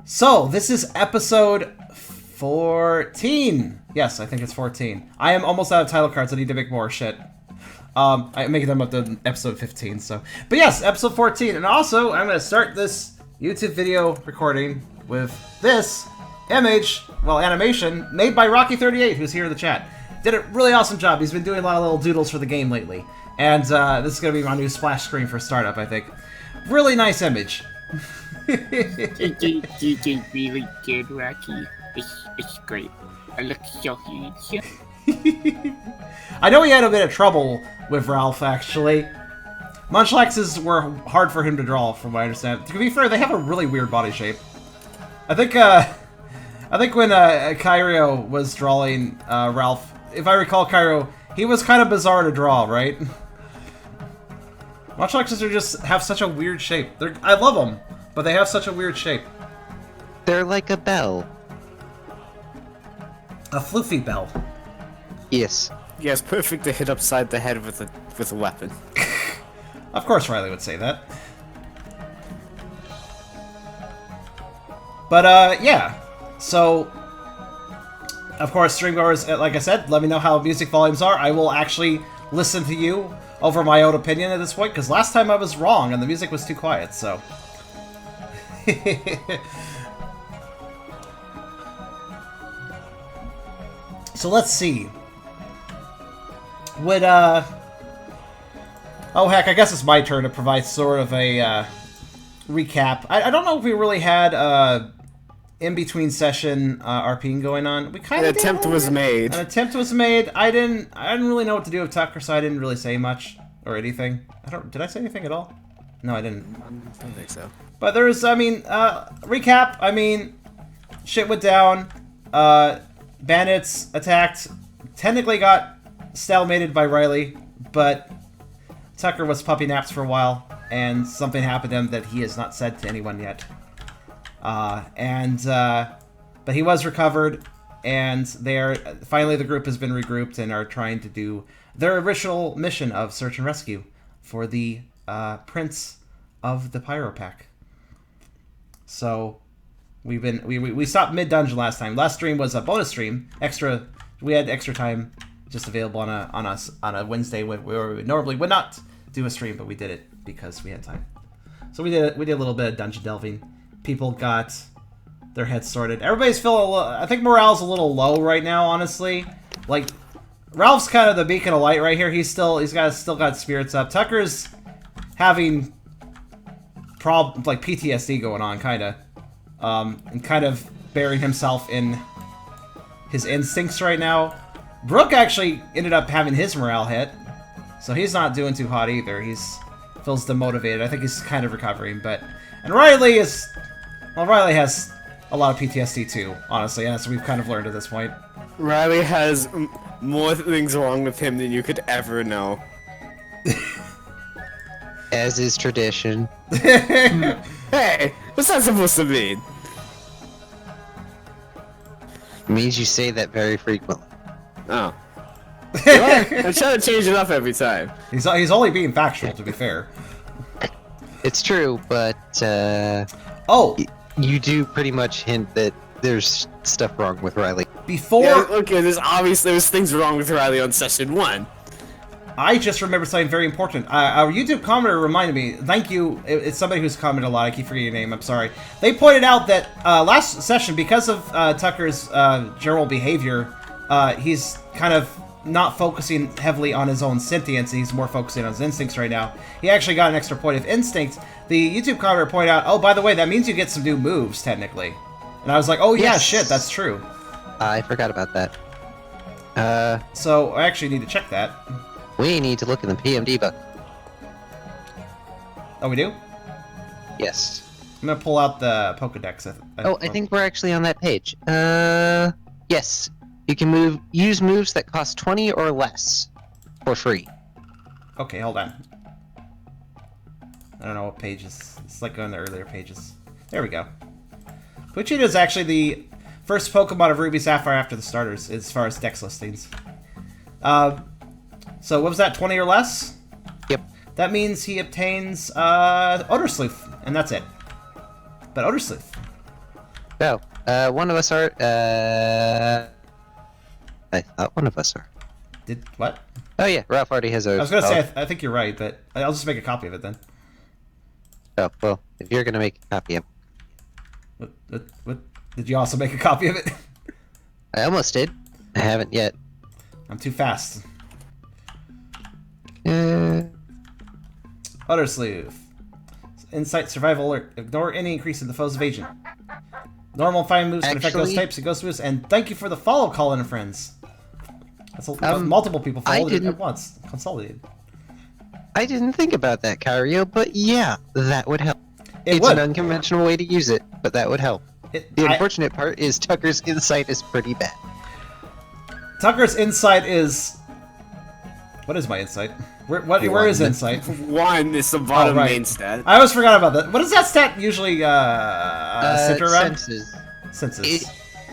So, this is episode 14. Yes, I think it's 14. I am almost out of title cards. I need to make more shit. I'm making them up to episode 15, so. But yes, episode 14. And also, I'm going to start this YouTube video recording with this image, well, animation, made by Rocky38, who's here in the chat. Did a really awesome job. He's been doing a lot of little doodles for the game lately. And this is going to be my new splash screen for startup, I think. Really nice image. It's really good, Rocky. It's great. I look so huge. I know he had a bit of trouble with Ralph, actually. Munchlaxes were hard for him to draw, from what I understand. To be fair, they have a really weird body shape. I think when Kyrio was drawing Ralph, if I recall Kyrio, he was kind of bizarre to draw, right? Munchlaxes have such a weird shape. I love them, but they have such a weird shape. They're like a bell. A floofy bell. Yes. Yes, perfect to hit upside the head with a weapon. Of course Riley would say that. But, yeah. So, of course, streamgoers, like I said, let me know how music volumes are. I will actually listen to you over my own opinion at this point, because last time I was wrong and the music was too quiet, so. So let's see. Would, oh heck, I guess it's my turn to provide sort of a, recap. I don't know if we really had, in-between session, RPing going on. We kind of An attempt was made. An attempt was made. I didn't really know what to do with Tucker, so I didn't really say much or anything. Did I say anything at all? No, I didn't. I don't think so. But there's, recap. I mean, shit went down. Bandits attacked. Technically got stalemated by Riley, but Tucker was puppy naps for a while, and something happened to him that he has not said to anyone yet. But he was recovered, and finally the group has been regrouped and are trying to do their original mission of search and rescue for the Prince of the Pyro Pack. So we stopped mid dungeon last time. Last stream was a bonus stream, extra. We had extra time just available on a Wednesday where we normally would not do a stream, but we did it because we had time. So we did a little bit of dungeon delving. People got their heads sorted. Everybody's feeling I think morale's a little low right now, honestly. Like, Ralph's kind of the beacon of light right here. He's still got spirits up. Tucker's having like PTSD going on, kind of. And kind of burying himself in his instincts right now. Brooke actually ended up having his morale hit, so he's not doing too hot either. Feels demotivated. I think he's kind of recovering, and Riley has a lot of PTSD too, honestly, as we've kind of learned at this point. Riley has more things wrong with him than you could ever know. As is tradition. Hey, what's that supposed to mean? It means you say that very frequently. Oh. I try to change it up every time. He's only being factual, to be fair. It's true, but you do pretty much hint that there's stuff wrong with Riley. Before, yeah, okay, there's things wrong with Riley on session 1. I just remembered something very important. Our YouTube commenter reminded me. Thank you. It's somebody who's commented a lot. I keep forgetting your name. I'm sorry. They pointed out that last session, because of Tucker's general behavior, he's kind of not focusing heavily on his own sentience. He's more focusing on his instincts right now. He actually got an extra point of instinct. The YouTube commenter pointed out, oh, by the way, that means you get some new moves, technically. And I was like, oh, yeah, yes. Shit, that's true. I forgot about that. So I actually need to check that. We need to look in the PMD book. Oh, we do? Yes. I'm gonna pull out the Pokedex. I think we're actually on that page. Yes. You can use moves that cost 20 or less for free. Okay, hold on. I don't know what pages. It's like on the earlier pages. There we go. Poochyena is actually the first Pokemon of Ruby Sapphire after the starters, as far as Dex listings. So what was that, 20 or less? Yep. That means he obtains Odor Sleuth, and that's it. But Odor Sleuth. Oh, one of us are. I thought one of us are. Did what? Oh yeah, Ralph already has a. I was gonna say I think you're right, but I'll just make a copy of it then. Oh well, if you're gonna make a copy of. What? Did you also make a copy of it? I almost did. I haven't yet. I'm too fast. Uh, Other sleeve. Insight survival alert. Ignore any increase in the foe's evasion. Normal fine moves can affect those Actually- types of ghost moves, and thank you for the follow, Colin and friends. That's multiple people followed it at once. Consolidated. I didn't think about that, Kyrio, but yeah, that would help. It It's would. an unconventional way to use it, but that would help. The unfortunate part is Tucker's insight is pretty bad. Tucker's insight is... What is my insight? Where is insight? 1 is the bottom right. main stat. I always forgot about that. What does that stat usually center around? Senses. Senses.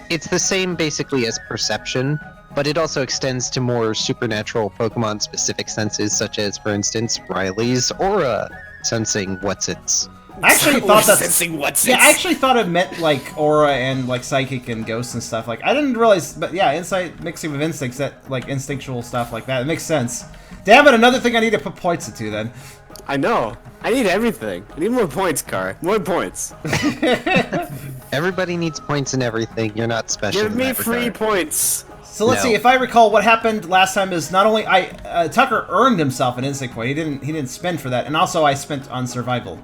It's the same basically as perception, but it also extends to more supernatural Pokemon-specific senses, such as, for instance, Riley's aura sensing what's-its. I actually thought that. Sensing what's Yeah, I actually thought it meant like aura and like psychic and ghosts and stuff. Like I didn't realize, but yeah, insight mixing with instincts, that like instinctual stuff like that. It makes sense. Damn it! Another thing I need to put points into then. I know. I need everything. I need more points, Car. More points. Everybody needs points in everything. You're not special. Give in me that free regard. points. So let's No. see. If I recall, what happened last time is not only Tucker earned himself an instinct point. He didn't spend for that, and also I spent on survival.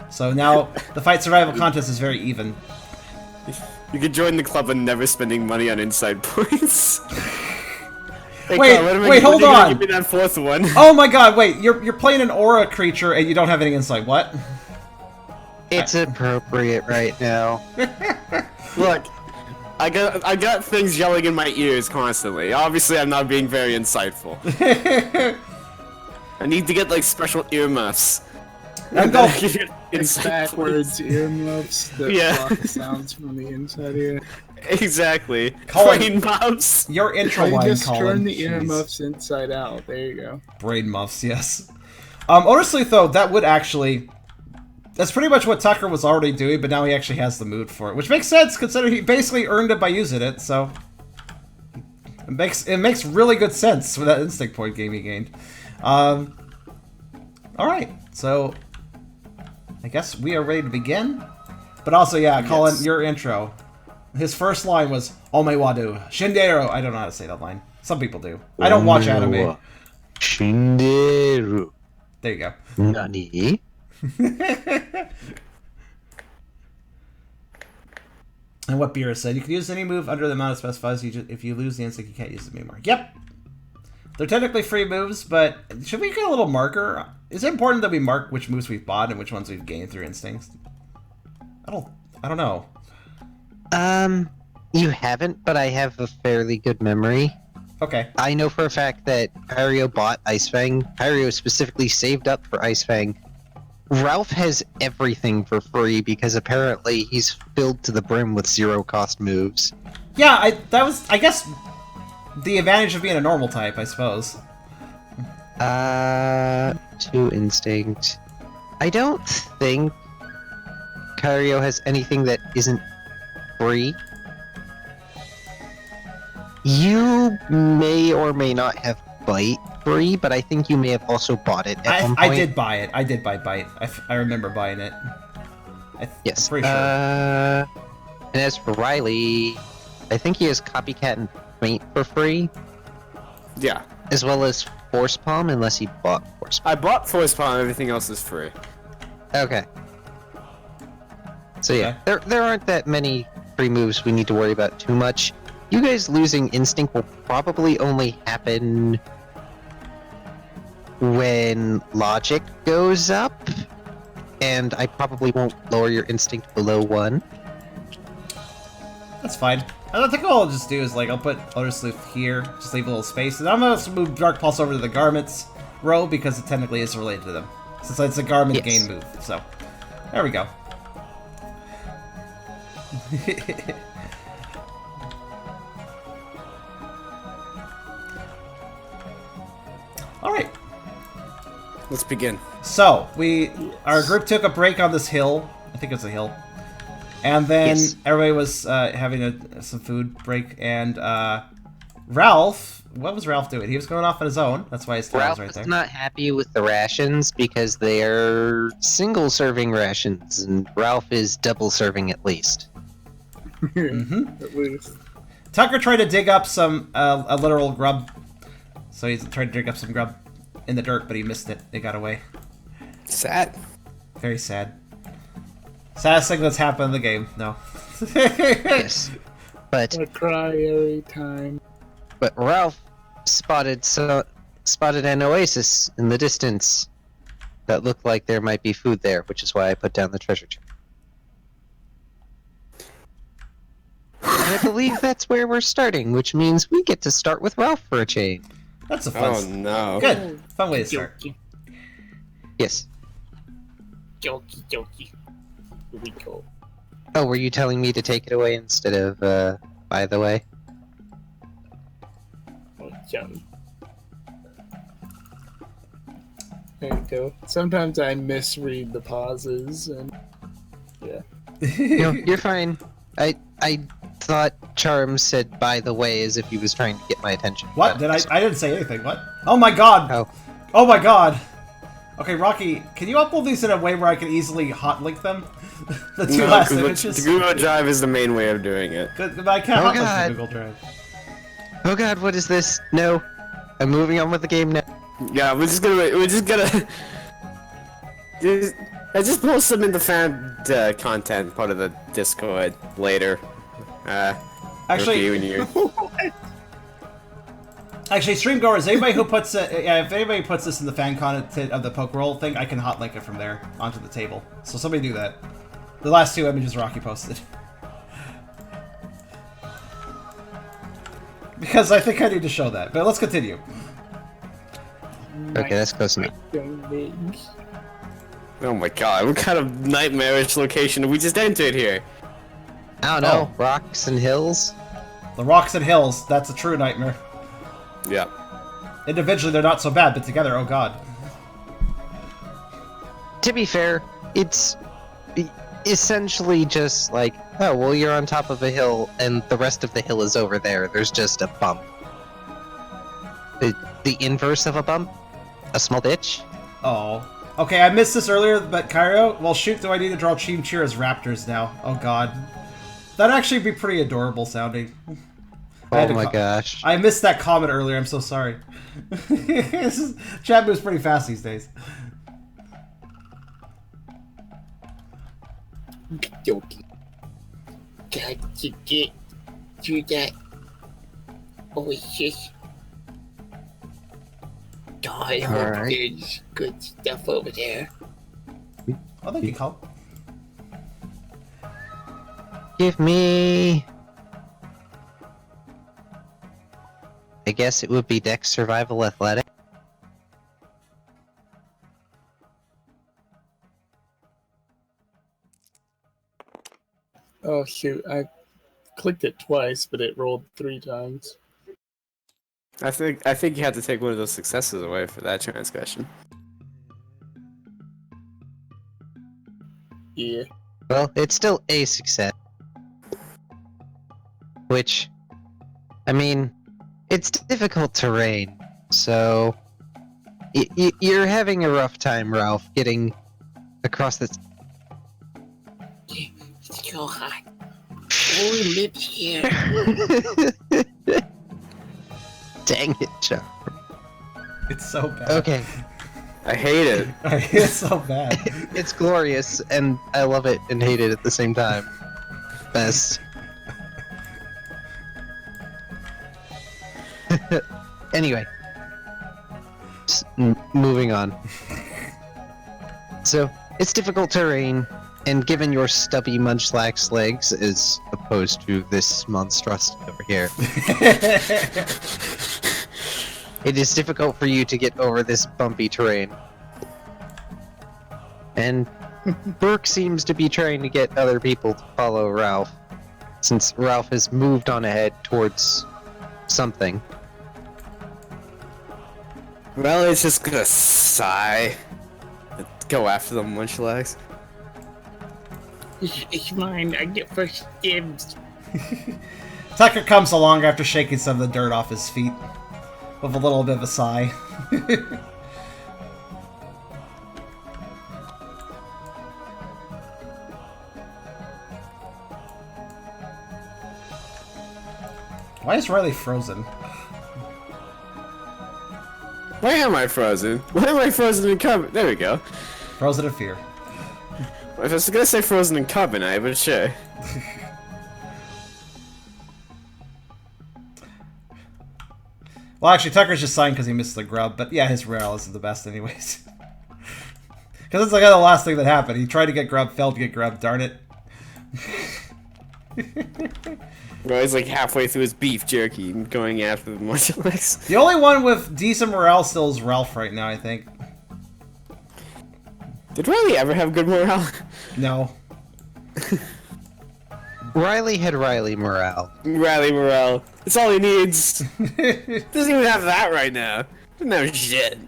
So now the fight survival contest is very even. You could join the club and never spending money on inside points. Hey, Wait, Car, wait, hold on. Give me that 4th one. Oh my God! Wait, you're playing an aura creature and you don't have any insight. What? It's appropriate right now. Look, I got things yelling in my ears constantly. Obviously, I'm not being very insightful. I need to get like special earmuffs. And go. It's backwards earmuffs that Yeah. block sounds from the inside ear. Exactly. Colin. Brain muffs. Your intro You line, just Colin. turn the Jeez. earmuffs inside out. There you go. Brain muffs, yes. Honestly, though, that would actually... That's pretty much what Tucker was already doing, but now he actually has the mood for it. Which makes sense, considering he basically earned it by using it, so... It makes really good sense with that instinct point game he gained. Alright, so... I guess we are ready to begin? But also, yeah, Colin, Yes. your intro. His first line was, Omewadu, Shindero. I don't know how to say that line. Some people do. I don't watch anime. Shinderu. There you go. Nani? And what Beerus said, you can use any move under the amount it specifies. If you lose the instinct, you can't use it anymore. Yep. They're technically free moves, but should we get a little marker? Is it important that we mark which moves we've bought and which ones we've gained through instincts? I don't know. You haven't, but I have a fairly good memory. Okay. I know for a fact that Kyrio bought Ice Fang. Kyrio specifically saved up for Ice Fang. Ralph has everything for free because apparently he's filled to the brim with zero-cost moves. Yeah, that was, I guess, the advantage of being a normal type, I suppose. 2 instinct. I don't think Kyrio has anything that isn't free. You may or may not have Bite free, but I think you may have also bought it at one point. I did buy it. I did buy Bite. I remember buying it. Yes. Pretty sure. And as for Riley, I think he has Copycat and Faint for free, Yeah. as well as Force Palm, unless he bought Force Palm. I bought Force Palm, everything else is free. Okay. So yeah, there aren't that many free moves we need to worry about too much. You guys losing Instinct will probably only happen when Logic goes up, and I probably won't lower your Instinct below 1. That's fine. I think all I'll just do is, like, I'll put Other Sleuth here, just leave a little space, and I'm going to move Dark Pulse over to the Garments row, because it technically is related to them. Since it's a Garment Yes. gain move, so. There we go. Alright. Let's begin. So, our group took a break on this hill. I think it's a hill. And then Yes. everybody was having some food break, and Ralph, what was Ralph doing? He was going off on his own. That's why his tail Ralph was right is there. not happy with the rations because they're single-serving rations, and Ralph is double-serving at least. Mm-hmm. At least. Tucker tried to dig up some a literal grub. So he tried to dig up some grub in the dirt, but he missed it. It got away. Sad. Very sad. Saddest thing that's happened in the game. No. Yes. But I cry every time. Ralph spotted an oasis in the distance that looked like there might be food there, which is why I put down the treasure chest. And I believe that's where we're starting, which means we get to start with Ralph for a change. That's a fun. Oh no. Good. Fun way to start. Jokey, Yes. jokey, jokey. Here we go. Oh, were you telling me to take it away instead of, by the way? Oh, yum. There you go. Sometimes I misread the pauses, and No, you're fine. I thought Charm said by the way as if he was trying to get my attention. What? but- Did I didn't say anything. What? Oh my god! Oh. Oh my god! Okay, Rocky, can you upload these in a way where I can easily hot link them? The two No, last 'cause images? the Google Drive is the main way of doing it. But I can't Oh hot link god. the Google Drive. Oh god, what is this? No. I'm moving on with the game now. Yeah, we're just gonna I just post them in the fan content part of the Discord later. Actually, when you Actually, streamgoers, anybody who puts if anybody puts this in the fan content of the Pokerole thing, I can hot link it from there onto the table. So somebody do that. The last two images Rocky posted. Because I think I need to show that. But let's continue. Okay, that's close enough. Oh my god, what kind of nightmarish location did we just entered here? I don't know. Rocks and hills? The rocks and hills, that's a true nightmare. Yeah. Individually, they're not so bad, but together, oh god. To be fair, it's essentially just like, oh, well, you're on top of a hill, and the rest of the hill is over there. There's just a bump. The inverse of a bump? A small ditch? Oh. Okay, I missed this earlier, but Kyrio, well shoot, do I need to draw Cheem Cheer as raptors now? Oh god. That'd actually be pretty adorable sounding. Oh my gosh. I missed that comment earlier, I'm so sorry. Chat moves pretty fast these days. Jokey. Got to get to that oasis. I hope Alright. there's good stuff over there. Oh, thank you, Colin. Give me... I guess it would be Dex Survival Athletic. Oh shoot, I clicked it twice, but it rolled 3 times. I think you have to take one of those successes away for that transgression. Yeah. Well, it's still a success. Which, I mean, it's difficult terrain, so... you're having a rough time, Ralph, getting across this... It's so hot. Only lives here. Dang it, John. It's so bad. Okay, I hate it. It's so bad. it's glorious, and I love it and hate it at the same time. Best. Anyway, moving on. So, it's difficult terrain, and given your stubby munchlax legs as opposed to this monstrosity over here, it is difficult for you to get over this bumpy terrain. And Burke seems to be trying to get other people to follow Ralph, since Ralph has moved on ahead towards something. Well, it's just gonna sigh. Go after the munchlax. It's mine. I get first dibs. Tucker comes along after shaking some of the dirt off his feet with a little bit of a sigh. Why is Riley frozen? Why am I frozen? Why am I frozen in carbon? There we go. Frozen in fear. I was gonna say frozen in carbonite, but sure. Well, actually, Tucker's just sighing because he missed the grub, but yeah, his rail isn't the best anyways. Because it's like the last thing that happened. He tried to get grub, failed to get grub, darn it. Well, he's like halfway through his beef jerky and going after the Mortalex. The only one with decent morale still is Ralph right now, I think. Did Riley ever have good morale? No. Riley had Riley morale. Riley morale. That's all he needs. Doesn't even have that right now. Doesn't have shit.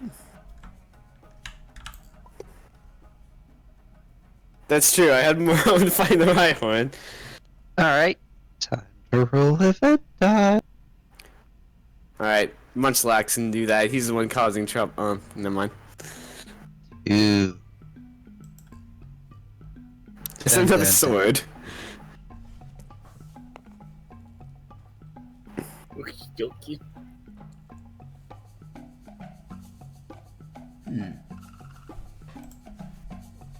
That's true, I had morale to find the right one. Alright. Time to roll event die. Alright, Munchlax can do that. He's the one causing trouble. Never mind. Ooh. It's another sword. Okie dokie.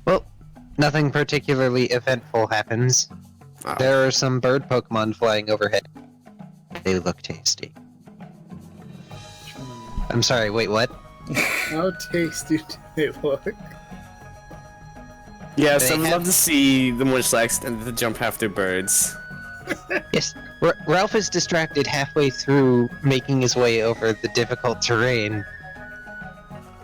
Well, nothing particularly eventful happens. Oh. There are some bird Pokemon flying overhead. They look tasty. I'm sorry, wait, what? How tasty do they look? Yes, They I would have- love to see the Munchlax and the jump after birds. Yes, Ralph is distracted halfway through making his way over the difficult terrain.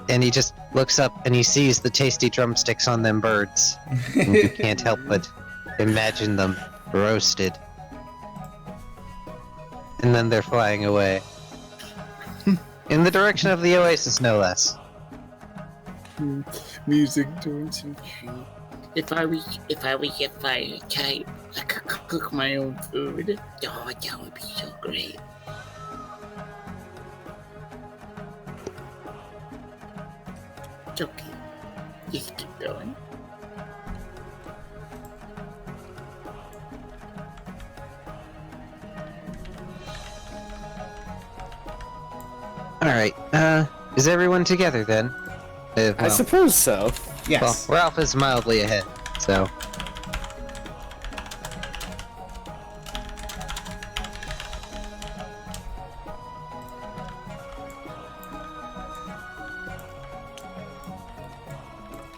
And he just looks up and he sees the tasty drumsticks on them birds. And you can't help but imagine them roasted. And then they're flying away. In the direction of the oasis, no less. Music doing some shit. If I was a fire type, I could cook my own food. Oh, that would be so great. It's okay. Just keep going. Alright, is everyone together then? I Well, suppose so. Yes. well, Ralph is mildly ahead, so.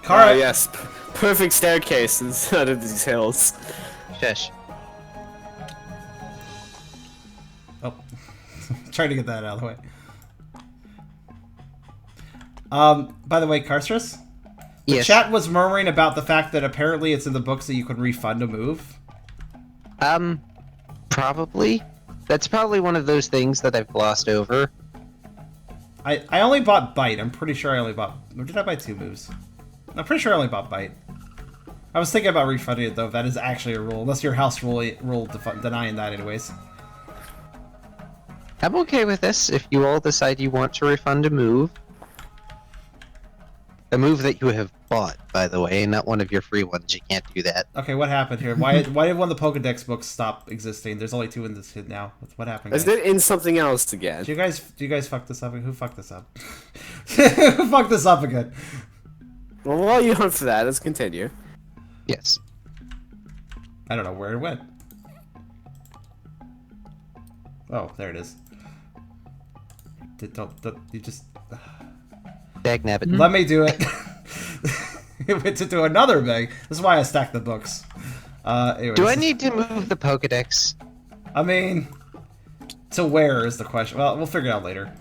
Kara, Yes. Perfect staircase inside of these hills. Shush. Oh, trying to get that out of the way. By the way, Karserus, the Yes. chat was murmuring about the fact that apparently it's in the books that you can refund a move. Probably. That's probably one of those things that I've glossed over. I only bought Bite. I'm pretty sure I only bought... Or did I buy 2 moves? I'm pretty sure I only bought Bite. I was thinking about refunding it, though, if that is actually a rule. Unless your house rule denying that anyways. I'm okay with this if you all decide you want to refund a move. A move that you have bought, by the way, not one of your free ones. You can't do that. Okay, what happened here? Why did one of the Pokedex books stop existing? There's only 2 in this hit now. What happened, Is guys? it in something else again? Do you guys fuck this up? Who fucked this up? Who fucked this up again? Well, while you hunt for that, let's continue. Yes. I don't know where it went. Oh, there it is. Don't you just... Dagnabbit. Let me do it. It went to do another bag. This is why I stacked the books. Anyways. Do I need to move the Pokedex? I mean, to where is the question? Well, we'll figure it out later.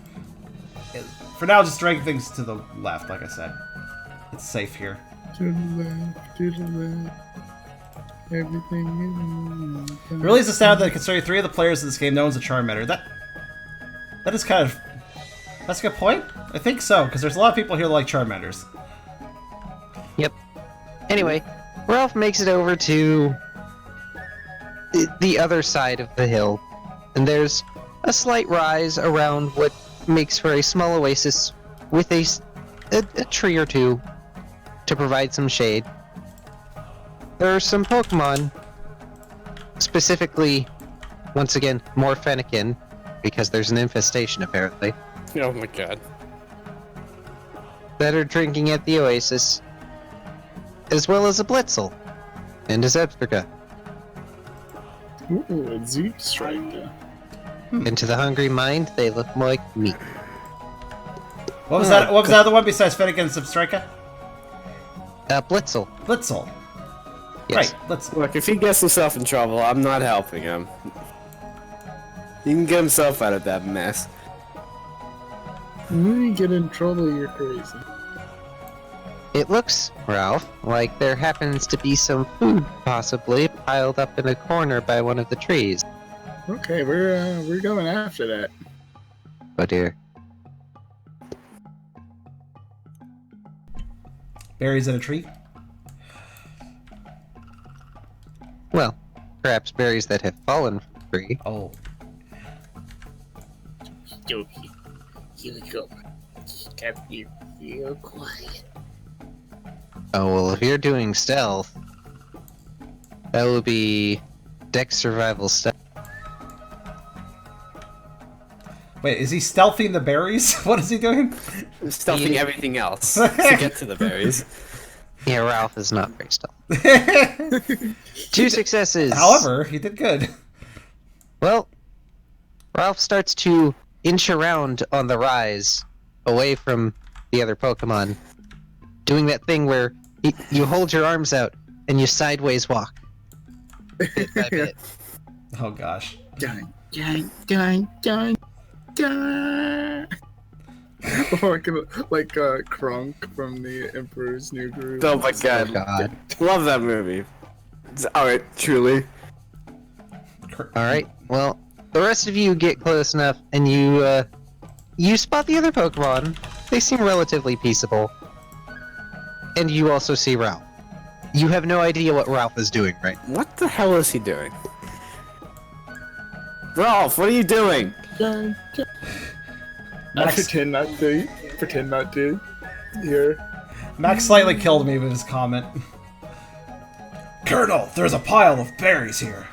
For now, just drag things to the left, like I said. It's safe here. To the left, to the left. Everything is... It really is astounding that considering 3 of the players in this game, no one's a Charmander. That is kind of... That's a good point? I think so, because there's a lot of people here that like Charmanders. Yep. Anyway, Ralph makes it over to the other side of the hill, and there's a slight rise around what makes for a small oasis with a tree or two to provide some shade. There are some Pokemon, specifically, once again, more Fennekin, because there's an infestation apparently, Oh my god. that are drinking at the oasis, as well as a Blitzel and a Zebstrika. Ooh, a Zoot Striker. And to the hungry mind, they look more like meat. What was that? What was the other one besides Finnegan and Substrika? Blitzel. Blitzel. Yes. Right, Blitzel. Look, if he gets himself in trouble, I'm not helping him. He can get himself out of that mess. When you get in trouble, you're crazy. It looks, Ralph, like there happens to be some food possibly piled up in a corner by one of the trees. Okay, we're going after that. Oh dear. Berries in a tree. Well, perhaps berries that have fallen from the tree. Oh. Dopey. You go. Gotta be real quiet. Oh, well, if you're doing stealth, that will be Dex Survival Stealth. Wait, is he stealthing the berries? What is he doing? Stuffing everything else to get to the berries. Yeah, Ralph is not very stealth. 2 successes! However, he did good. Well, Ralph starts to inch around on the rise, away from the other Pokemon, doing that thing where you hold your arms out and you sideways walk. Bit by bit. Oh gosh. Dun, dun, dun, dun, dun. like Kronk from the Emperor's New Groove. Oh my Oh god. god. Love that movie. Alright, truly. Alright, well, the rest of you get close enough and you spot the other Pokemon. They seem relatively peaceable. And you also see Ralph. You have no idea what Ralph is doing, right? What the hell is he doing? Ralph, what are you doing? Dun, dun. I Max, pretend not to. Here. Max slightly killed me with his comment. Colonel, there's a pile of berries here.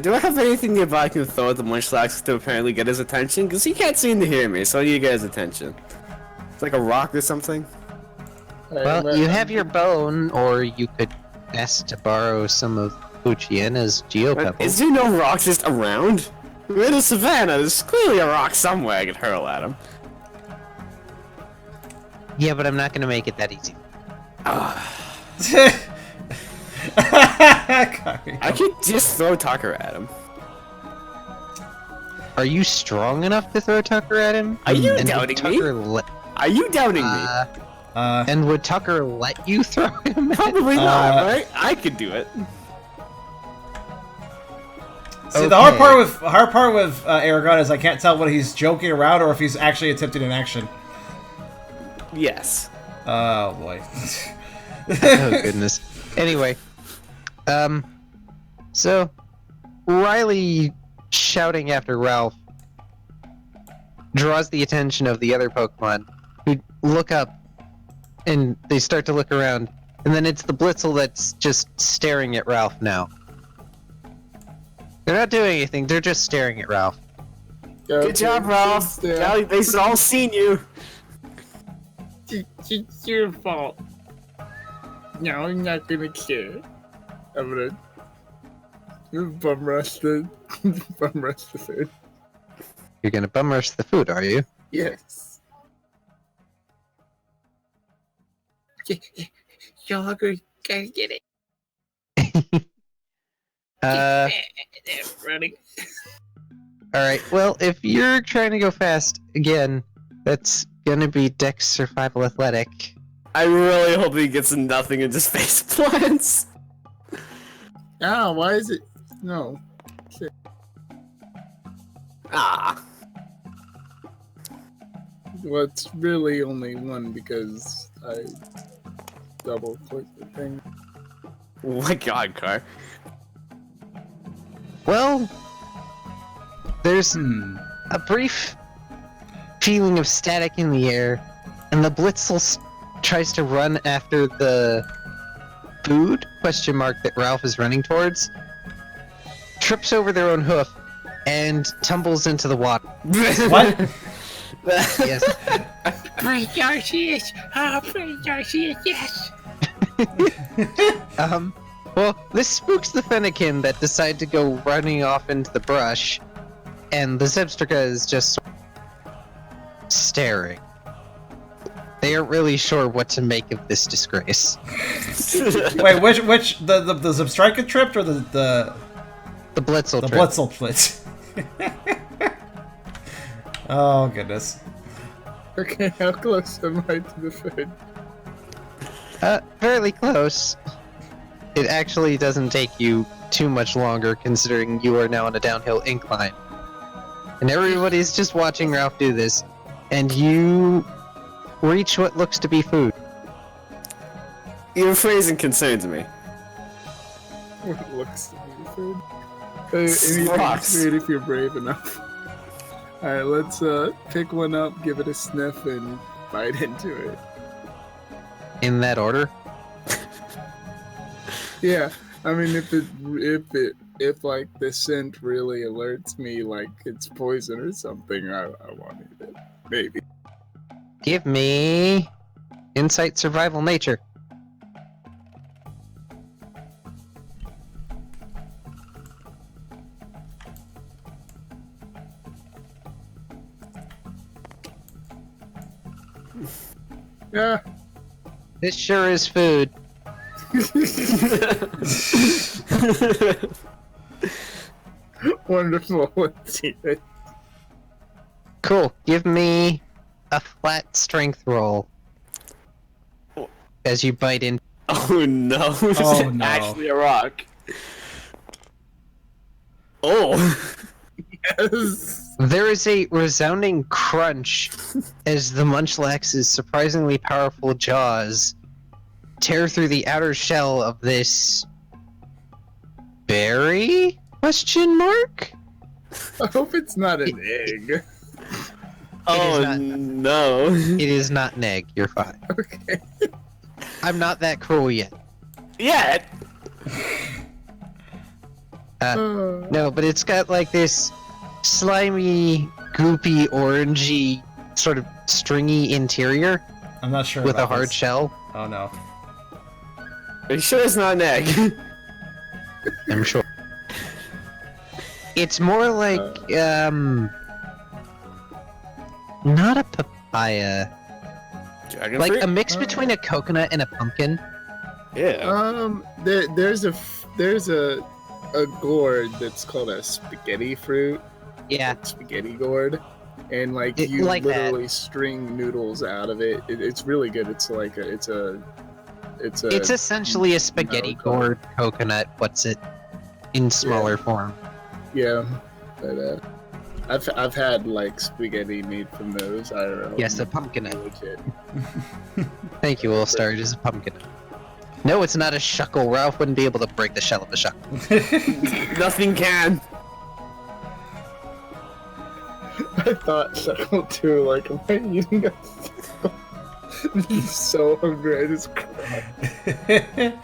Do I have anything nearby I can throw at the Munchlax to apparently get his attention? Because he can't seem to hear me, so I need to get his attention. It's like a rock or something? Well, you have your bone, or you could ask to borrow some of Puchiana's Geopebbles. Is there no rock just around? We're in a savannah, there's clearly a rock somewhere I could hurl at him. Yeah, but I'm not gonna make it that easy. I could just throw Tucker at him. Are you strong enough to throw Tucker at him? Are you And would doubting me? Tucker Are you doubting me? And would Tucker let you throw him? Probably not, right? I could do it. See, the hard part with Eragon is I can't tell whether he's joking around or if he's actually attempting an action. Yes. Oh boy. Oh goodness. Anyway, so Riley shouting after Ralph draws the attention of the other Pokemon, who look up and they start to look around, and then it's the Blitzel that's just staring at Ralph now. They're not doing anything, they're just staring at Ralph. Good job, Ralph. Now they've all seen you. It's your fault. No, I'm not gonna care. I'm gonna bum rush the food. You're gonna bum rush the food, are you? Yes. You're hungry, gotta get it. Running. Alright, well, if you're trying to go fast, again, that's gonna be Dex Survival Athletic. I really hope he gets nothing and just face plants. Ah, why is it? No. Ah. Well, it's really only one because I double clicked the thing. Oh my god, Car. Well, there's a brief feeling of static in the air, and the Blitzel tries to run after the food, question mark, that Ralph is running towards, trips over their own hoof, and tumbles into the water. What? Yes. Praise Arceus! Oh, praise Arceus, yes! Well, this spooks the Fennekin that decide to go running off into the brush, and the Zebstrika is just staring. They aren't really sure what to make of this disgrace. Wait, which the Zebstrika tripped or the Blitzel the trip. Blitzel blitz? Oh goodness. Okay, how close am I to the food? Fairly close. It actually doesn't take you too much longer, considering you are now on a downhill incline. And everybody's just watching Ralph do this, and you reach what looks to be food. Your phrasing concerns me. What looks to be food? Anything Rocks. food if you're brave enough. Alright, let's pick one up, give it a sniff, and bite into it. In that order? Yeah, I mean, if like the scent really alerts me like it's poison or something, I want to eat it. Maybe. Give me insight, survival, nature. Yeah. This sure is food. Wonderful. Let's eat it. Cool. Give me a flat strength roll as you bite in. Oh no. Oh, no. Actually a rock. Oh. Yes. There is a resounding crunch as the Munchlax's surprisingly powerful jaws tear through the outer shell of this berry? Question mark? I hope it's not an egg. Oh not- no. It is not an egg. You're fine. Okay. I'm not that cruel yet. Yeah. No, but it's got like this slimy, goopy, orangey, sort of stringy interior I'm not sure with a about hard this. shell. Oh no. Are you sure it's not an egg? I'm sure. It's more like, not a papaya. Dragon Like fruit? a mix between a coconut and a pumpkin. Yeah. There's a gourd that's called a spaghetti fruit. Yeah. Like spaghetti gourd, and like It- you like that. literally string noodles out of it. It's really good. It's like it's It's essentially a spaghetti no, gourd coconut. What's it in smaller form? yeah. But I've had like spaghetti made from those. I don't know. Yes, a pumpkin. Legit. Thank you, Allstar. It is a pumpkin. No, it's not a shuckle. Ralph wouldn't be able to break the shell of a shuckle. Nothing can. I thought so too. Like, am I eating a I'm so hungry. I just cried.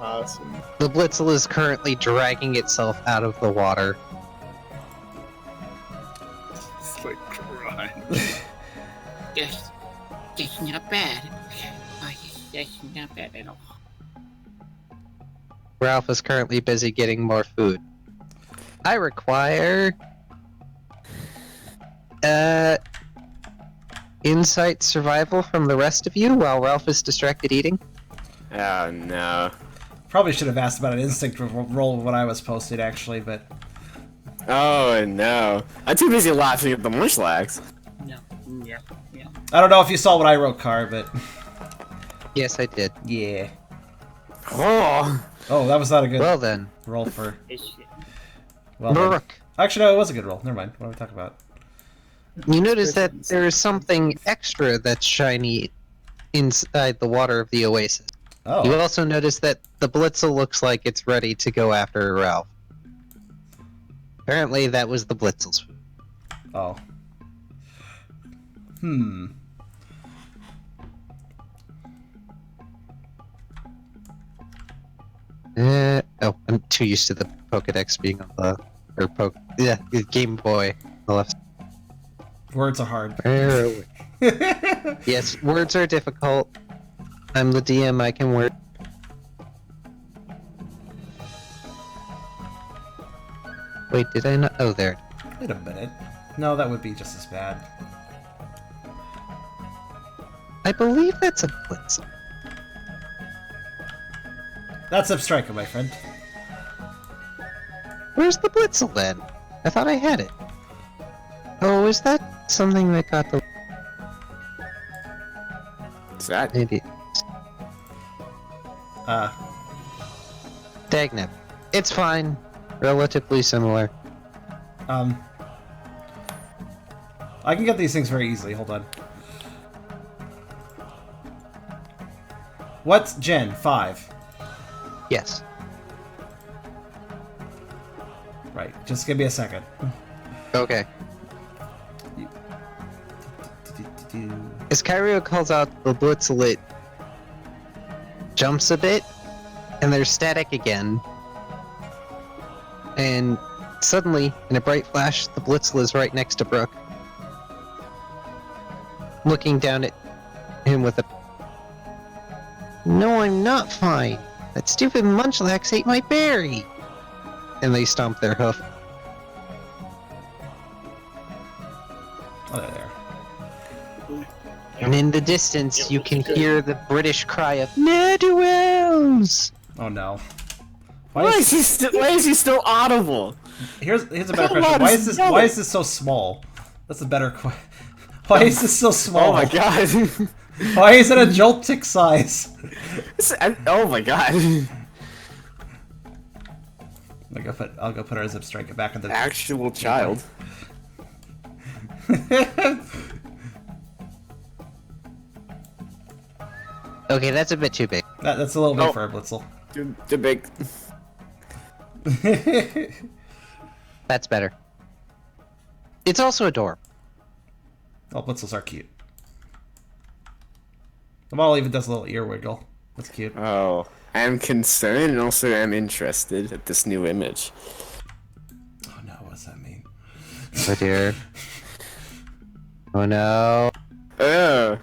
Awesome. The Blitzel is currently dragging itself out of the water. It's like crying. That's not bad. Oh, that's not bad at all. Ralph is currently busy getting more food. I require... insight survival from the rest of you while Ralph is distracted eating. Oh no. Probably should have asked about an instinct roll when I was posted, actually, but Oh no. I'm too busy laughing at the Munchlax. No. Yeah. Yeah. I don't know if you saw what I wrote, Car, but Yes, I did. yeah. Oh. Oh, that was not a good Well then, roll for. It's, Well, then. Brooke, Actually, no, it was a good roll. Never mind. What are we talking about? You notice that there is something extra that's shiny inside the water of the oasis. Oh. You also notice that the Blitzel looks like it's ready to go after Ralph. Apparently, that was the Blitzel's food. Oh. Oh, I'm too used to the Pokedex being on the Game Boy on the left. Words are hard. Where are we? Yes, words are difficult. I'm the DM, I can word. Wait, did I not? Oh, there. Wait a minute. No, that would be just as bad. I believe that's a Blitzel. That's Substriker, my friend. Where's the Blitzel then? I thought I had it. Oh, is that something that got the... What's that? Maybe. Dagnap. It's fine. Relatively similar. I can get these things very easily. Hold on. What's Gen? 5. Yes. Right. Just give me a second. Okay. As Kyrio calls out the Blitzel, it jumps a bit, and there's static again. And suddenly, in a bright flash, the Blitzel is right next to Brooke, looking down at him with a... No, I'm not fine. That stupid Munchlax ate my berry! And they stomp their hoof. Oh, there. And in the distance, you can hear the British cry of Ne'er-do-wells! Oh no. Why is he still audible? Here's a better question. Why is this so small? That's a better question. Why is this so small? Oh my god. Why is it a Joltik size? Oh my god. I'll go put our Zip Striker back in the Actual child. Okay, that's a bit too big. That's a little big for a Blitzel. Too big. That's better. It's also adorable. Oh, Blitzels are cute. The model even does a little ear wiggle. That's cute. Oh, I'm concerned and also I'm interested at this new image. Oh no, what does that mean? Oh dear. Oh no. Oh.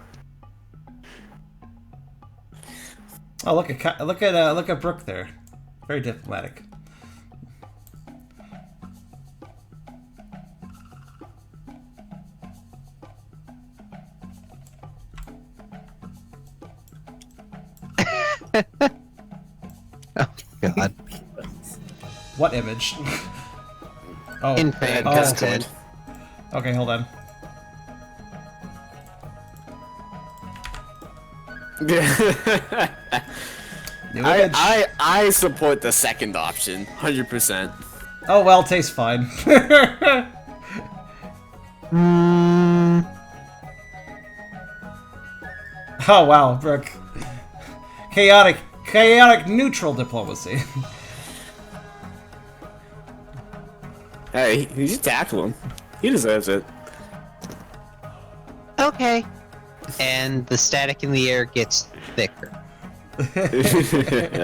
Oh, look at Brooke there. Very diplomatic. Oh god. What image? Oh, Infant. Okay, hold on. I support the second option, 100%. Oh well, tastes fine. Oh wow, Brooke. Chaotic neutral diplomacy. Hey, you should tackle him. He deserves it. Okay. And the static in the air gets thicker.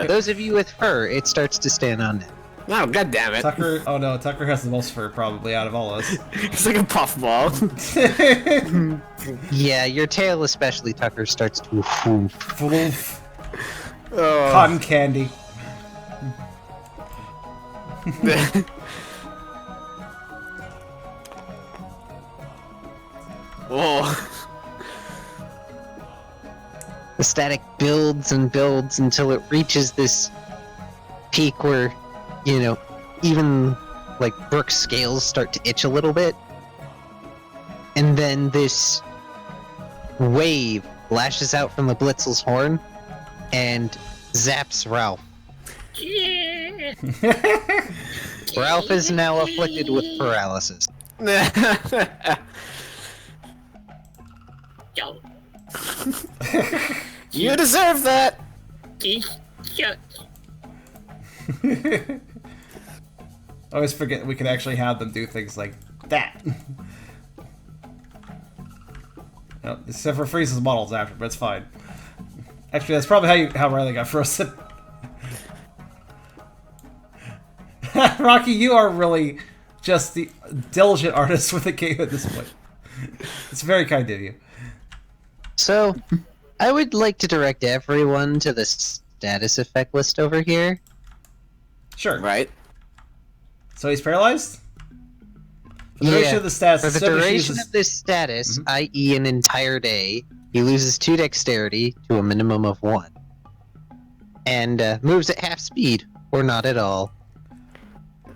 Those of you with fur, it starts to stand on it. No, god damn it. Tucker, oh no, Tucker has the most fur probably out of all of us. It's like a puffball. Yeah, your tail especially, Tucker, starts to whoof. Oh. Cotton candy. Oh. The static builds and builds until it reaches this peak where, you know, even like Brooke's scales start to itch a little bit. And then this wave lashes out from the Blitzel's horn and zaps Ralph. Ralph is now afflicted with paralysis. Yo, You deserve that! shut. I always forget we can actually have them do things like that. No, except for freezes models after, but it's fine. Actually, that's probably how Riley got frozen. Rocky, you are really just the diligent artist with the game at this point. It's very kind of you. So, I would like to direct everyone to the status effect list over here. Sure. Right? So he's paralyzed? For the duration of the status, For the subject duration uses- of this status, i.e. an entire day, he loses 2 dexterity to a minimum of 1. And moves at half speed, or not at all.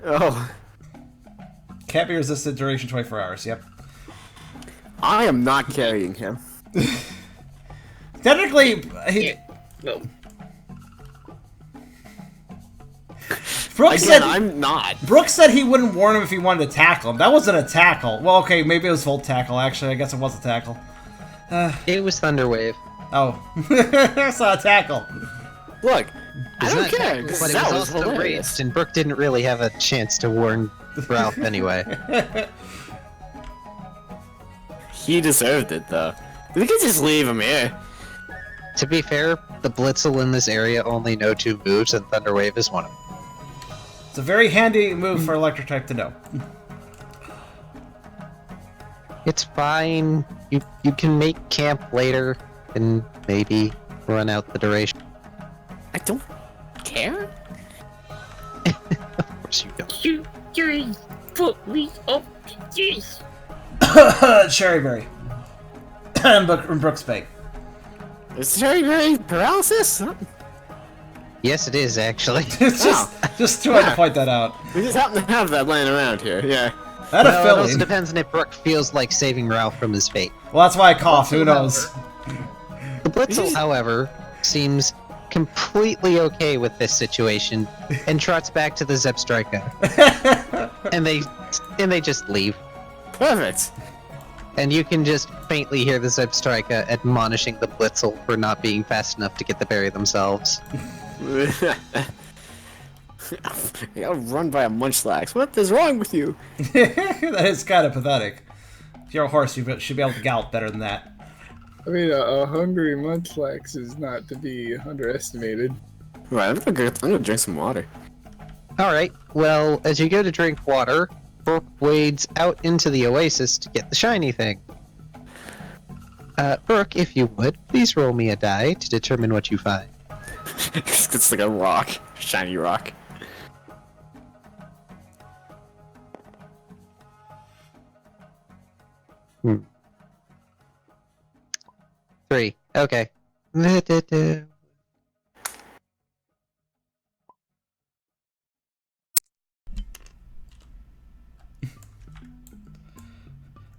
Oh. Can't be resisted duration 24 hours, yep. I am not carrying him. Technically, he... No. Brooks Again, said... I'm not. Brooks said he wouldn't warn him if he wanted to tackle him. That wasn't a tackle. Well, okay, maybe it was full tackle, actually. I guess it was a tackle. It was Thunderwave. Oh. It's not a tackle. Look, I It's don't not care, tackle, because but it that was was also hilarious. raged, and Brooke didn't really have a chance to warn Ralph anyway. He deserved it, though. We could just leave him here. To be fair, the Blitzel in this area only know 2 moves, and Thunderwave is one of them. It's a very handy move for Electric type to know. It's fine. You can make camp later, and maybe run out the duration. I don't care. Of course you don't. You just put me up to this. Cherryberry. And Brooks Bay. Is Cherryberry paralysis? Huh? Yes, it is, actually. just trying to point that out. We just happen to have that laying around here, yeah. That a Well, it also feeling. depends on if Brooke feels like saving Ralph from his fate. Well, that's why I coughed. Who knows? The Blitzel, however, seems completely okay with this situation and trots back to the Zepstrika. and they just leave. Perfect. And you can just faintly hear the Zepstrika admonishing the Blitzel for not being fast enough to get the berry themselves. I got run by a munchlax. What is wrong with you? That is kind of pathetic. If you're a horse, you should be able to gallop better than that. I mean, a hungry munchlax is not to be underestimated. Right, I'm gonna drink some water. Alright, well, as you go to drink water, Brooke wades out into the oasis to get the shiny thing. Brooke, if you would, please roll me a die to determine what you find. It's like a rock. Shiny rock. Hmm. 3. Okay.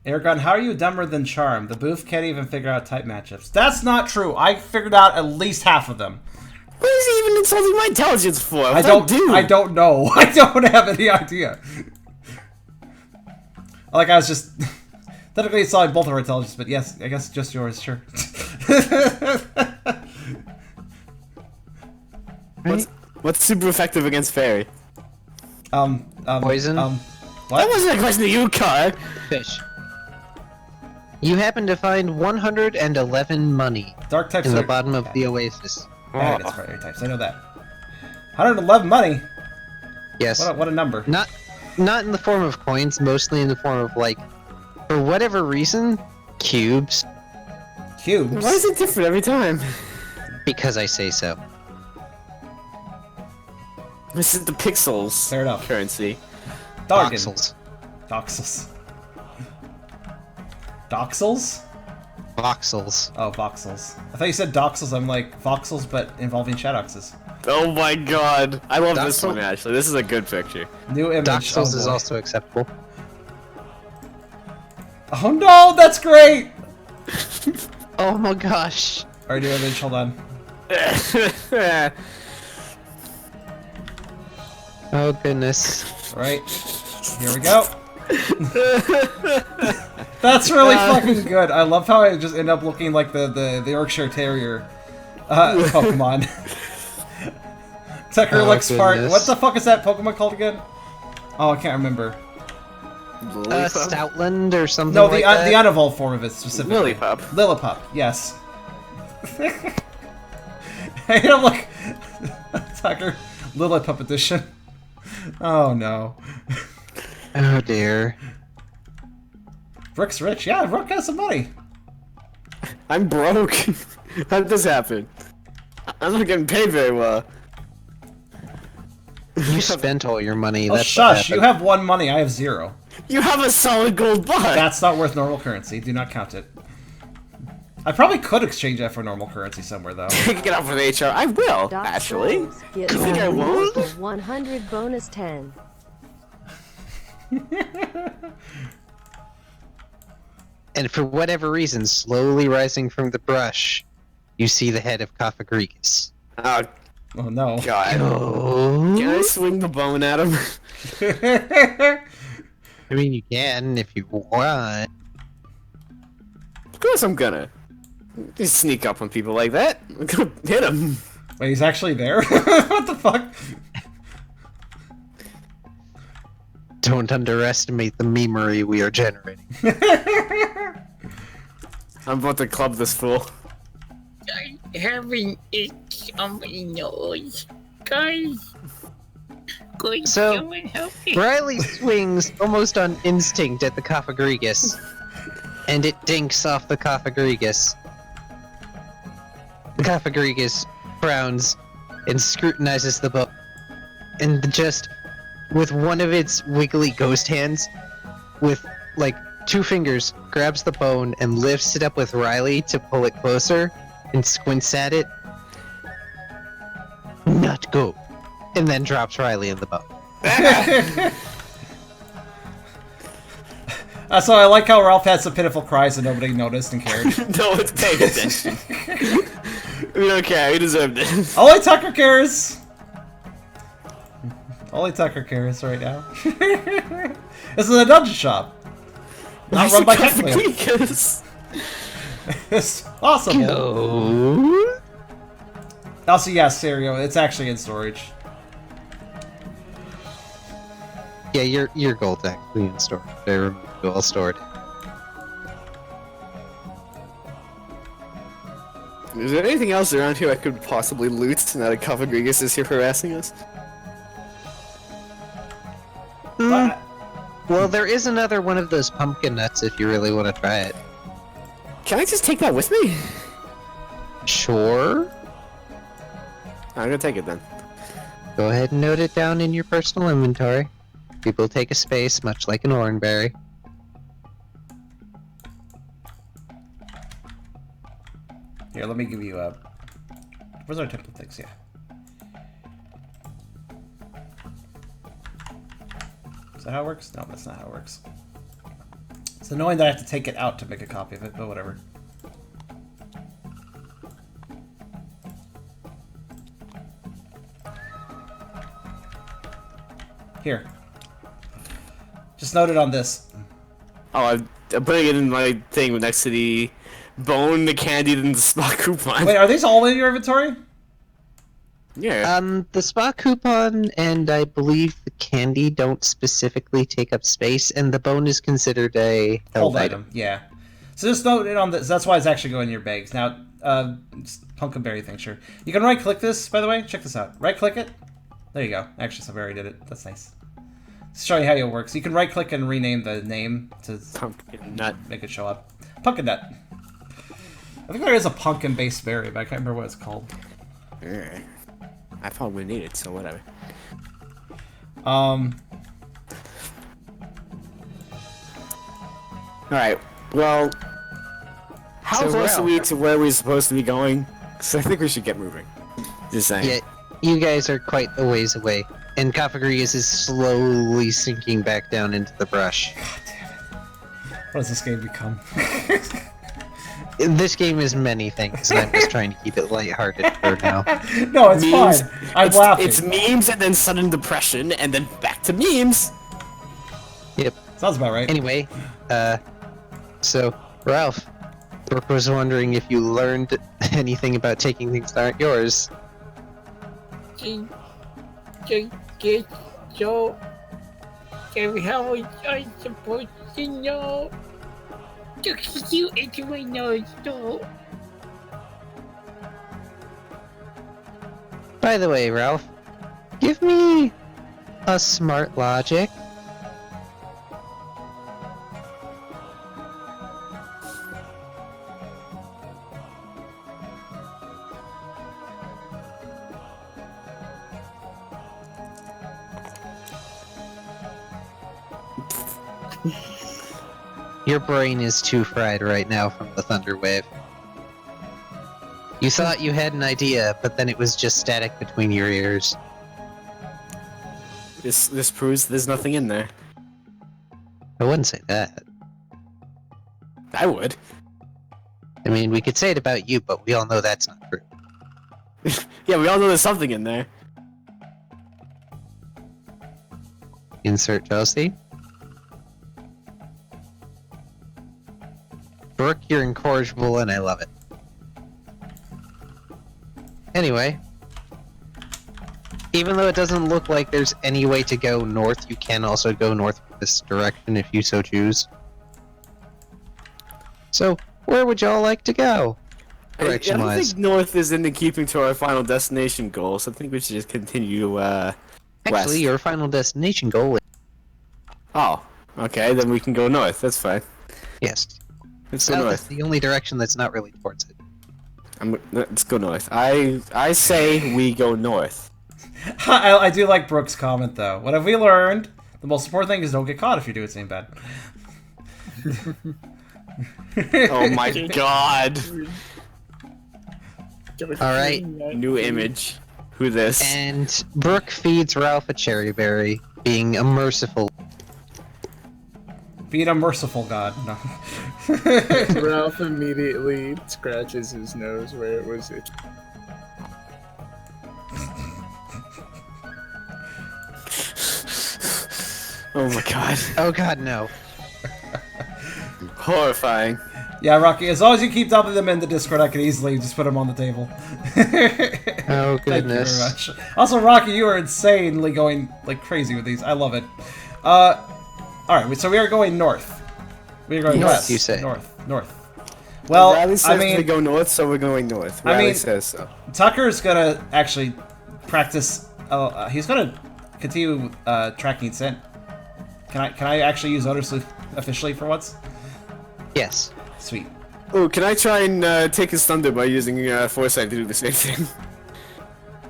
Eragon, how are you dumber than Charm? The booth can't even figure out type matchups. That's not true. I figured out at least half of them. What is he even insulting my intelligence for? I don't know. I don't have any idea. Like, I was just... Technically, it's all both of our intelligence, but yes, I guess just yours, sure. What's super effective against fairy? Poison? That What? wasn't a question to you, Car. Fish. You happen to find 111 money Dark types in the are- bottom of the oasis. Yeah, that's fairy types. I know that. 111 money. Yes. What a number. Not in the form of coins, mostly in the form of, like, for whatever reason, cubes. Cubes. Why is it different every time? Because I say so. This is the pixels Fair enough. currency. Dargan. Voxels. Doxels. Doxels? Voxels. Oh, voxels. I thought you said doxels. I'm like, voxels, but involving shadoxes. Oh my god. I love this Doxel? one, actually. This is a good picture. New image. Doxels oh, is boy. also acceptable. Oh no, that's great! Oh my gosh. Alright, new image, hold on. Oh goodness. Right. Here we go. That's really fucking good. I love how I just end up looking like the Yorkshire Terrier Pokemon. Tucker looks smart. What the fuck is that Pokemon called again? Oh, I can't remember. Stoutland or something No, like that? the unevolved form of it specifically. Lillipup. Lillipup, yes. Hey, I'm like... Tucker, Lillipup edition. Oh no. Oh dear. Rook's rich. Yeah, Rook has some money. I'm broke. How did this happen? I'm not getting paid very well. You spent all your money. Oh, That's shush. You have 1 money. I have 0. You have a solid gold bar. That's not worth normal currency. Do not count it. I probably could exchange that for normal currency somewhere, though. Get out for the HR. I will, actually. Get You think I won't? 100 bonus 10. And for whatever reason, slowly rising from the brush, you see the head of Kafagrigus. Oh, Oh, no. God. Oh. Can I swing the bone at him? I mean, you can if you want. Of course I'm gonna. Just sneak up on people like that. I'm gonna hit him. Wait, he's actually there? What the fuck? Don't underestimate the memery we are generating. I'm about to club this fool. I'm having itch on my nose. Guys. Could So, someone help me? Riley swings almost on instinct at the Kafagrigus, and it dinks off the Kafagrigus. The Kafagrigus frowns and scrutinizes the bow, and just with one of its wiggly ghost hands, with like 2 fingers, grabs the bone and lifts it up with Riley to pull it closer, and squints at it. Not go. And then drops Riley in the boat. So I like how Ralph had some pitiful cries and nobody noticed and cared. No one's paying attention. We don't care. We deserve this. Only Tucker cares! Only Tucker cares right now. This is a dungeon shop. Not run by Technically. It's awesome. Go. Also, yes, Serio, it's actually in storage. Yeah, your gold's actually in storage. I removed it all stored. Is there anything else around here I could possibly loot now that Kafagrigus is here harassing us? But, Well, there is another one of those pumpkin nuts if you really want to try it. Can I just take that with me? Sure. I'm gonna take it then. Go ahead and note it down in your personal inventory. People take a space, much like an orangeberry. here, let me give you a... Where's our template things? Yeah. Is that how it works? No, that's not how it works. It's annoying that I have to take it out to make a copy of it, but whatever. Here. Just note it on this. Oh, I'm putting it in my thing next to the bone, the candy, and the spot coupon. Wait, are these all in your inventory? Yeah. The spa coupon and I believe the candy don't specifically take up space, and the bone is considered a held item. Yeah. So just note it on this. That's why it's actually going in your bags. Now, pumpkinberry thing, sure. You can right-click this, by the way. Check this out. Right-click it. There you go. Actually, somebody already did it. That's nice. Let's show you how it works. You can right-click and rename the name to Pumpkin nut. make it show up. Pumpkin nut. I think there is a pumpkin-based berry, but I can't remember what it's called. Yeah. I probably need it, so whatever. Alright, well... How So, close are we Ralph. to where we're supposed to be going? Because I think we should get moving. Just saying. Yeah, you guys are quite a ways away, and Kafagrigus is slowly sinking back down into the brush. God damn it. What does this game become? This game is many things, and I'm just trying to keep it lighthearted for now. No, it's Memes. fine. I'm laughing. It's memes and then sudden depression and then back to memes. Yep. Sounds about right. Anyway, so, Ralph, Brooke was wondering if you learned anything about taking things that aren't yours. So, how was I supposed to know? Took you into my nose, though. By the way, Ralph, give me a smart logic. Your brain is too fried right now from the thunder wave. You thought you had an idea, but then it was just static between your ears. This proves there's nothing in there. I wouldn't say that. I would. I mean, we could say it about you, but we all know that's not true. Yeah, we all know there's something in there. Insert jealousy. Brooke, you're incorrigible and I love it. Anyway, even though it doesn't look like there's any way to go north, you can also go north this direction if you so choose. So, where would y'all like to go? I don't Direction-wise. think north is in the keeping to our final destination goal, so I think we should just continue west. Actually, your final destination goal is... Oh, okay, then we can go north. That's fine. Yes. Let's go South north. is the only direction that's not really towards it. Let's go north. I say we go north. I do like Brooke's comment, though. What have we learned? The most important thing is don't get caught if you do it same bad. Oh my god. Alright. New image. Who this? And Brooke feeds Ralph a cherry berry, being a merciful... Being a merciful god. No. Ralph immediately scratches his nose where it was itching. Oh my god. Oh god, no. Horrifying. Yeah, Rocky, as long as you keep dumping them in the Discord, I can easily just put them on the table. Oh Thank you very goodness. much. Also, Rocky, you are insanely going like crazy with these. I love it. Alright, so we are going north. We are going North, west. you say? North. Well, Riley says I mean, we go north, so we're going north. I Riley mean- says so. Tucker's gonna actually practice. He's gonna continue tracking scent. Can I actually use Odor Sleuth officially for once? Yes. Sweet. Oh, can I try and take his thunder by using Foresight to do the same thing?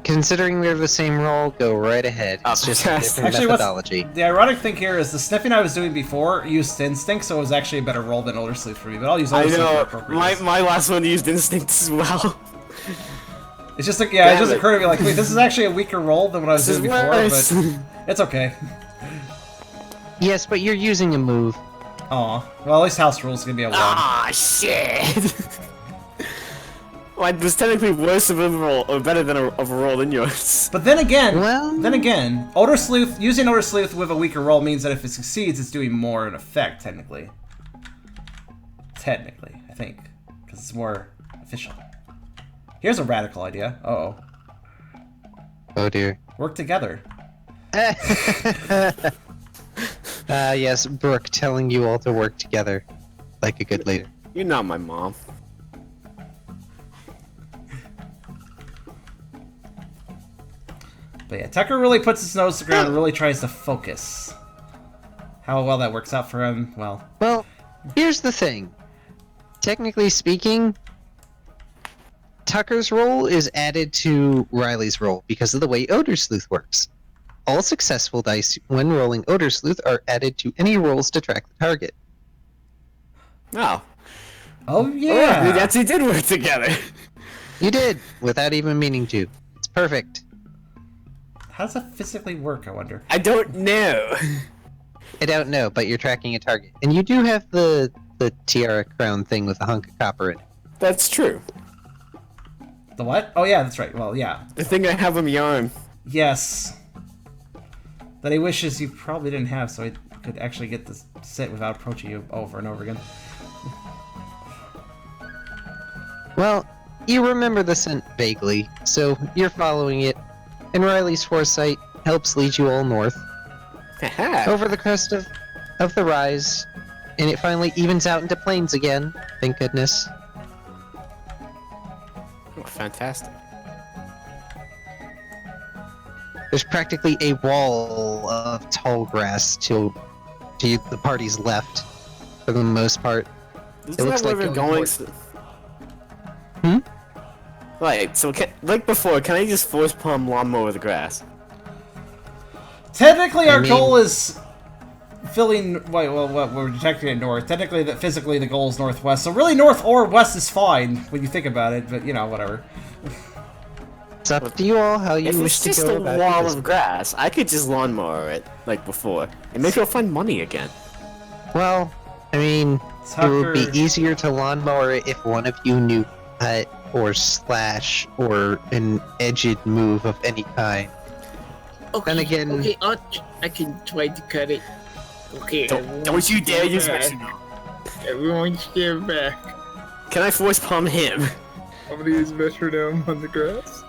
Considering they're the same role, go right ahead. It's Oh, just a yes. different Actually, methodology. The ironic thing here is the sniffing I was doing before used Instinct, so it was actually a better roll than Odor Sleuth for me. But I'll use I Odor Sleuth for know. appropriateness. My last one used instinct as well. It's just like, yeah, it Damn just it. occurred to me like, wait, this is actually a weaker roll than what I was This is doing before, worse. but it's okay. Yes, but you're using a move. Aw. Well, at least house rules gonna be a 1. Ah, shit! Well, it was technically worse of a roll, or better than of a roll than yours. But then again, Well- Odor Sleuth, using Odor Sleuth with a weaker roll means that if it succeeds, it's doing more in effect, technically. Technically, I think. Because it's more efficient. Here's a radical idea. Uh-oh. Oh dear. Work together. Yes, Brooke telling you all to work together. Like a good leader. You're not my mom. But yeah, Tucker really puts his nose to the ground and really tries to focus. How well that works out for him, well... Well, here's the thing. Technically speaking, Tucker's roll is added to Riley's roll because of the way Odor Sleuth works. All successful dice when rolling Odor Sleuth are added to any rolls to track the target. Oh. Oh, Oh, yeah! we actually did work together. You did, without even meaning to. It's perfect. How does that physically work, I wonder? I don't know. I don't know, but you're tracking a target. And you do have the tiara crown thing with a hunk of copper in it. That's true. The what? Oh yeah, that's right. Well, yeah. The thing I have him yarn. Yes. That he wishes you probably didn't have, so he could actually get this sit without approaching you over and over again. Well, you remember the scent vaguely, so you're following it, and Riley's foresight helps lead you all north, over the crest of the rise, and it finally evens out into plains again, thank goodness. Oh, fantastic. There's practically a wall of tall grass to the party's left, for the most part. Isn't looks that where like we're going going? Right, so like before, can I just force palm lawnmower the grass? Technically, our I mean- goal is filling. Wait, well, what we're detecting it north. Technically, that physically the goal is northwest. So really, north or west is fine when you think about it. But you know, whatever. It's up to you all how you If wish it's to just go a about wall your of grass, I could just lawnmower it, like before, and maybe I'll find money again. Well, I mean, it would be Tucker- easier to lawnmower it if one of you knew cut or slash or an edged move of any kind. Okay, Then again- okay, I can try to cut it. Okay, Don't you dare use metronome. Everyone stand back. Can I force palm him? I'm gonna use metronome on the grass.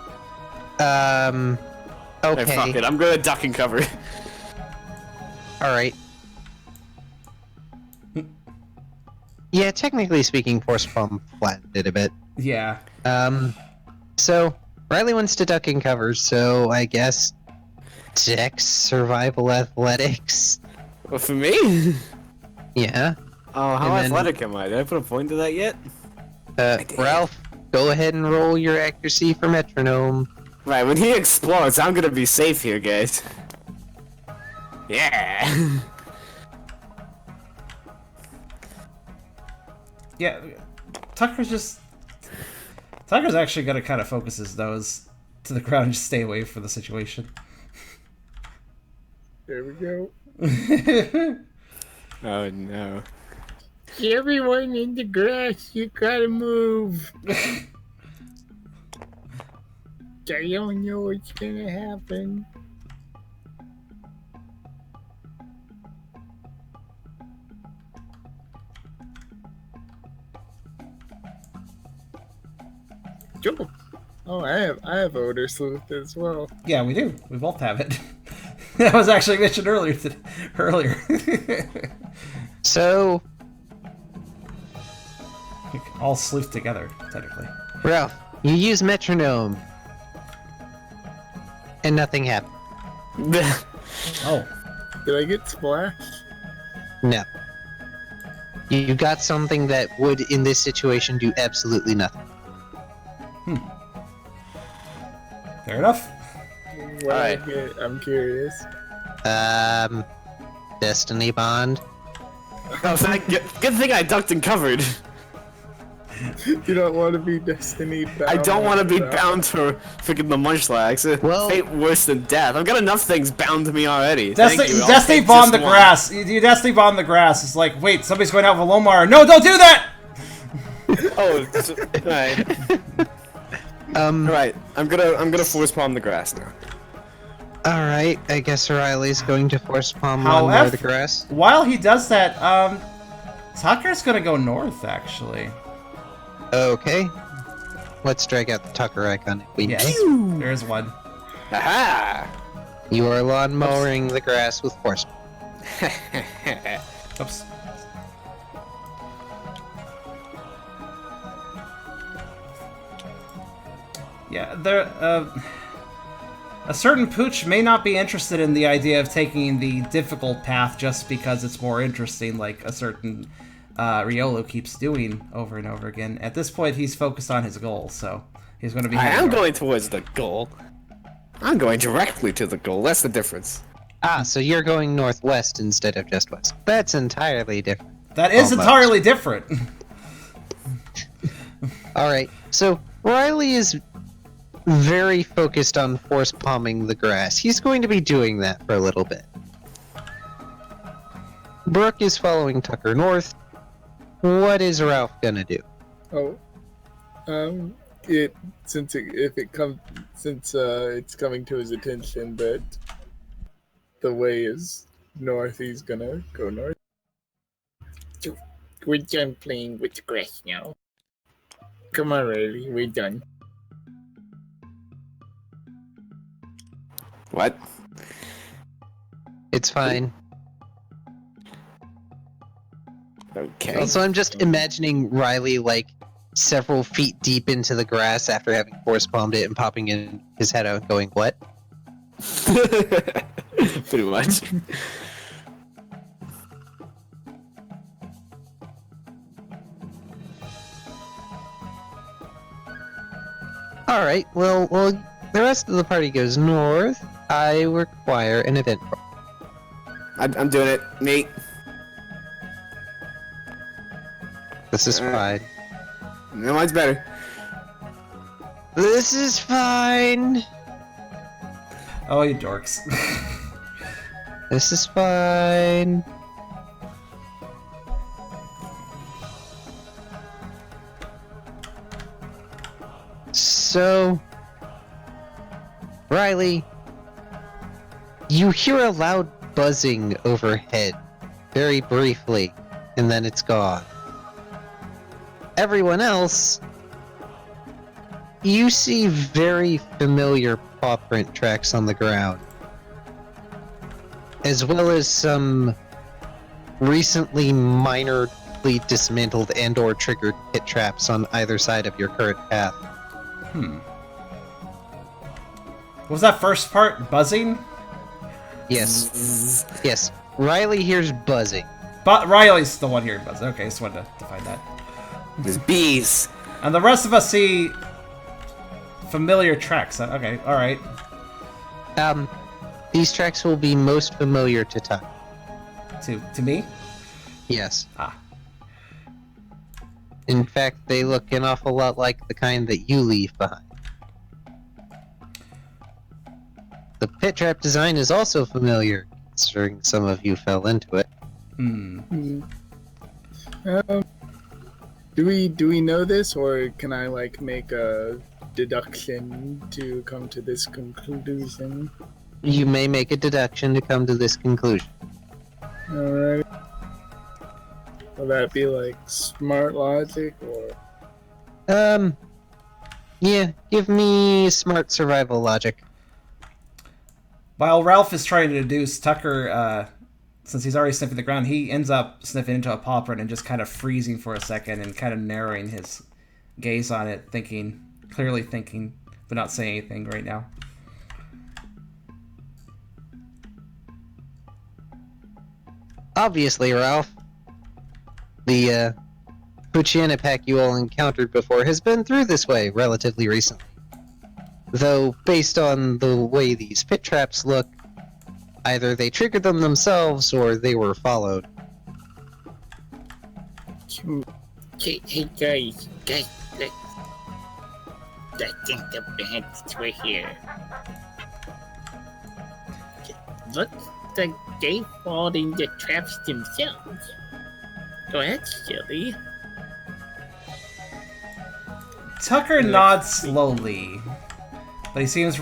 Okay. Hey, fuck it, I'm gonna duck and cover. Alright. Yeah, technically speaking, Force Palm flattened it a bit. Yeah. So, Riley wants to duck and cover, so I guess Dex Survival Athletics. Well, for me? Yeah. Oh, how And then- athletic am I? Did I put a point to that yet? did. Ralph, go ahead and roll your accuracy for metronome. Right, when he explodes, I'm gonna be safe here, guys. Yeah. Yeah. Tucker's actually gonna kind of focus his nose to the ground and just stay away from the situation. There we go. Oh no. Everyone in the grass, you gotta move. I don't know what's gonna happen. Cool. Oh, I have odor sleuth as well. Yeah, we do. We both have it. That was actually mentioned earlier. So, All sleuth together, technically. Ralph, you use metronome. And nothing happened. Oh. Did I get splashed? No. You got something that would, in this situation, do absolutely nothing. Fair enough. What Alright. I'm curious. Destiny Bond. Oh, good thing I ducked and covered. You don't want to be destiny bound. I don't want to be like that. bound to freaking the munchlax. Well- Fate worse than death. I've got enough things bound to me already. Thank you. I'll Destiny take bomb the just one. grass. You Destiny bomb the grass. It's like, wait, somebody's going out with Lomar. No, don't do that! Oh, alright. Alright, I'm gonna force palm the grass now. Alright, I guess Riley's going to force palm However- lawnmower the grass. While he does that, Tucker's gonna go north, actually. Okay. Let's drag out the Tucker icon if we Yes. may. There's one. Aha! You are lawnmowering the grass with force. Oops. Yeah, a certain pooch may not be interested in the idea of taking the difficult path just because it's more interesting, like a certain Riolo keeps doing over and over again. At this point, he's focused on his goal, so he's going to be. I heading am north. going towards the goal. I'm going directly to the goal. That's the difference. Ah, so you're going northwest instead of just west. That's entirely different. That is Almost. entirely different. Alright, so Riley is very focused on force palming the grass. He's going to be doing that for a little bit. Brooke is following Tucker north. What is Ralph gonna do? Oh, It since it's coming to his attention that the way is north, he's gonna go north. We're done playing with the grass now. Come on, Riley, we're done. What? It's fine. Okay. Also, I'm just imagining Riley like several feet deep into the grass after having force bombed it and popping in his head out going, "What?" Pretty much. Alright, well, the rest of the party goes north. I require an event roll. I'm doing it. Nate. This is fine. No, mine's better. This is fine. Oh, you dorks. This is fine. So, Riley, you hear a loud buzzing overhead, very briefly, and then it's gone. Everyone else, you see very familiar paw print tracks on the ground, as well as some recently minorly dismantled and/or triggered pit traps on either side of your current path. What was that first part? Buzzing? Yes. Yes. Riley hears buzzing. But Riley's the one hearing buzzing. Okay, just wanted to find that. There's bees. And the rest of us see familiar tracks. Okay, alright. These tracks will be most familiar to Tuck. To me? Yes. Ah. In fact, they look an awful lot like the kind that you leave behind. The pit trap design is also familiar, considering some of you fell into it. Do we know this, or can I like make a deduction to come to this conclusion? You may make a deduction to come to this conclusion. Alright. Will that be like smart logic, or? Yeah, give me smart survival logic. While Ralph is trying to deduce, Tucker, since he's already sniffing the ground, he ends up sniffing into a paw print and just kind of freezing for a second and kind of narrowing his gaze on it, clearly thinking, but not saying anything right now. Obviously, Ralph, the Puchiana pack you all encountered before has been through this way relatively recently. Though, based on the way these pit traps look, either they triggered them themselves or they were followed. Hey guys, look. I think the bandits were here. Looks like they fall in the traps themselves. Oh, that's silly. Tucker nods slowly, but he seems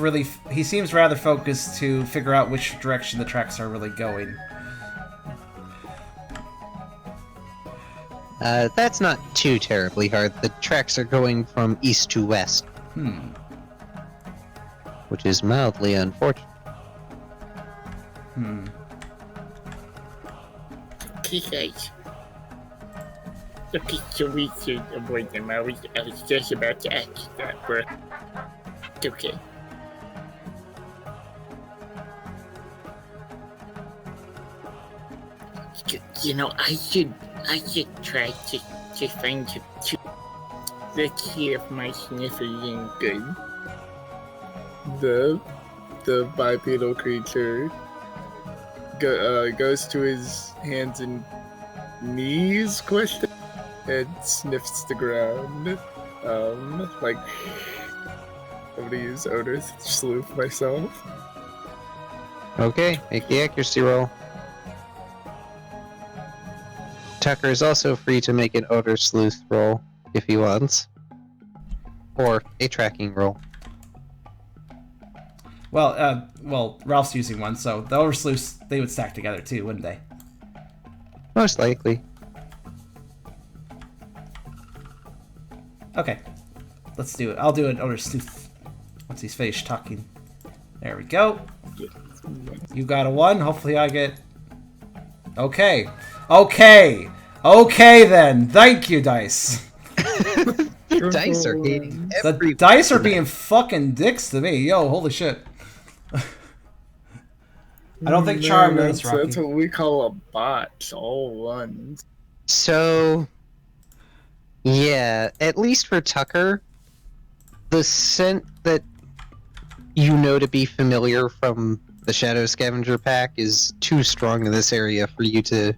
rather focused to figure out which direction the tracks are really going. That's not too terribly hard. The tracks are going from east to west. Which is mildly unfortunate. Okay, guys. Okay, so we should avoid them. I was just about to ask that, but it's okay. You know, I should try to find you. Let's see if my sniff is any good. The bipedal creature goes to his hands and knees, question, and sniffs the ground. Like, I'm gonna use odor sleuth myself. Okay, make the accuracy roll. Tucker is also free to make an odor sleuth roll if he wants. or a tracking roll. Well, Ralph's using one, so the Oversleuths, they would stack together too, wouldn't they? Most likely. Okay. Let's do it. I'll do an Oversleuth once he's finished talking. There we go. You got a 1. Hopefully I get... Okay. Okay! Okay then! Thank you, dice! The dice are hating The every... dice are being fucking dicks to me. Yo, holy shit. I don't think Charm is, that's, Rocky. that's what we call a bot. All ones. So... Yeah, at least for Tucker, the scent that you know to be familiar from the Shadow Scavenger pack is too strong in this area for you to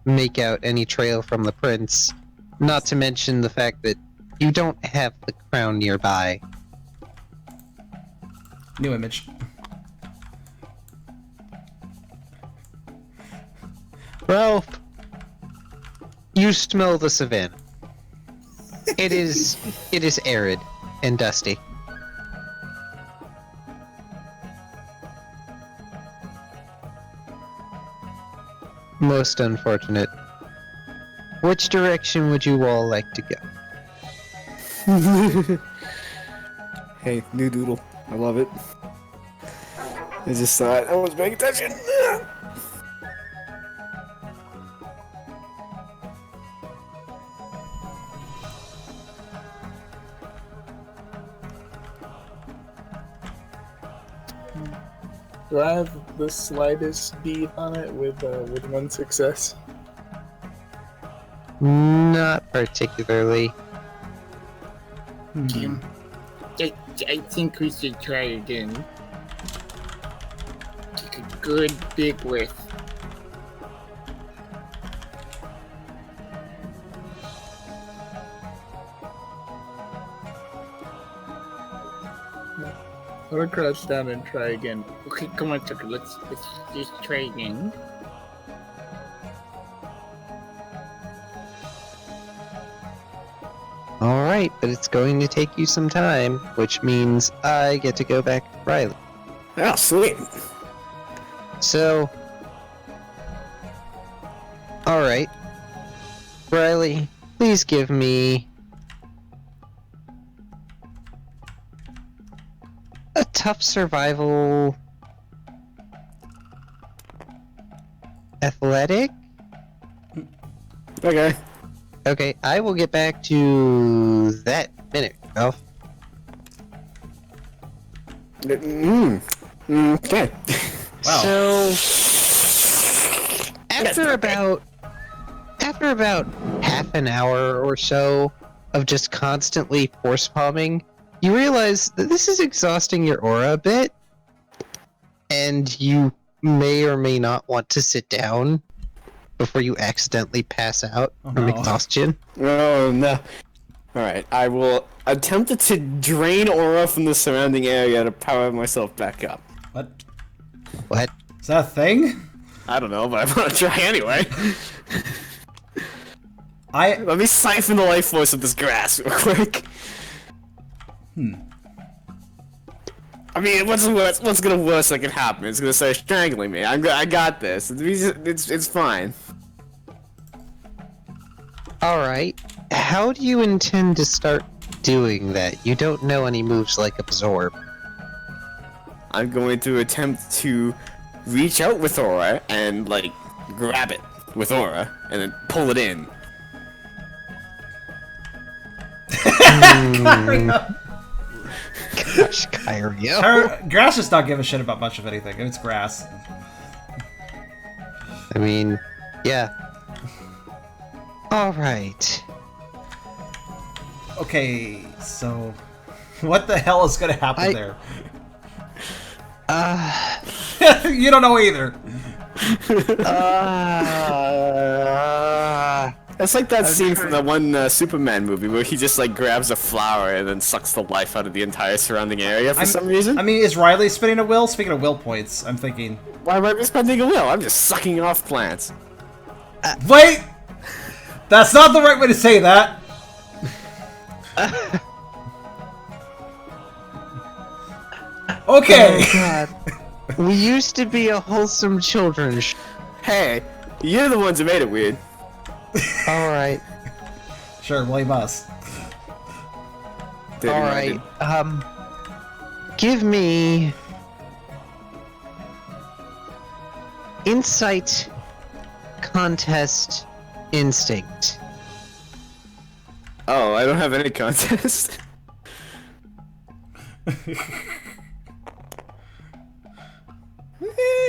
make out any trail from the prince. Not to mention the fact that you don't have the crown nearby. New image. Ralph, you smell the savannah. It is arid and dusty. Most unfortunate. Which direction would you all like to go? Hey, new doodle. I love it. I just thought I was paying attention. Do I have the slightest beat on it with 1 success? Not particularly. I think we should try again. Take a good big whiff. I'm gonna crouch down and try again. Okay, come on, Tucker. Let's just try again. Alright, but it's going to take you some time, which means I get to go back to Riley. Oh, sweet. So... Alright. Riley, please give me... a tough survival... athletic? Okay. Okay, I will get back to that minute, Ralph. Okay. Wow. So, after about half an hour or so of just constantly force palming, you realize that this is exhausting your aura a bit, and you may or may not want to sit down before you accidentally pass out from exhaustion. Oh no. Alright, I will attempt to drain aura from the surrounding area to power myself back up. What? What? Is that a thing? I don't know, but I'm gonna try anyway. I Let me siphon the life force of this grass real quick. I mean, what's gonna worst that can happen? It's gonna start strangling me. I got this. It's fine. Alright, how do you intend to start doing that? You don't know any moves like Absorb. I'm going to attempt to reach out with aura and, like, grab it with aura and then pull it in. Gosh, Kyrio. Grass does not give a shit about much of anything. It's grass. I mean, yeah. Alright. Okay, so what the hell is gonna happen there? You don't know either. It's like that scene from the one Superman movie where he just like grabs a flower and then sucks the life out of the entire surrounding area for some reason. I mean, is Riley spinning a will? Speaking of will points, I'm thinking. Why am I spending a will? I'm just sucking off plants. Wait! That's not the right way to say that! Okay. Oh god. We used to be a wholesome children's Hey, you're the ones who made it weird. Alright. Sure, blame us. Dirty Alright. minded. Give me Insight Contest Instinct. Oh, I don't have any contest.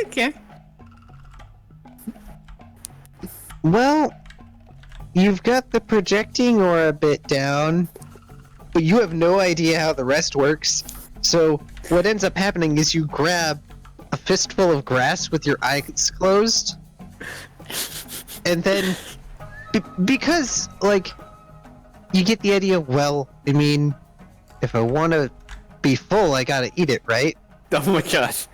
Okay. Well, you've got the projecting aura bit down, but you have no idea how the rest works. So what ends up happening is you grab a fistful of grass with your eyes closed, and then because like you get the idea. Well, I mean, if I want to be full, I gotta eat it, right? Oh my gosh.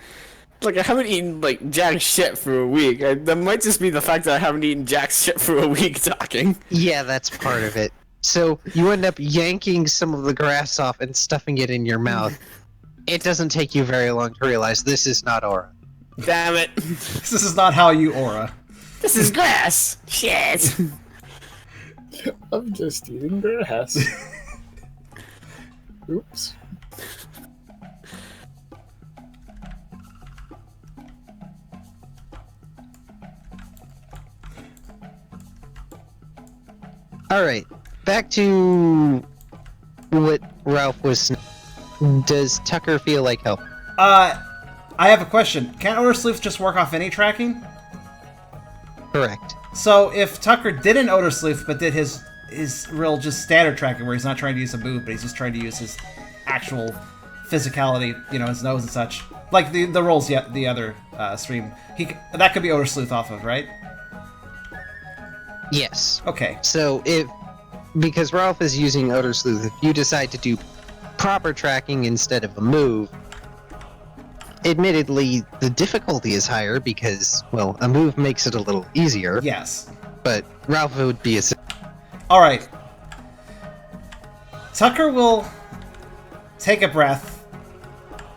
Like, I haven't eaten, like, jack shit for a week. That might just be the fact that I haven't eaten jack shit for a week talking. Yeah, that's part of it. So you end up yanking some of the grass off and stuffing it in your mouth. It doesn't take you very long to realize this is not aura. Damn it. This is not how you aura. This is grass. Shit. I'm just eating grass. Oops. Alright, back to what Ralph was. Does Tucker feel like help? I have a question. Can't Odor Sleuth just work off any tracking? Correct. So if Tucker didn't Odor Sleuth but did his real just standard tracking where he's not trying to use a move but he's just trying to use his actual physicality, you know, his nose and such, like the rolls the other stream, that could be Odor Sleuth off of, right? Yes. Okay. So because Ralph is using Odor Sleuth, if you decide to do proper tracking instead of a move, admittedly the difficulty is higher because, well, a move makes it a little easier. Yes. But Ralph would be a... Alright. Tucker will take a breath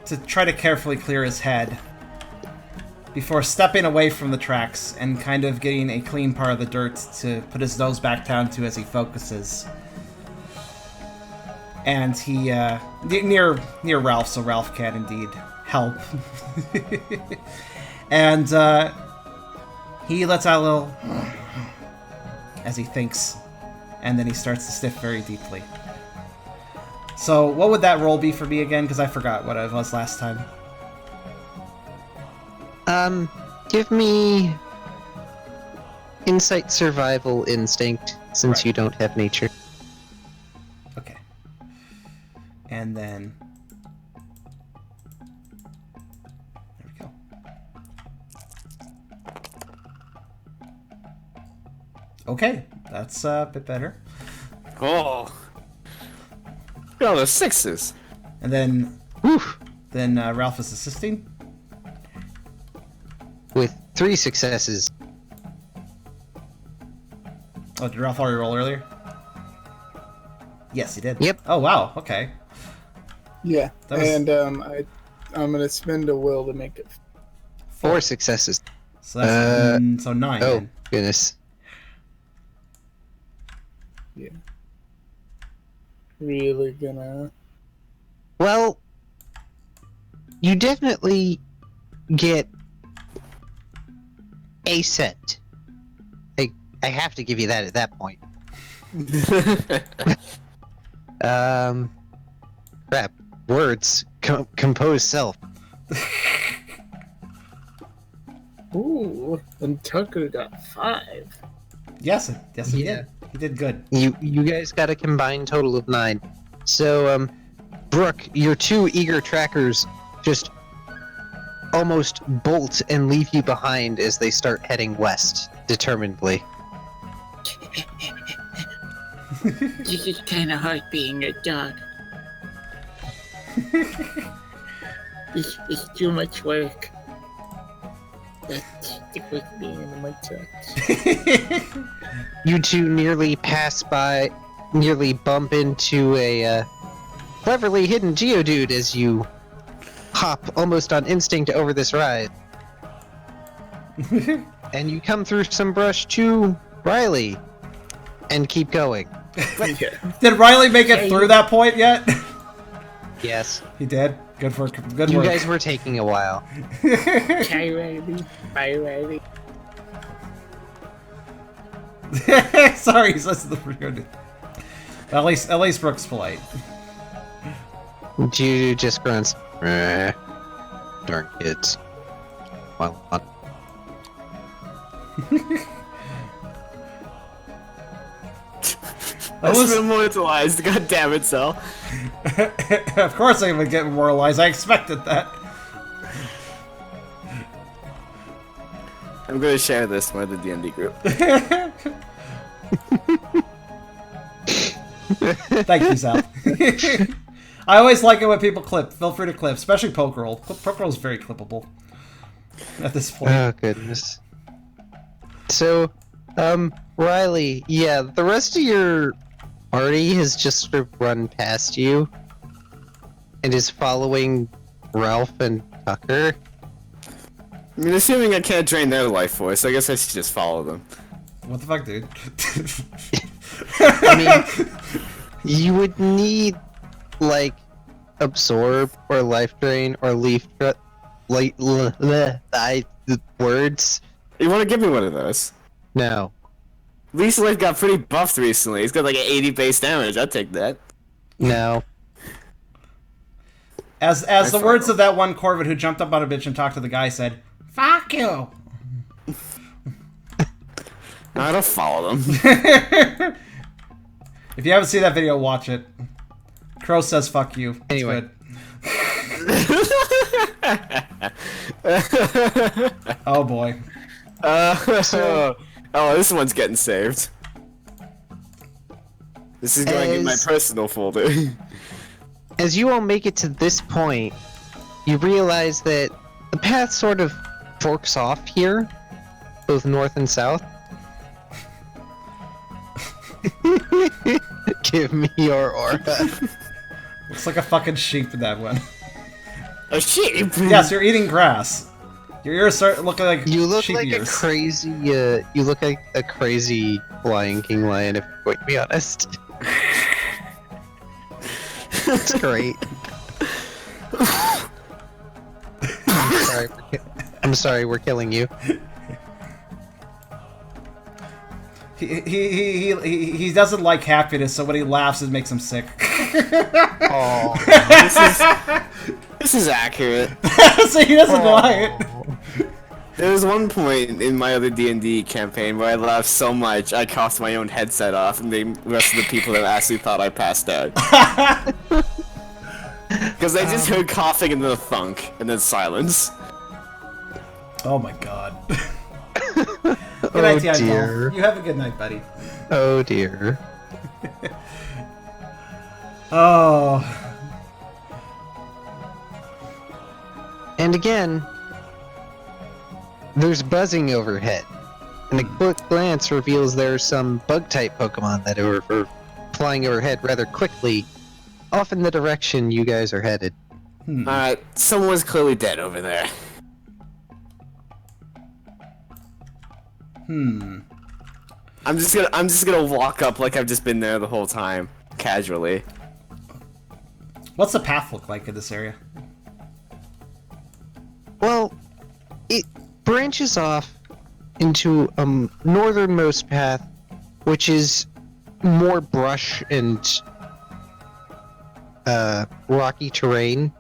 to try to carefully clear his head before stepping away from the tracks and kind of getting a clean part of the dirt to put his nose back down to as he focuses. And he, near Ralph, so Ralph can indeed help. And, he lets out a little as he thinks, and then he starts to sniff very deeply. So, what would that roll be for me again? Because I forgot what it was last time. Give me Insight Survival Instinct, since Right. you don't have nature. Okay. And then... there we go. Okay, that's a bit better. Oh. Look at all the sixes. And then... Whew. Then Ralph is assisting. With 3 successes. Oh, did Ralph already roll earlier? Yes, he did. Yep. Oh, wow, okay. Yeah, That was- and I'm gonna spend a will to make it. 4 successes. So that's so 9 Oh, then. goodness. Yeah. Really gonna. Well, you definitely get a set. I have to give you that at that point. Crap. Words. Compose self. Ooh, and Tucker got 5. Yes, he Yeah. did. He did good. You guys got a combined total of 9. So, Brooke, your 2 eager trackers just almost bolt and leave you behind as they start heading west, determinedly. This is kind of hard being a dog. It's too much work. Let's stick with being in my touch. You two nearly bump into a cleverly hidden Geodude as you hop almost on instinct over this rise. And you come through some brush to Riley and keep going. Yeah. Did Riley make it through that point yet? Yes. He did. Good work. Good You work. guys were taking a while. Kyrio, Kyrio. Sorry, he's listening to the At least Brooke's polite. Juju just grunts. Darn kids. Well, That's been immortalized, god damn it, Sal. Of course I would get immortalized. I expected that. I'm gonna share this with the D&D group. Thank you, Sal. I always like it when people clip. Feel free to clip, especially Pokerole. Pokerole is very clippable at this point. oh goodness. So, Riley, yeah, the rest of your party has just sort of run past you and is following Ralph and Tucker. I mean, assuming I can't drain their life force, I guess I should just follow them. What the fuck, dude? I mean, you would need, like, absorb or life drain or leaf like the words. You want to give me one of those? No. Least Life got pretty buffed recently. He's got like an 80 base damage. I'll take that. No. As the words of that one Corvid who jumped up on a bitch and talked to the guy said, "Fuck you." No, I don't follow them. If you haven't seen that video, watch it. Crow says "fuck you." It's Anyway. good. Oh boy. Oh, this one's getting saved. This is going in my personal folder. As you all make it to this point, you realize that the path sort of forks off here, both north and south. Give me your aura. Looks like a fucking sheep in that one. A sheep? Yes, you're eating grass. Your ears start looking like You look sheep like ears. a crazy. You look like a crazy Lion King lion, if we're going to be honest. It's great. I'm sorry, we're killing you. He doesn't like happiness, so when he laughs, it makes him sick. Oh. This is accurate. So he doesn't lie it. There was one point in my other D&D campaign where I laughed so much I coughed my own headset off, and the rest of the people that actually thought I passed out. Because I just heard coughing and then a thunk, and then silence. Oh my god. Good night, Tianpo. dear. You have a good night, buddy. Oh dear. Oh. And again, there's buzzing overhead, and a quick glance reveals there are some bug-type Pokemon that are flying overhead rather quickly, off in the direction you guys are headed. Alright, someone's clearly dead over there. I'm just gonna walk up like I've just been there the whole time, casually. What's the path look like in this area? Well, it branches off into a northernmost path, which is more brush and rocky terrain.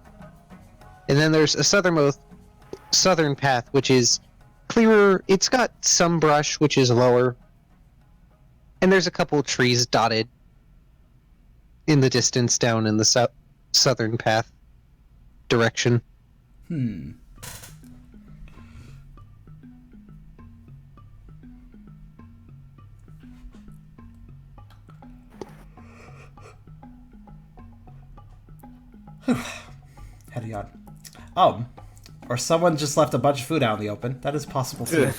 And then there's a southern path, which is clearer. It's got some brush, which is lower. And there's a couple of trees dotted in the distance down in the southern path direction. Had a yawn. Oh. Or someone just left a bunch of food out in the open. That is possible too.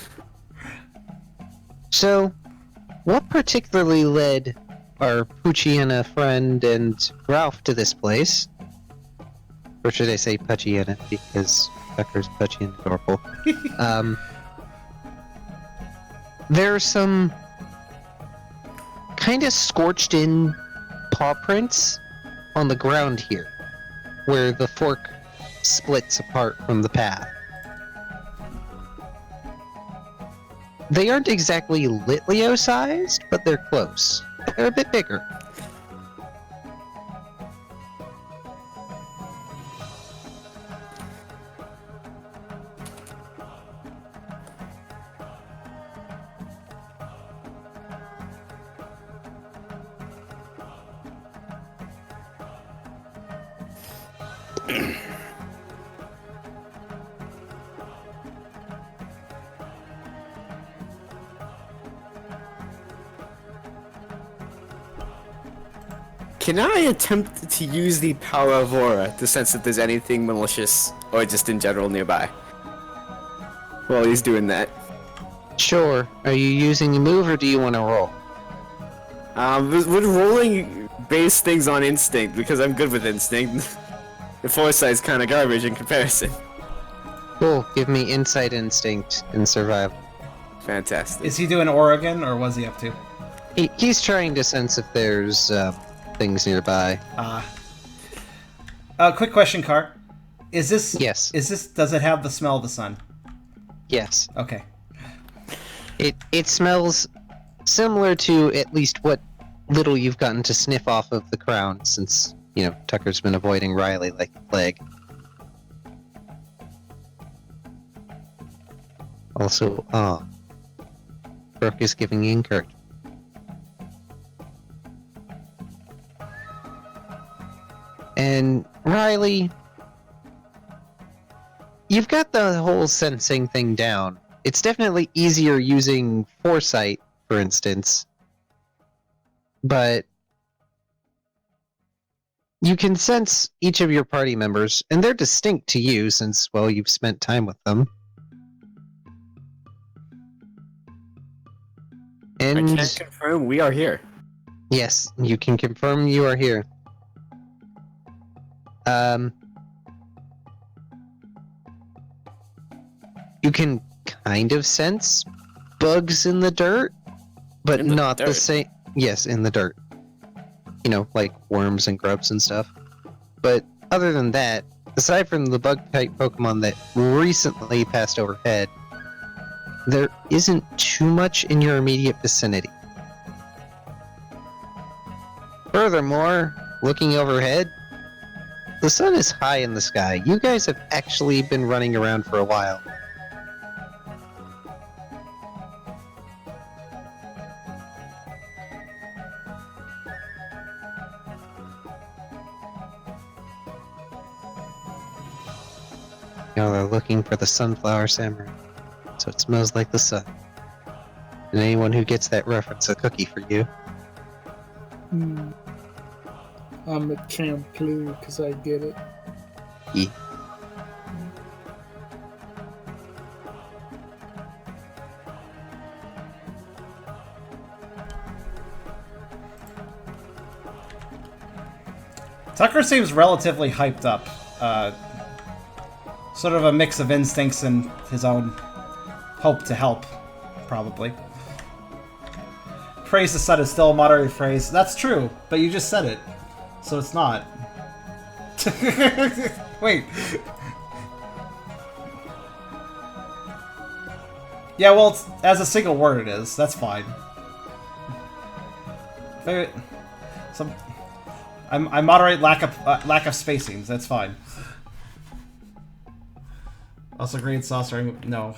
So, what particularly led our Poochie and a friend and Ralph to this place? Or should I say pudgy in it, because Tucker's pudgy and adorable. There's some kind of scorched in paw prints on the ground here, where the fork splits apart from the path. They aren't exactly Litleo sized, but they're close. They're a bit bigger. Can I attempt to use the power of aura to sense if there's anything malicious or just in general nearby? While he's doing that. Sure. Are you using a move or do you want to roll? We're rolling base things on instinct because I'm good with instinct. The foresight's kind of garbage in comparison. Cool. Give me insight, instinct, and survival. Fantastic. Is he doing Oregon, or was he up to? He's trying to sense if there's things nearby. Quick question, Car. Is this... Yes. Does it have the smell of the sun? Yes. Okay. It smells similar to at least what little you've gotten to sniff off of the crown since, Tucker's been avoiding Riley like the plague. Also, Brooke is giving you encouragement. And Riley, you've got the whole sensing thing down. It's definitely easier using foresight, for instance. But you can sense each of your party members, and they're distinct to you since, well, you've spent time with them. And I can confirm we are here. yes, you can confirm you are here. You can kind of sense bugs in the dirt, but In the not the dirt? same. Yes, in the dirt. Like worms and grubs and stuff. But other than that, aside from the bug-type Pokemon that recently passed overhead, there isn't too much in your immediate vicinity. Furthermore, looking overhead, the sun is high in the sky. You guys have actually been running around for a while. Y'all are looking for the sunflower samurai, so it smells like the sun. And anyone who gets that reference, a cookie for you. I'm a champ clue because I get it. Yeah. Tucker seems relatively hyped up. Sort of a mix of instincts and his own hope to help, probably. Praise the sun is still a moderate phrase. That's true, but you just said it. So it's not. Wait. Yeah, well, as a single word it is. That's fine. I moderate lack of spacings. That's fine. Also, green saucer. No.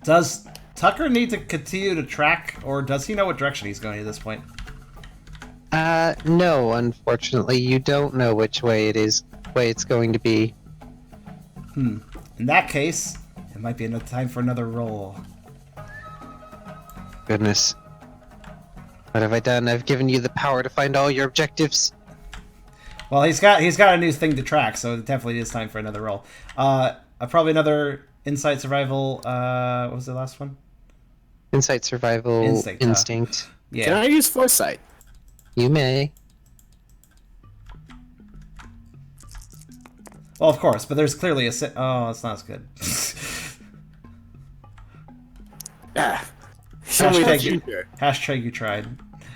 Does Tucker need to continue to track, or does he know what direction he's going at this point? No, unfortunately, you don't know which way it's going to be. In that case, it might be enough time for another roll. Goodness. What have I done? I've given you the power to find all your objectives. Well, he's got a new thing to track, so it definitely is time for another roll. Probably another insight survival. What was the last one? Insight, survival, Instinct. instinct. Yeah. Can I use foresight? You may. Well, of course, but there's clearly a... Oh, it's not as good. Ah. Show me the Hashtag you, future. hashtag you tried.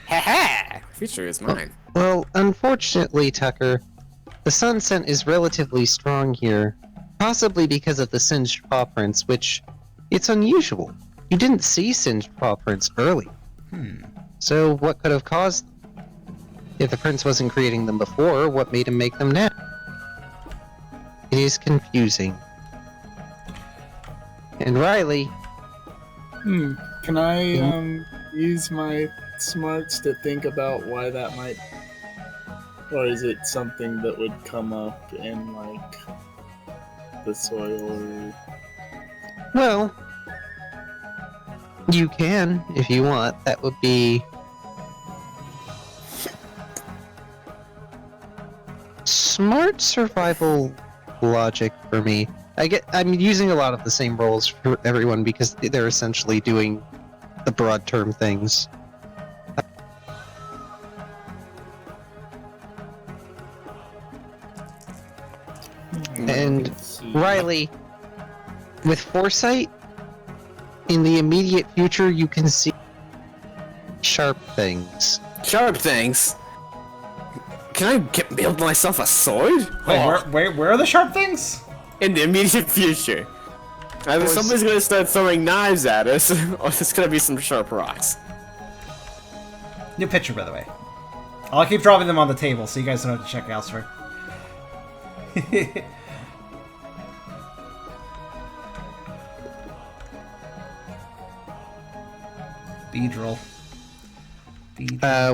Ha! Future is mine. Well, unfortunately, Tucker, the sun scent is relatively strong here. Possibly because of the singed paw prints, which... it's unusual. You didn't see singed paw prints early. So what could have caused them? If the prince wasn't creating them before, what made him make them now? It is confusing. And Riley, Can I use my smarts to think about why that might, or is it something that would come up in like the soil or? well, you can if you want. That would be smart survival logic for me. I'm using a lot of the same roles for everyone because they're essentially doing the broad term things. And Let's see. Riley, with foresight, in the immediate future you can see sharp things. Sharp things. Can I build myself a sword? Wait, Oh, where are the sharp things? in the immediate future. Either course. somebody's gonna start throwing knives at us, or there's gonna be some sharp rocks. New picture, by the way. I'll keep dropping them on the table so you guys don't have to check elsewhere. Beedrill.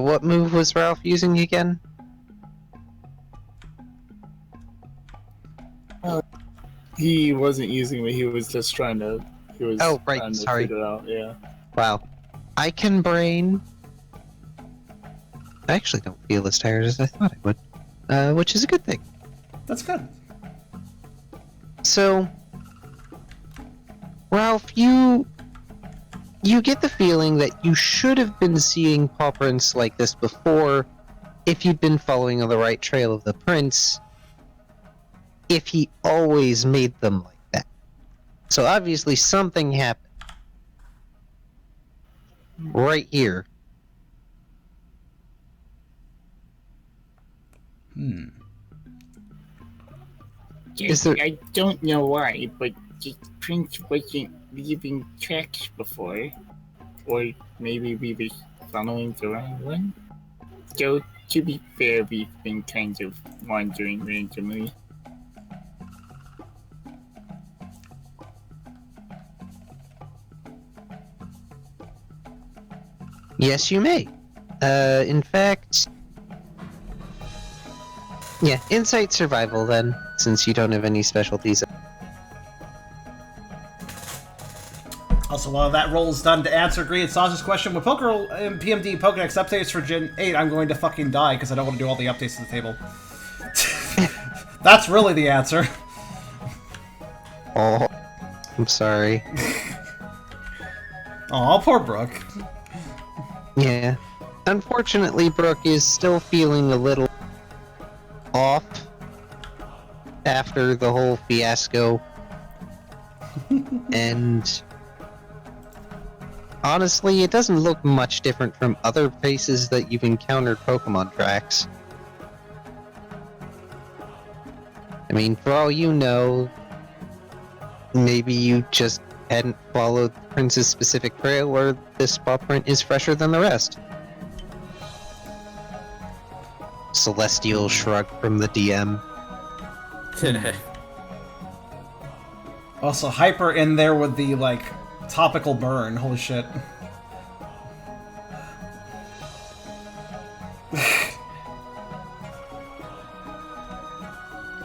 What move was Ralph using again? He wasn't using me. He was just trying to. He was. Oh, right, trying to sorry. Figure out, yeah. Wow. I can brain. I actually don't feel as tired as I thought I would, which is a good thing. That's good. So, Ralph, you get the feeling that you should have been seeing paw prints like this before if you'd been following on the right trail of the prince, if he always made them like that. So obviously something happened. Right here. Is there- I don't know why, but the prince wasn't leaving tracks before. Or maybe we were following the wrong one. So, to be fair, we've been kind of wandering randomly. Yes, you may. In fact... yeah, insight survival then, since you don't have any specialties. Also, while that roll is done, to answer Green and Sauce's question, with Pokerole and PMD Pokedex updates for Gen 8, I'm going to fucking die because I don't want to do all the updates to the table. That's really the answer. Oh, I'm sorry. Aw, poor Brooke. Yeah. Unfortunately, Brooke is still feeling a little off after the whole fiasco. And honestly, it doesn't look much different from other places that you've encountered Pokemon tracks. I mean, for all you know, maybe you just hadn't followed Prince's specific trail, or this paw print is fresher than the rest. Celestial shrug from the DM. Also, Hyper in there with the, like, topical burn. Holy shit.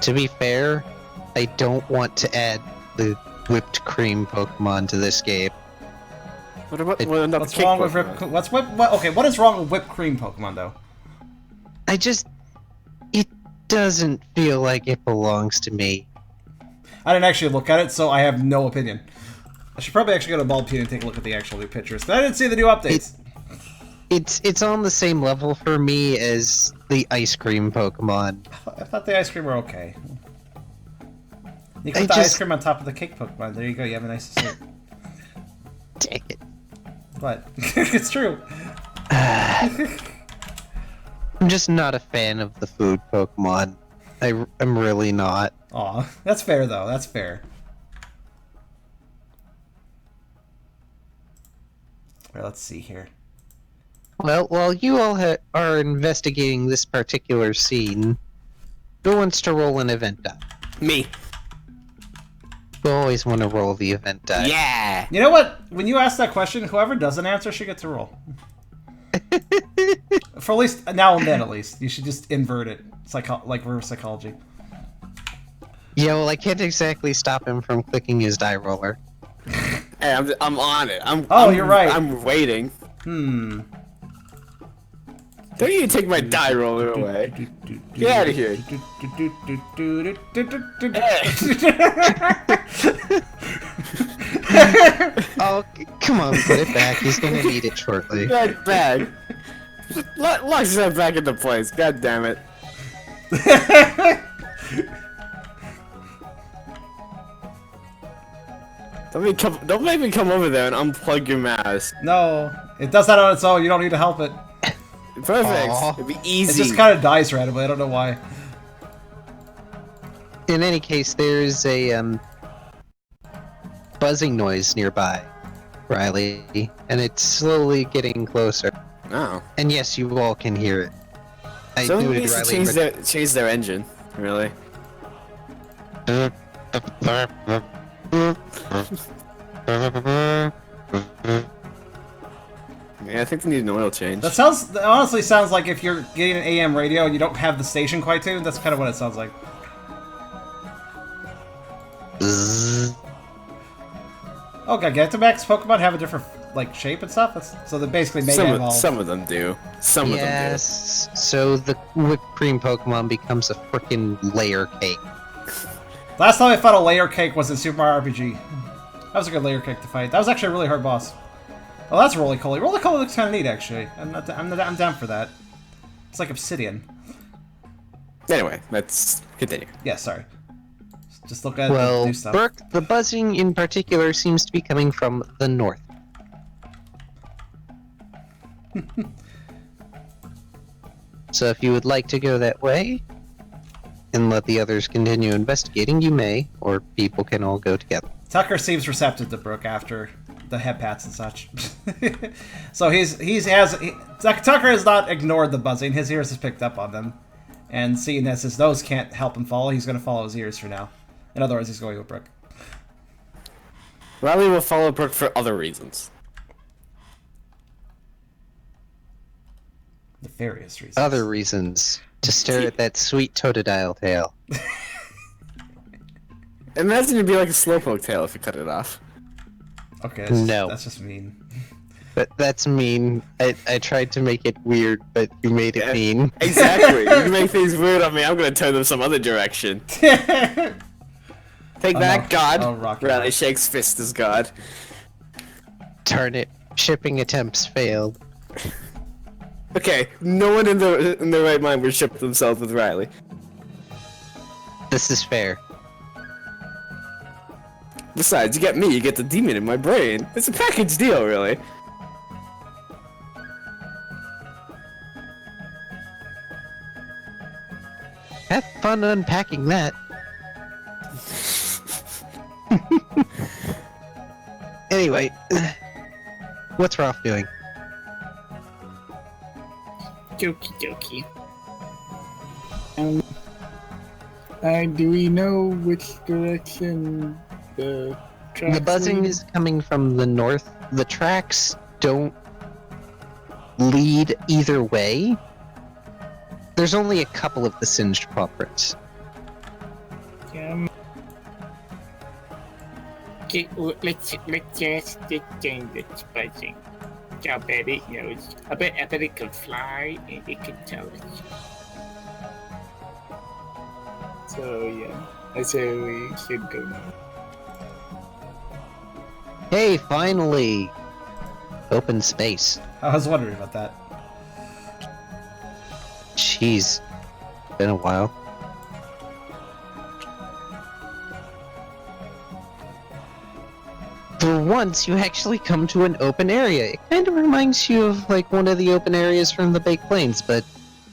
To be fair, I don't want to add the whipped cream Pokemon to this game. What about It- what about What's the cake wrong with Pokemon? okay, what is wrong with whipped cream Pokemon, though? It doesn't feel like it belongs to me. I didn't actually look at it, so I have no opinion. I should probably actually go to Bald Peen and take a look at the actual new pictures. 'Cause I didn't see the new updates. It's on the same level for me as the ice cream Pokemon. I thought the ice cream were okay. You can I put the ice just- cream on top of the cake Pokemon. There you go. You have a nice dessert. Dang it. What? It's true. I'm just not a fan of the food Pokemon. I'm really not. Aw, that's fair though. That's fair. Alright, let's see here. Well, while you all are investigating this particular scene, who wants to roll an event die? Me. You always want to roll the event die. Yeah. You know what? When you ask that question, whoever doesn't answer should get to roll. For at least now and then, at least you should just invert it, like reverse psychology. Yeah, well, I can't exactly stop him from clicking his die roller. Hey, I'm on it. You're right. I'm waiting. Don't you take my die roller away. Get out of here. Oh, come on, put it back. He's gonna need it shortly. That bag. Locks that back into place. God damn it. Don't make me come over there and unplug your mouse. No, it does that on its own. You don't need to help it. Perfect. Aw. It'd be It easy. just kind of dies randomly. I don't know why. In any case, there's a buzzing noise nearby, Riley, and it's slowly getting closer. Oh. And yes, you all can hear it. I Someone noted needs to Riley. change their engine. Really. Yeah, I think they need an oil change. That honestly sounds like if you're getting an AM radio and you don't have the station quite tuned. That's kind of what it sounds like. Oh god, Gigantamax Pokemon have a different like shape and stuff. So they basically Mega Evolve. Some of them do. Some of them Yes, so the whipped cream Pokemon becomes a frickin' layer cake. Last time I fought a layer cake was in Super Mario RPG. That was a good layer cake to fight. That was actually a really hard boss. Oh, that's Roly-Poly. Roly-Poly looks kind of neat, actually. I'm down for that. It's like obsidian. do. Anyway, let's continue. Yeah, sorry. Just look at it Well, and do stuff. Burke, the buzzing in particular seems to be coming from the north. So if you would like to go that way, and let the others continue investigating, you may, or people can all go together. Tucker seems receptive to Brooke after the head pats and such. So Tucker has not ignored the buzzing. His ears has picked up on them. And seeing as his nose can't help him follow, he's going to follow his ears for now. In other words, he's going with Brooke. Riley will follow Brooke for other reasons. Nefarious reasons. Other reasons to stare at that sweet Totodile tail. Imagine it'd be like a slowpoke tail if you cut it off. Okay, No. that's just mean. But that's mean. I tried to make it weird, but you made it Yeah. mean. Exactly. You make things weird on me, I'm gonna turn them some other direction. Take that, no. God. Oh, Rocky. Riley shakes fist as God. Darn it. Shipping attempts failed. Okay, no one in the right mind would ship themselves with Riley. This is fair. Besides, you get me, you get the demon in my brain. It's a package deal, really. Have fun unpacking that. Anyway, what's Ralph doing? Dokie dokie. Do we know which direction the tracks The buzzing lead? is coming from the north. The tracks don't lead either way. There's only a couple of the singed paw-prints. Okay, well, let's just change this buzzing. I bet it knows. I bet it can fly and it can tell us. So yeah, I say we should go now. Hey, finally! Open space. I was wondering about that. Jeez. Been a while. For once, you actually come to an open area. It kind of reminds you of, like, one of the open areas from the Baked Plains, but,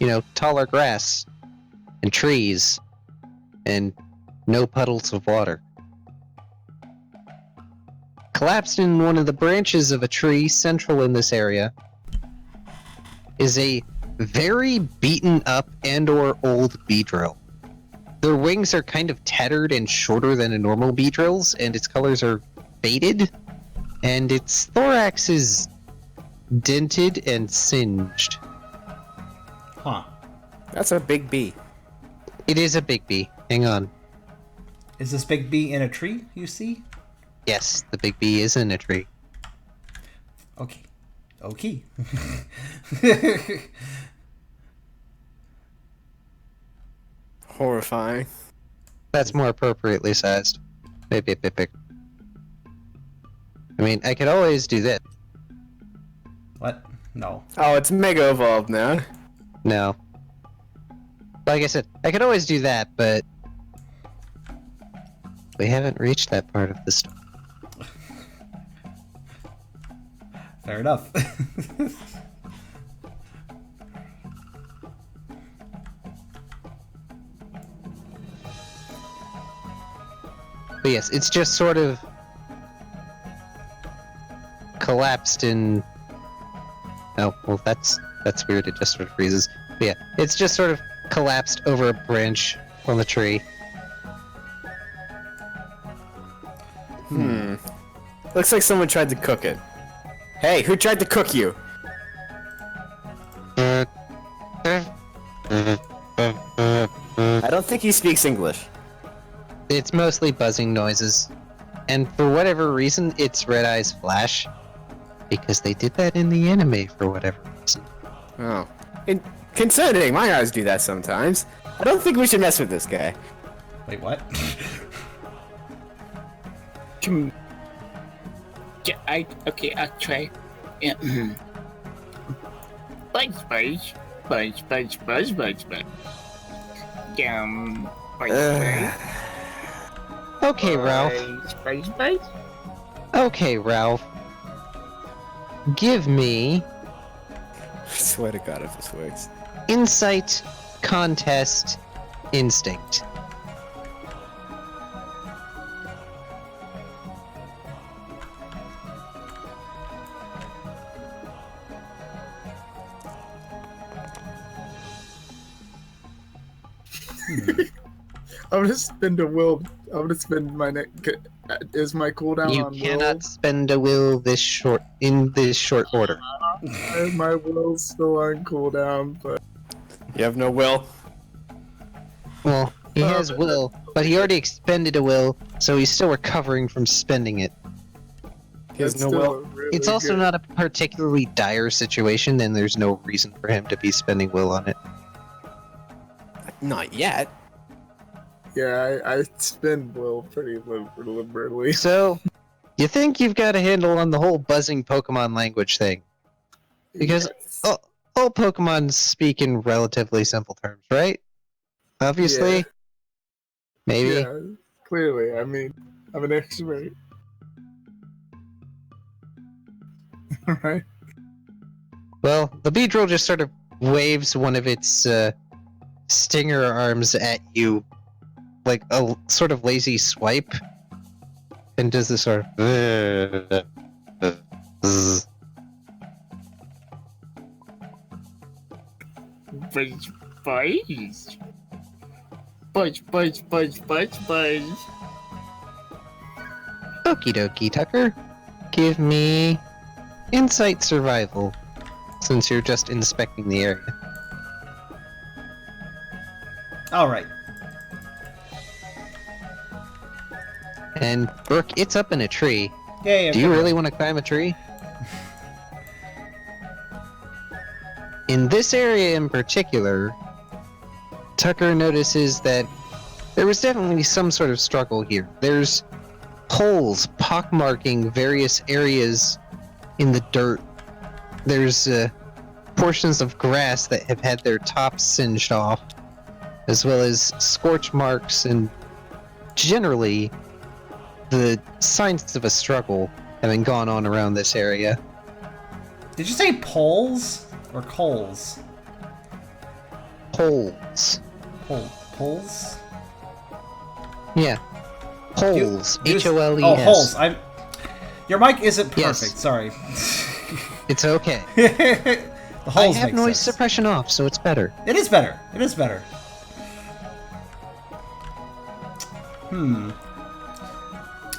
you know, taller grass, and trees, and no puddles of water. Collapsed in one of the branches of a tree central in this area is a very beaten up and or old beedrill. Their wings are kind of tattered and shorter than a normal beedrill's, and its colors are faded, and its thorax is dented and singed. Huh. That's a big bee. It is a big bee. Hang on. Is this big bee in a tree, you see? Yes, the big bee is in a tree. Okay. Okay. Horrifying. That's more appropriately sized. Maybe a bit bigger. I mean, I could always do that. What? No. Oh, it's mega evolved now. No. Like I said, I could always do that, but we haven't reached that part of the story. Fair enough. But yes, it's just sort of collapsed in... Oh, well, that's weird. It just sort of freezes. But yeah, it's just sort of collapsed over a branch on the tree. Looks like someone tried to cook it. Hey, who tried to cook you? I don't think he speaks English. It's mostly buzzing noises. And for whatever reason, its red eyes flash. Because they did that in the anime for whatever reason. Oh. Concerning, my eyes do that sometimes. I don't think we should mess with this guy. Wait, what? Okay, I'll try. Yeah. Buzz, buzz, buzz, buzz, buzz, buzz, buzz. Buzz, buzz. Okay, Ralph. Buzz, buzz. Okay, Ralph. Give me I swear to God if this works. insight, contest, instinct. I'm gonna spend a will. I'm gonna spend my neck. Is my cooldown You on cannot spend a will in this short order. will? My will's still on cooldown, but You have no will? Well, he has will, but he already expended a will, so he's still recovering from spending it. He has it's no still will? a really It's also good- not a particularly dire situation, and there's no reason for him to be spending will on it. Not yet. Yeah, I spend will pretty liberally. So, you think you've got a handle on the whole buzzing Pokemon language thing? Because Yes. all Pokemon speak in relatively simple terms, right? Obviously. Yeah. Maybe. Yeah, clearly. I mean, I'm an expert. Right? Well, the Beedrill just sort of waves one of its stinger arms at you, like a sort of lazy swipe, and does this sort of. Buzz, buzz. Buzz, buzz, buzz, buzz, buzz. Okie dokie, Tucker. Give me insight survival, since you're just inspecting the area. Alright. And Brooke, it's up in a tree. Yeah, Do you really want to climb a tree? In this area in particular, Tucker notices that there was definitely some sort of struggle here. There's holes pockmarking various areas in the dirt There's portions of grass that have had their tops singed off, as well as scorch marks, and generally the signs of a struggle having gone on around this area. Did you say poles or coals? Holes. Poles? Yeah. Holes. H-O-L-E-S. Oh, holes. Your mic isn't perfect. Yes. Sorry. It's okay. The holes I have make noise sense. suppression off, so it's better. It is better. It is better.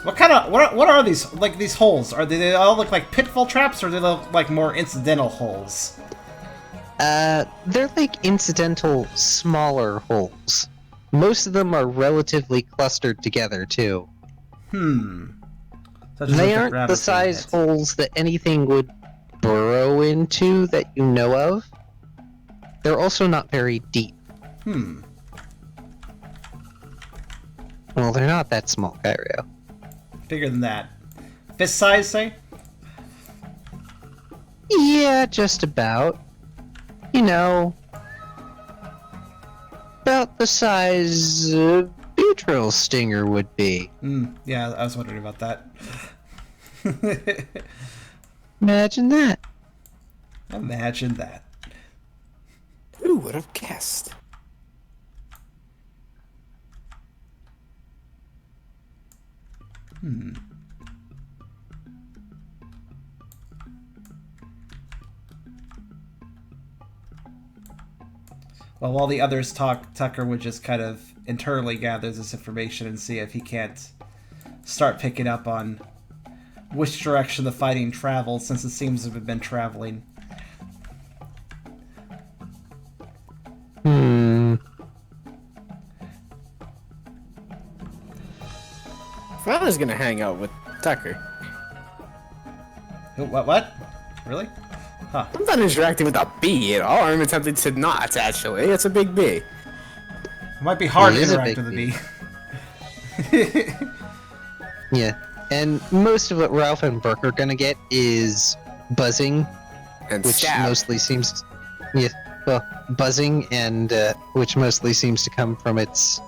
What are these, like, these holes? They all look like pitfall traps, or do they look like more incidental holes? They're like incidental, smaller holes. Most of them are relatively clustered together, too. Such as They like aren't the rabbits being size hit. holes that anything would burrow into that you know of. They're also not very deep. Well, they're not that small, Kyrio. Bigger than that. Fist size, say? Yeah, just about. You know, about the size a Butril stinger would be. Yeah, I was wondering about that. Imagine that. Imagine that. Who would have guessed? Well, while the others talk, Tucker would just kind of internally gather this information and see if he can't start picking up on which direction the fighting travels, since it seems to have been traveling. Riley's gonna hang out with Tucker. What? Really? Huh. I'm not interacting with a bee at all. I'm attempting to not, actually. It's a big bee. It might be hard It to is a interact big with a bee. Yeah, and most of what Ralph and Burke are gonna get is buzzing, And which stab. mostly seems, buzzing, and which mostly seems to come from its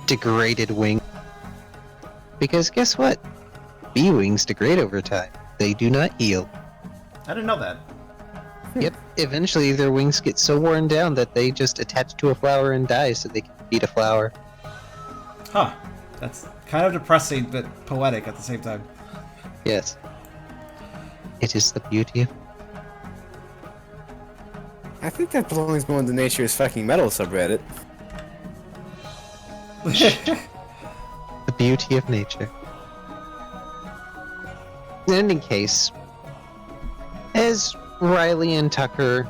degraded wing. Because guess what? Bee wings degrade over time. They do not heal. I didn't know that. Yep. Eventually, their wings get so worn down that they just attach to a flower and die, so they can feed a flower. Huh. That's kind of depressing, but poetic at the same time. Yes. It is the beauty of I think that belongs more in the Nature's fucking metal subreddit. the beauty of nature. In any case, as Riley and Tucker,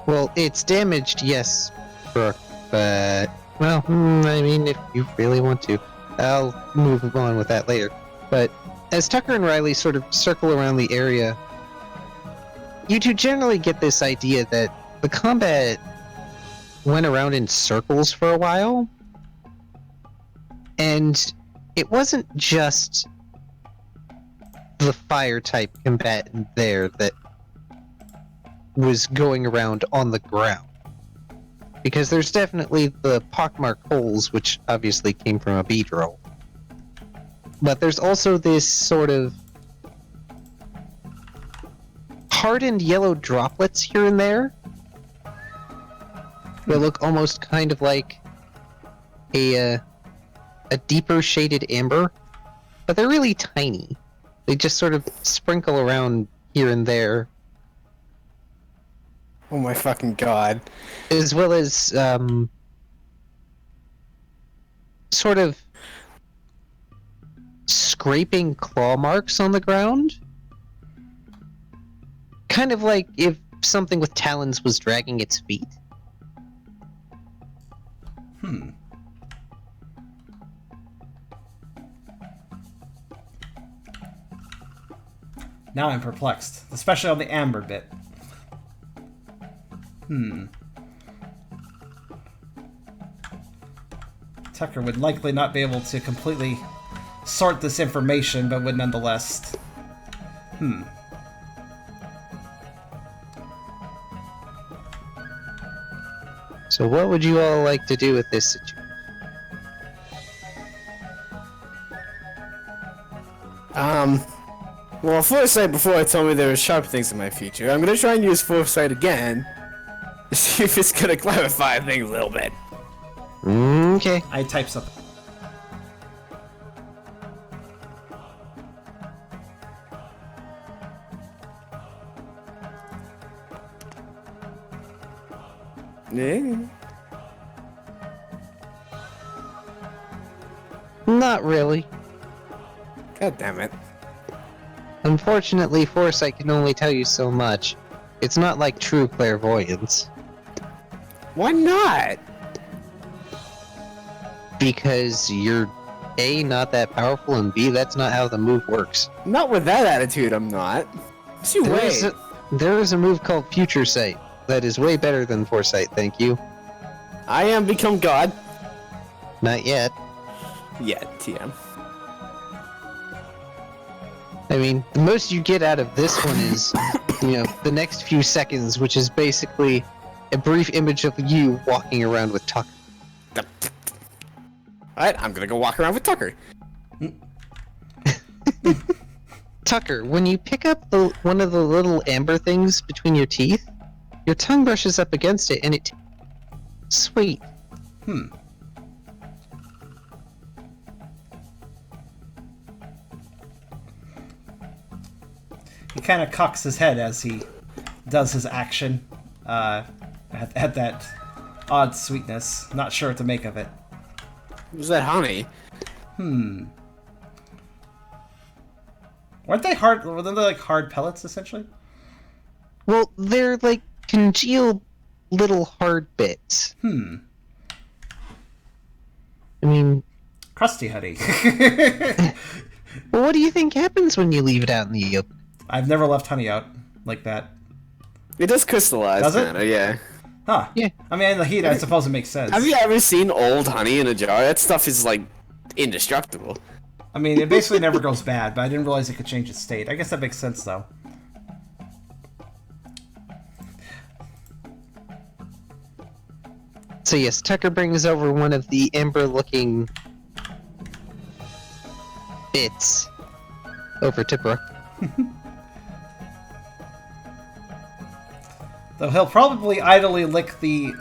well, it's damaged, yes, Brooke, but, well, I mean, if you really want to, I'll move on with that later. But as Tucker and Riley sort of circle around the area, you two generally get this idea that the combat went around in circles for a while, and it wasn't just the fire type combatant there that was going around on the ground, because there's definitely the pockmark holes, which obviously came from a beedrill, but there's also this sort of hardened yellow droplets here and there that look almost kind of like a deeper shaded amber, but they're really tiny. They just sort of sprinkle around here and there, Oh my fucking god. as well as sort of scraping claw marks on the ground. Kind of like if something with talons was dragging its feet. Now I'm perplexed, especially on the amber bit. Tucker would likely not be able to completely sort this information, but would nonetheless. So what would you all like to do with this situation? Well, foresight before it told me there were sharp things in my future. I'm gonna try and use foresight again to see if it's gonna clarify things a little bit. Okay. I type something. Yeah. Not really. God damn it. Unfortunately, foresight can only tell you so much. It's not like true clairvoyance. Why not? Because you're A, not that powerful, and B, that's not how the move works. Not with that attitude, I'm not. See, wait. There is a move called Future Sight that is way better than Foresight, thank you. I am become God. Not yet. Yeah, TM. I mean, the most you get out of this one is, the next few seconds, which is basically a brief image of you walking around with Tucker. Alright, I'm gonna go walk around with Tucker. Tucker, when you pick up one of the little amber things between your teeth, your tongue brushes up against it and it... Sweet. He kind of cocks his head as he does his action at that odd sweetness. Not sure what to make of it. Was that honey? Weren't they hard? Were they like hard pellets essentially? Well, they're like congealed little hard bits. I mean... Crusty honey. Well, what do you think happens when you leave it out in the open? I've never left honey out like that. It does crystallize, Does it? kinda, yeah. Huh. Yeah. I mean, in the heat, I suppose it makes sense. Have you ever seen old honey in a jar? That stuff is, like, indestructible. I mean, it basically never goes bad, but I didn't realize it could change its state. I guess that makes sense, though. So yes, Tucker brings over one of the amber-looking bits over to Brooke. Though he'll probably idly lick the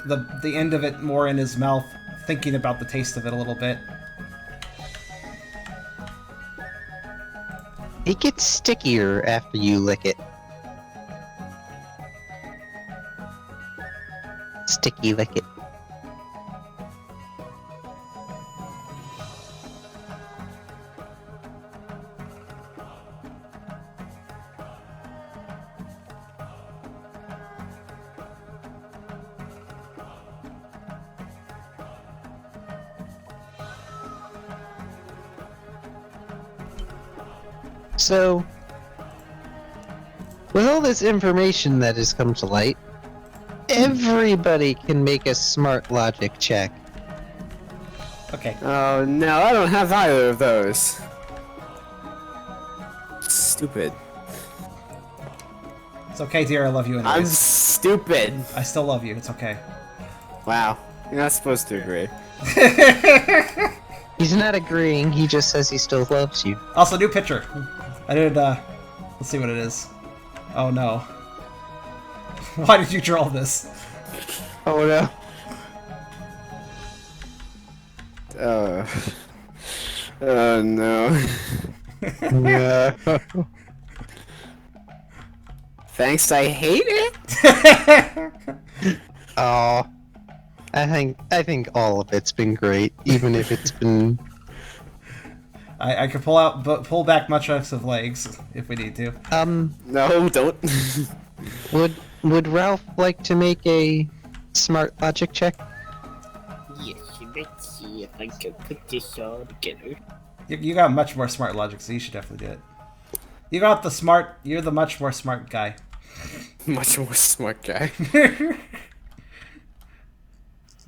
end of it more in his mouth, thinking about the taste of it a little bit. It gets stickier after you lick it. Sticky lick it. So, with all this information that has come to light, everybody can make a smart logic check. Okay. Oh, no, I don't have either of those. Stupid. It's okay, dear. I love you I'm anyways. stupid. I still love you. It's okay. Wow. You're not supposed to agree. He's not agreeing, he just says he still loves you. Also, new picture. I did, let's see what it is. Oh, no. Why did you draw this? Oh no. Oh, no. Yeah. Thanks, I hate it. Oh. I think all of it's been great, even if it's been... I could pull back my chunks of legs if we need to. No, don't. Would Ralph like to make a smart logic check? Yes, let's see if I can put this all together. You got much more smart logic, so you should definitely do it. You got the smart. You're the much more smart guy. Much more smart guy.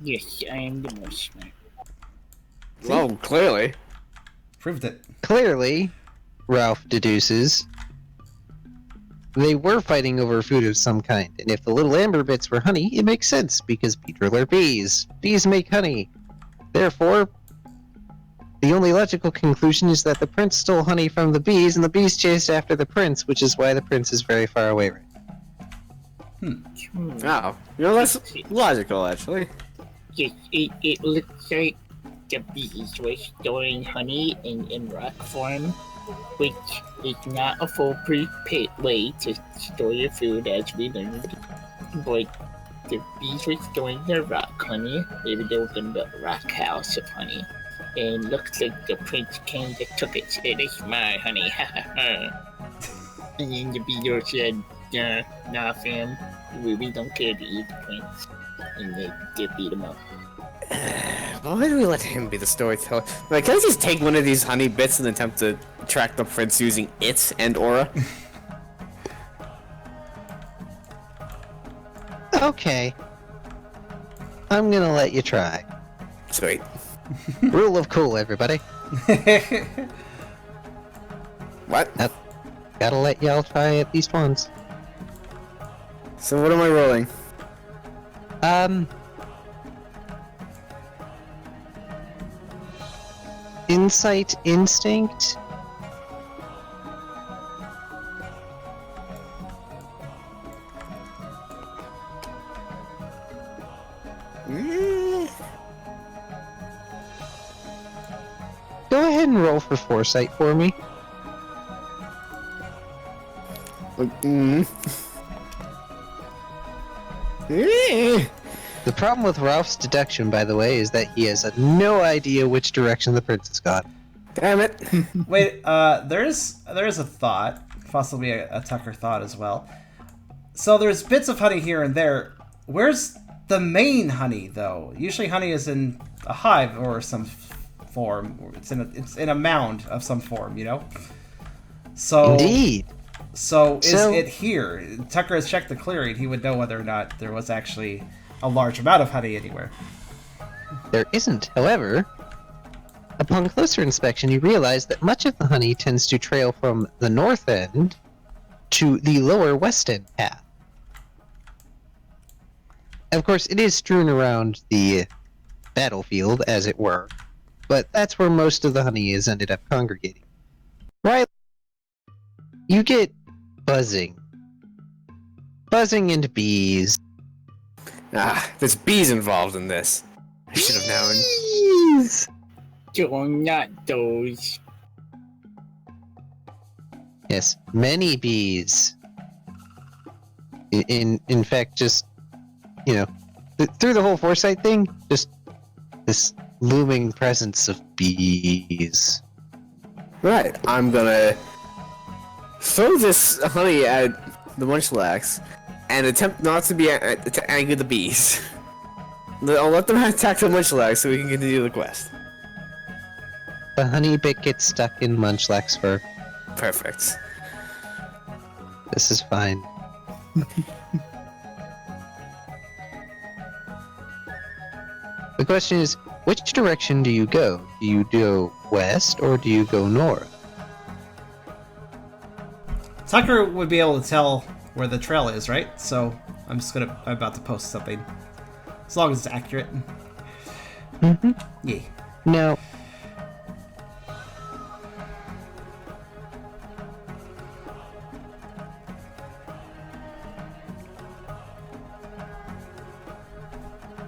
Yes, I am the most smart. Well, clearly. Proved it. Clearly, Ralph deduces, they were fighting over food of some kind, and if the little amber bits were honey, it makes sense, because beetle are bees. Bees make honey. Therefore, the only logical conclusion is that the prince stole honey from the bees, and the bees chased after the prince, which is why the prince is very far away right now. Oh, that's logical, actually. It looks like the bees were storing honey in rock form, which is not a foolproof way to store your food, as we learned. But the bees were storing their rock honey. Maybe they were going to build a rock house of honey. And looks like the prince came to took it. Said, "It's my honey." And then the beetle said, "Nah, fam, we don't care to eat the prince." And they beat him up. Why do we let him be the storyteller? Like, can I just take one of these honey bits and attempt to track the prince using it and aura? Okay. I'm gonna let you try. Sweet. Rule of cool, everybody. What? Gotta let y'all try at least once. So what am I rolling? Insight instinct? Go ahead and roll for foresight for me. The problem with Ralph's deduction, by the way, is that he has no idea which direction the prince has gone. Damn it. Wait, there is a thought, possibly a Tucker thought as well. So there's bits of honey here and there. Where's the main honey, though? Usually honey is in a hive or some form. It's in a mound of some form, you know? So Indeed. So is it here? Tucker has checked the clearing. He would know whether or not there was actually a large amount of honey anywhere. There isn't, however. Upon closer inspection, you realize that much of the honey tends to trail from the north end to the lower west end path. Of course, it is strewn around the battlefield, as it were, but that's where most of the honey is ended up congregating. Right? You get buzzing. Buzzing and bees. There's bees involved in this. I should have known. Bees! Oh, not those. Yes, many bees. In fact, just, you know, through the whole foresight thing, just this looming presence of bees. Right, I'm gonna throw this honey at the Munchlax and attempt not to be to anger the bees. I'll let them attack the Munchlax so we can continue the quest. The honey bit gets stuck in Munchlax's fur. Perfect. This is fine. The question is, which direction do you go? Do you go west or do you go north? Tucker would be able to tell where the trail is, right? So I'm about to post something. As long as it's accurate. Mm-hmm. Yeah. Now,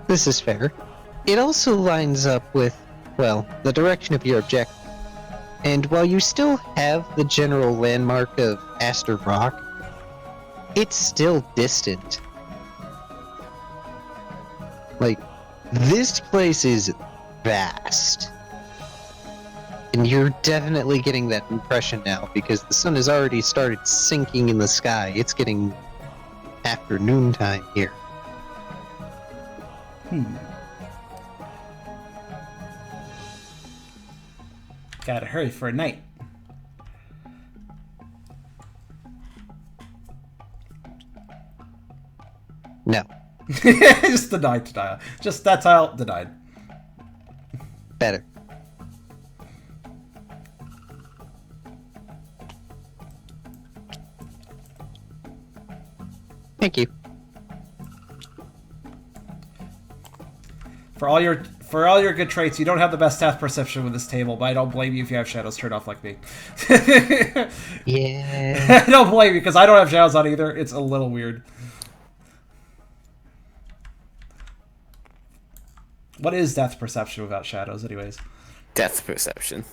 this is fair. It also lines up with, well, the direction of your objective. And while you still have the general landmark of Aster Rock, it's still distant. Like, this place is vast. And you're definitely getting that impression now, because the sun has already started sinking in the sky. It's getting afternoon time here. Gotta hurry for a night. No. Just denied. Just that tile denied. Better. Thank you. For all your good traits, you don't have the best stats perception with this table, but I don't blame you if you have shadows turned off like me. Yeah. I don't blame you because I don't have shadows on either. It's a little weird. What is depth perception without shadows, anyways? Depth perception.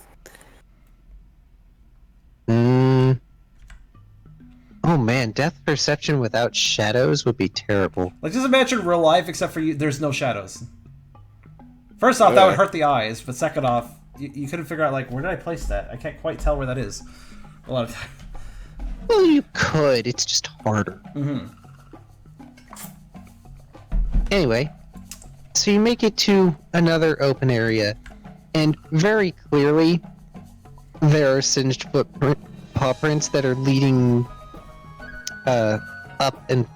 Oh man, depth perception without shadows would be terrible. Like, just imagine real life, except for you, there's no shadows. First off, that would hurt the eyes, but second off, you couldn't figure out, like, where did I place that? I can't quite tell where that is. A lot of time. Well, you could. It's just harder. Mm-hmm. Anyway, so you make it to another open area, and very clearly, there are singed paw prints that are leading up and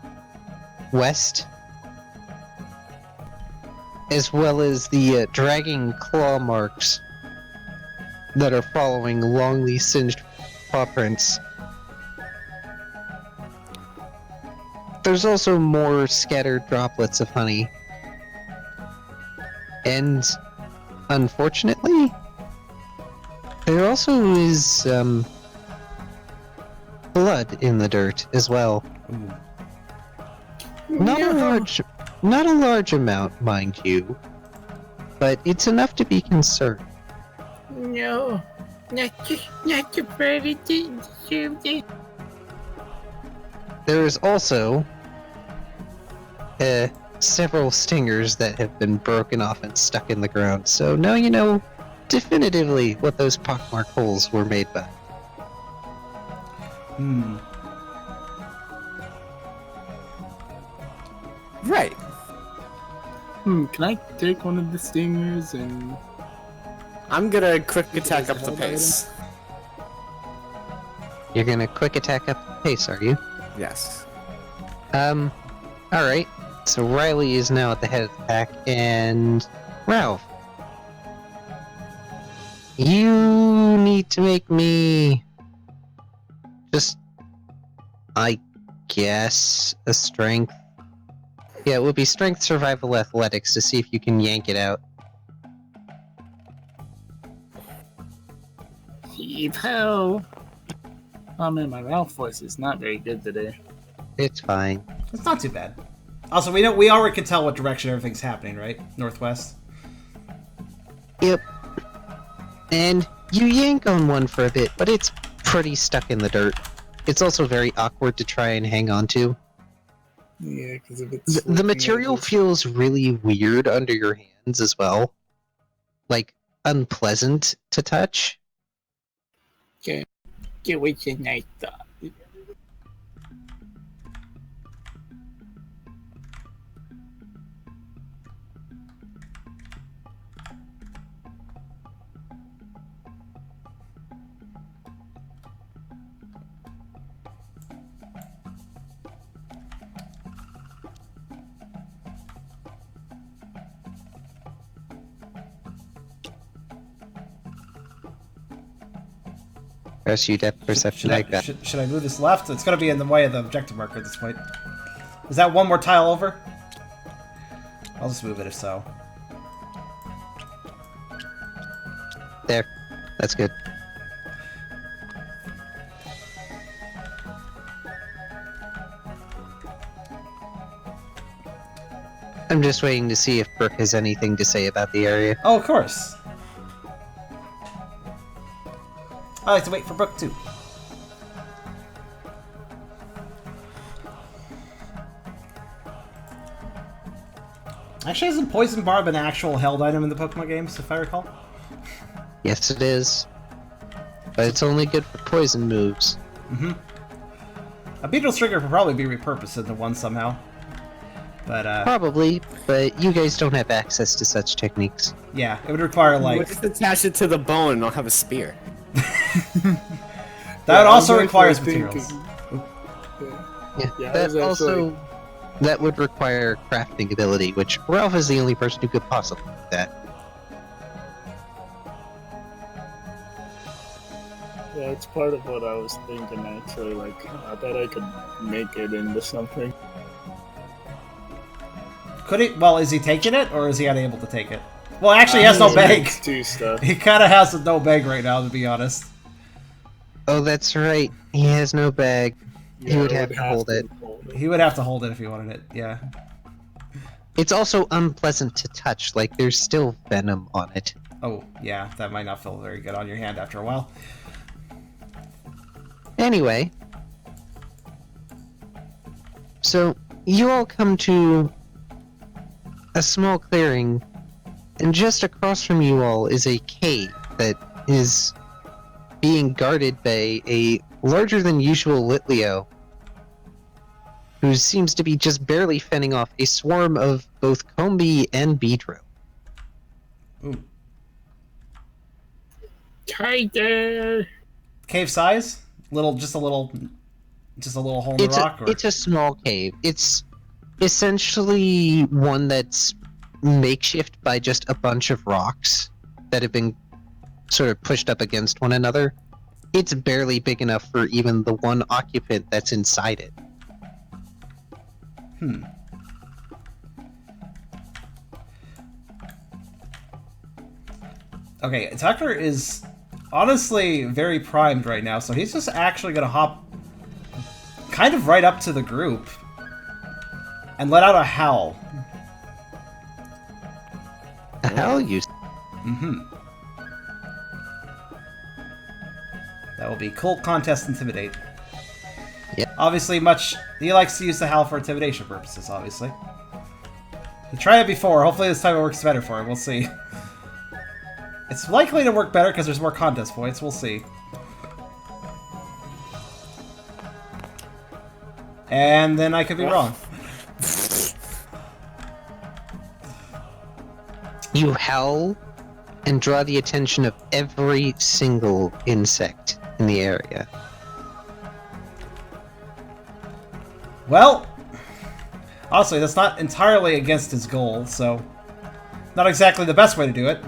west, as well as the dragging claw marks that are following along these singed paw prints. There's also more scattered droplets of honey. And unfortunately, there also is blood in the dirt as well. Not a large amount, mind you, but it's enough to be concerned. No, not the bird didn't deserve it. There is also several stingers that have been broken off and stuck in the ground, so now you know definitively what those pockmark holes were made by. Right. Can I take one of the stingers and... I'm gonna quick attack up the pace. You're gonna quick attack up the pace, are you? Yes. Alright. So Riley is now at the head of the pack, and Ralph. You need to make me just, I guess, a strength. Yeah, it would be strength, survival, athletics to see if you can yank it out. Heave-ho! Oh man, my Ralph voice is not very good today. It's fine. It's not too bad. Also, we already can tell what direction everything's happening, right? Northwest. Yep. And you yank on one for a bit, but it's pretty stuck in the dirt. It's also very awkward to try and hang on to. Yeah, because if it's... The material feels really weird under your hands as well. Like, unpleasant to touch. Get with your night thought. Press you depth perception. Should I move this left? It's going to be in the way of the objective marker at this point. Is that one more tile over? I'll just move it if so. There. That's good. I'm just waiting to see if Brooke has anything to say about the area. Oh, of course. I like to wait for Brooke, too. Actually, hasn't Poison Barb an actual held item in the Pokemon games, if I recall? Yes, it is. But it's only good for poison moves. Mm-hmm. A Beetle Stringer could probably be repurposed into one somehow. But, Probably, but you guys don't have access to such techniques. yeah, it would require, like... Just attach it to the bone and I'll have a spear. That also requires materials. Yeah, that also... That would require crafting ability, which Ralph is the only person who could possibly do that. Yeah, it's part of what I was thinking, actually. Like, I bet I could make it into something. Could he? Well, is he taking it, or is he unable to take it? Well, actually, he has no bag. Two stuff. He kind of has no bag right now, to be honest. Oh, that's right. He has no bag. He would have to hold it. He would have to hold it if he wanted it, yeah. It's also unpleasant to touch, like there's still venom on it. Oh, yeah, that might not feel very good on your hand after a while. Anyway. So, you all come to a small clearing, and just across from you all is a cave that is being guarded by a larger than usual Litleo, who seems to be just barely fending off a swarm of both Combi and Beedrill. Ooh. Tiger! Cave size? Just a little hole in the rock? Or? It's a small cave. It's essentially one that's makeshift by just a bunch of rocks that have been sort of pushed up against one another. It's barely big enough for even the one occupant that's inside it. Okay, Tucker is honestly very primed right now, so he's just actually going to hop kind of right up to the group and let out a howl. The hell you... Mm-hmm. That will be cool contest intimidate. Yeah. Obviously, he likes to use the howl for intimidation purposes, obviously. He tried it before, hopefully this time it works better for him, we'll see. It's likely to work better because there's more contest points, we'll see. And then I could be wrong. You howl and draw the attention of every single insect in the area. Well, honestly, that's not entirely against his goal, so not exactly the best way to do it.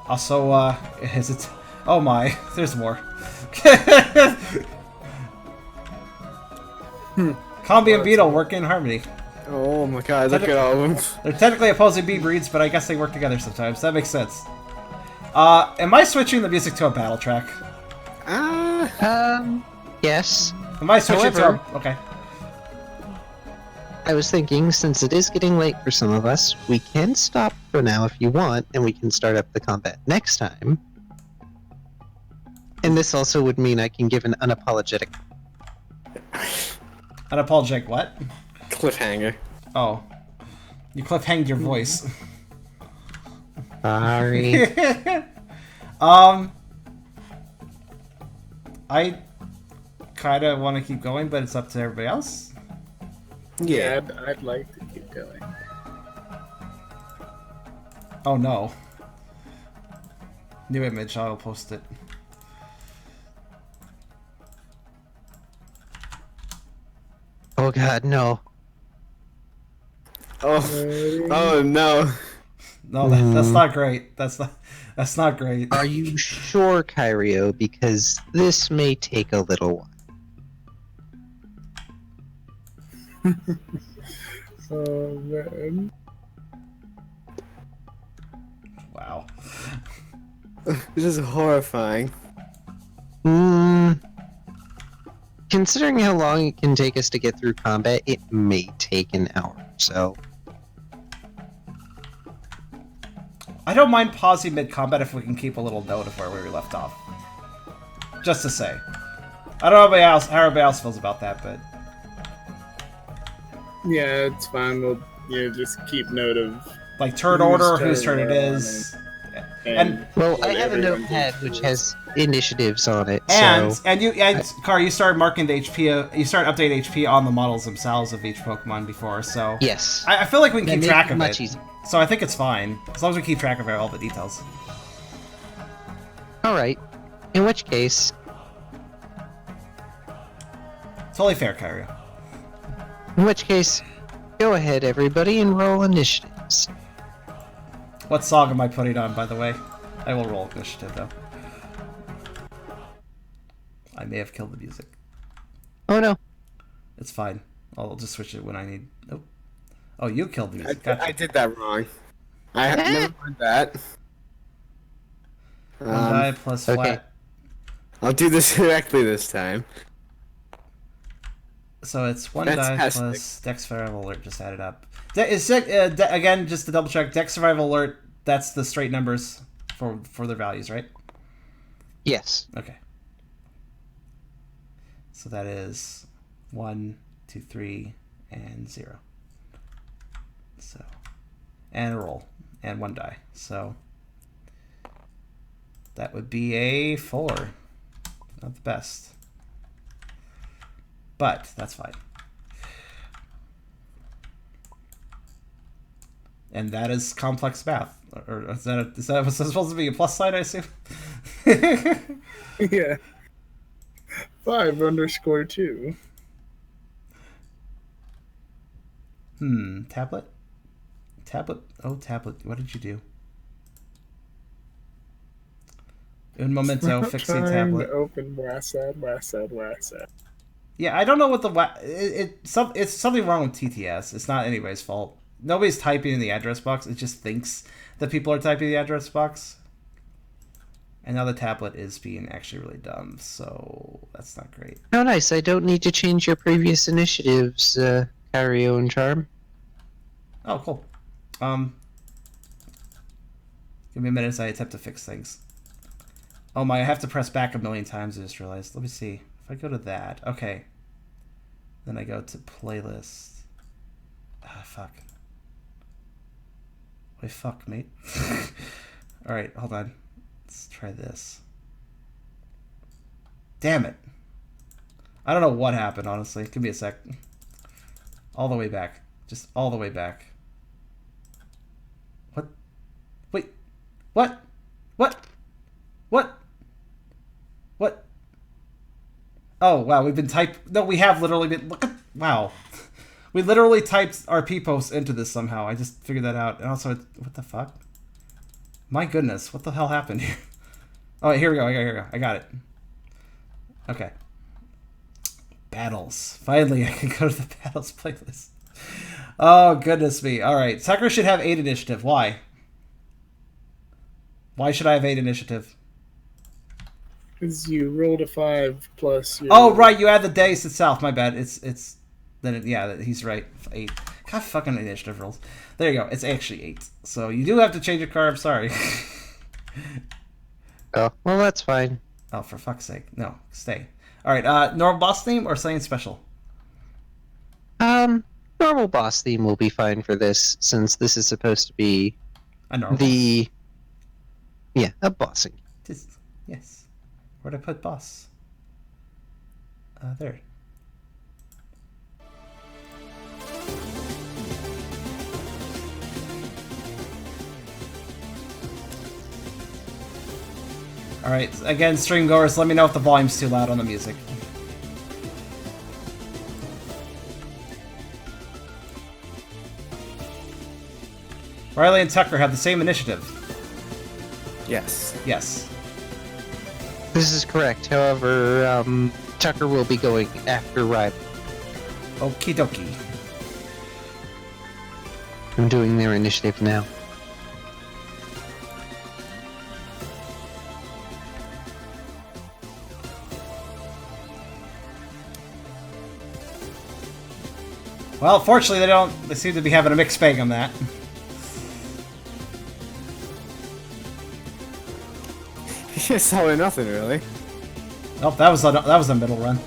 Also, is it... Oh my, there's more. Combi and Beetle work in harmony. Oh my god, look at all of them. They're technically opposing bee breeds, but I guess they work together sometimes. That makes sense. Am I switching the music to a battle track? Yes. Am I switching However, to... Okay. I was thinking, since it is getting late for some of us, we can stop for now if you want, and we can start up the combat next time. And this also would mean I can give an unapologetic... Unapologetic what? Cliffhanger. Oh. You cliffhanged your voice. Sorry. I kind of want to keep going, but it's up to everybody else. Yeah. I'd like to keep going. Oh no. New image, I'll post it. Oh god, no. Oh no. No, that's not great. That's not great. Are you sure, Kyrio? Because this may take a little while. Oh man. Wow. This is horrifying. Considering how long it can take us to get through combat, it may take an hour or so. I don't mind pausing mid-combat if we can keep a little note of where we left off. Just to say. I don't know how everybody else feels about that, but... Yeah, it's fine. We'll just keep note of Like, turn order, whose turn it is. And Well, I what have a everyone notepad thinks which it has initiatives on it, And so... Car, you started marking the HP. You started updating HP on the models themselves of each Pokemon before, so Yes. I feel like we can That keep makes track it of much it. easier. So I think it's fine as long as we keep track of all the details. Alright. In which case... Totally fair, Kyrio. In which case, go ahead everybody and roll initiatives. What song am I putting on, by the way? I will roll initiative though. I may have killed the music. Oh no. It's fine. I'll just switch it when I need. Nope. Oh, you killed these. I Gotcha. did that wrong. I have never mind that. One die plus flat. I'll do this correctly this time. So it's one die Fantastic. plus Dex Survival Alert just added up. Again, just to double check, Dex Survival Alert, that's the straight numbers for their values, right? Yes. Okay. So that is 1, 2, 3, and 0. So, and a roll, and one die. So that would be a 4. Not the best. But that's fine. And that is complex math. Or is that what's supposed to be a plus sign, I assume? Yeah. 5_2. Tablet? Tablet? Oh, tablet. What did you do? Un momento, fixing tablet. Open WASD. Yeah, I don't know what it's something wrong with TTS. It's not anybody's fault. Nobody's typing in the address box. It just thinks that people are typing the address box. And now the tablet is being actually really dumb, so that's not great. Oh, nice. I don't need to change your previous initiatives, Kyrio and Charm. Oh, cool. Give me a minute as I attempt to fix things. Oh my, I have to press back a million times, I just realized. Let me see. If I go to that, okay. Then I go to playlist. Ah, fuck. Wait, fuck, mate. Alright, hold on. Let's try this. Damn it. I don't know what happened, honestly. Give me a sec. All the way back. Just all the way back. What? Wait. What? What? What? What? Oh, wow, we've been No, we have literally been... Look at... Wow. We literally typed our P-post into this somehow. I just figured that out. And also, what the fuck? My goodness, what the hell happened here? Oh, here we go, here we go. I got it. Okay. Battles. Finally, I can go to the battles playlist. Oh, goodness me. Alright, Tucker should have 8 initiative. Why? Why should I have 8 initiative? Because you rolled a 5 plus your... Oh, right, you add the dice itself. My bad. Yeah, he's right. 8. God, fucking initiative rolls. There you go. It's actually 8. So you do have to change your car. I'm sorry. Oh, well, that's fine. Oh, for fuck's sake. No, stay. Alright, normal boss theme or something special? Normal boss theme will be fine for this, since this is supposed to be A normal Yeah, a bossing. Yes. Where'd I put boss? There. Alright, again, stream goers, let me know if the volume's too loud on the music. Riley and Tucker have the same initiative. Yes. Yes. This is correct. However, Tucker will be going after Riley. Okie dokie. I'm doing their initiative now. Well, fortunately they seem to be having a mixed bag on that. Yes, all or nothing, really. Oh, that was a middle run.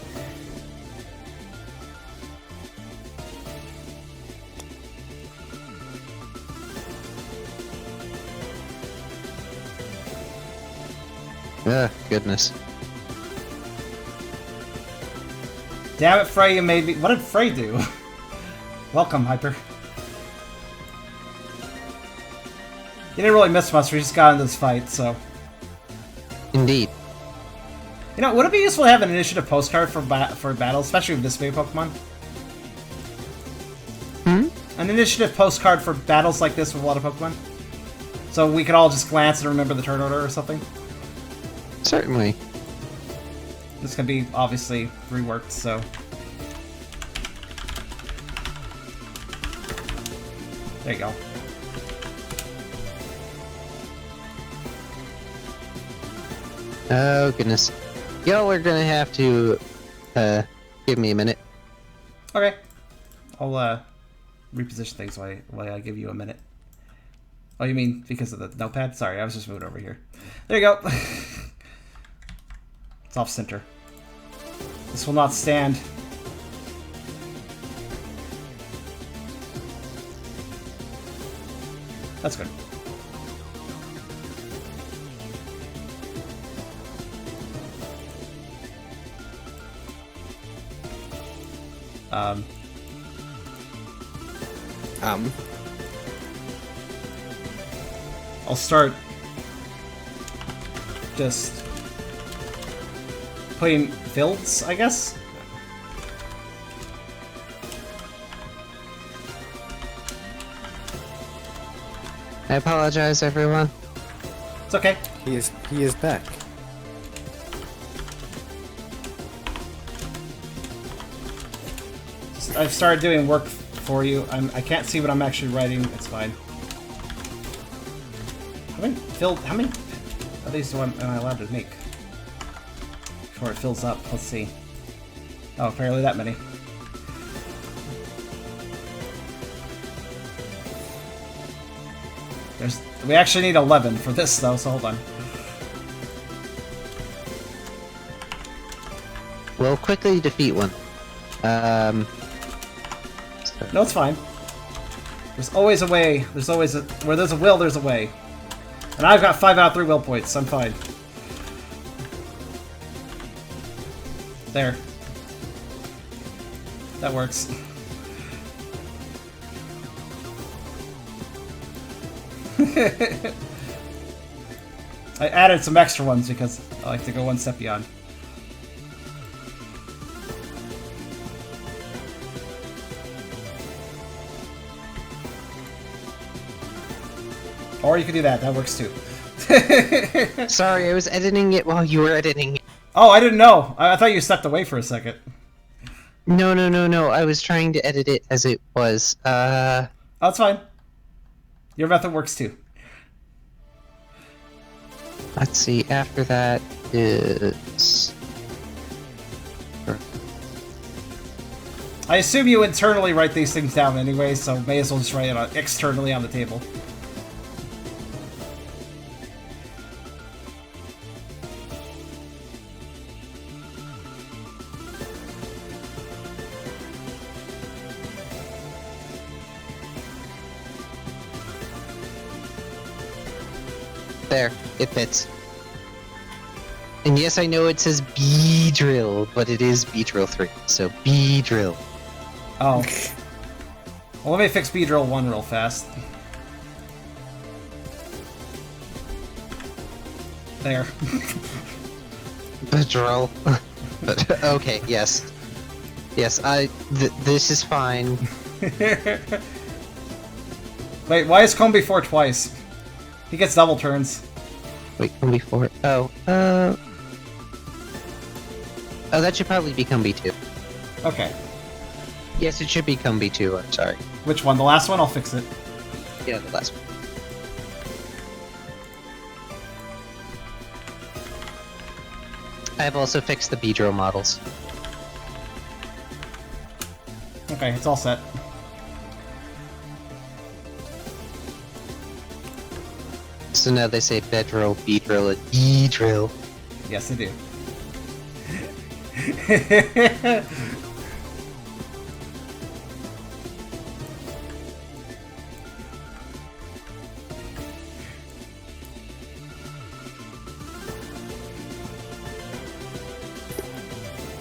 Goodness. Damn it, Frey, you made me... What did Frey do? Welcome, Hyper. You didn't really miss much, we just got into this fight, so... Indeed. You know, would it be useful to have an initiative postcard for battles, especially with this many Pokemon? An initiative postcard for battles like this with a lot of Pokemon? So we could all just glance and remember the turn order or something? Certainly. This can be obviously reworked, so. There you go. Oh, goodness. Y'all are gonna have to, give me a minute. Okay. I'll, reposition things while I give you a minute. Oh, you mean because of the notepad? Sorry, I was just moving over here. There you go. It's off center. This will not stand. That's good. I'll start just putting fields, I guess. I apologize, everyone. It's okay. He is back. I've started doing work for you. I can't see what I'm actually writing. It's fine. How many of these am I allowed to make before it fills up? Let's see. Oh, apparently that many. We actually need 11 for this though, so hold on. We'll quickly defeat one. No, it's fine. There's always a way. Where there's a will, there's a way. And I've got 5 out of 3 will points. I'm fine. There. That works. I added some extra ones because I like to go one step beyond. Or you could do that. That works too. Sorry, I was editing it while you were editing it. Oh, I didn't know. I thought you stepped away for a second. No. I was trying to edit it as it was. Oh, that's fine. Your method works too. Let's see, after that is... I assume you internally write these things down anyway, so may as well just write it externally on the table. There, it fits. And yes, I know it says B-Drill, but it is B-Drill 3, so B-Drill. Oh. Well, let me fix B-Drill 1 real fast. There. B-Drill. But, okay, yes. Yes, this is fine. Wait, why is Combi 4 twice? He gets double turns. Wait, Combi 4. Oh, that should probably be Combi 2. Okay. Yes, it should be Combi 2, I'm sorry. Which one? The last one? I'll fix it. Yeah, the last one. I have also fixed the B-Drill models. Okay, it's all set. So now they say bedrill, B-Drill, and E-Drill. Yes, they do.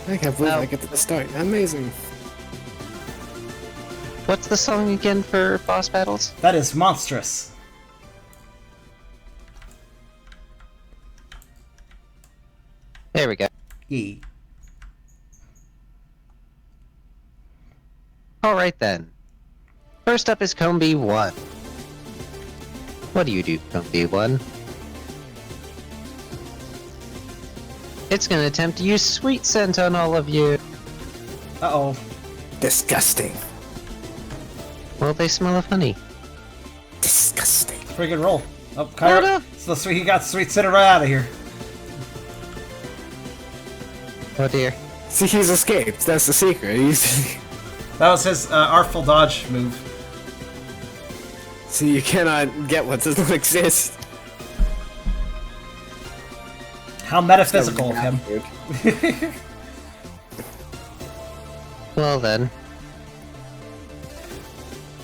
I can't believe I get to the start. Amazing. What's the song again for boss battles? That is monstrous. There we go. E. Alright then. First up is Combi 1. What do you do, Combi 1? It's gonna attempt to use sweet scent on all of you. Uh-oh. Disgusting. Well, they smell of honey. Disgusting. Pretty good roll. Oh, Kyrio. So he got sweet center right out of here. Oh dear. See, he's escaped. That's the secret. That was his artful dodge move. See, you cannot get what does not exist. How metaphysical of him. Well then.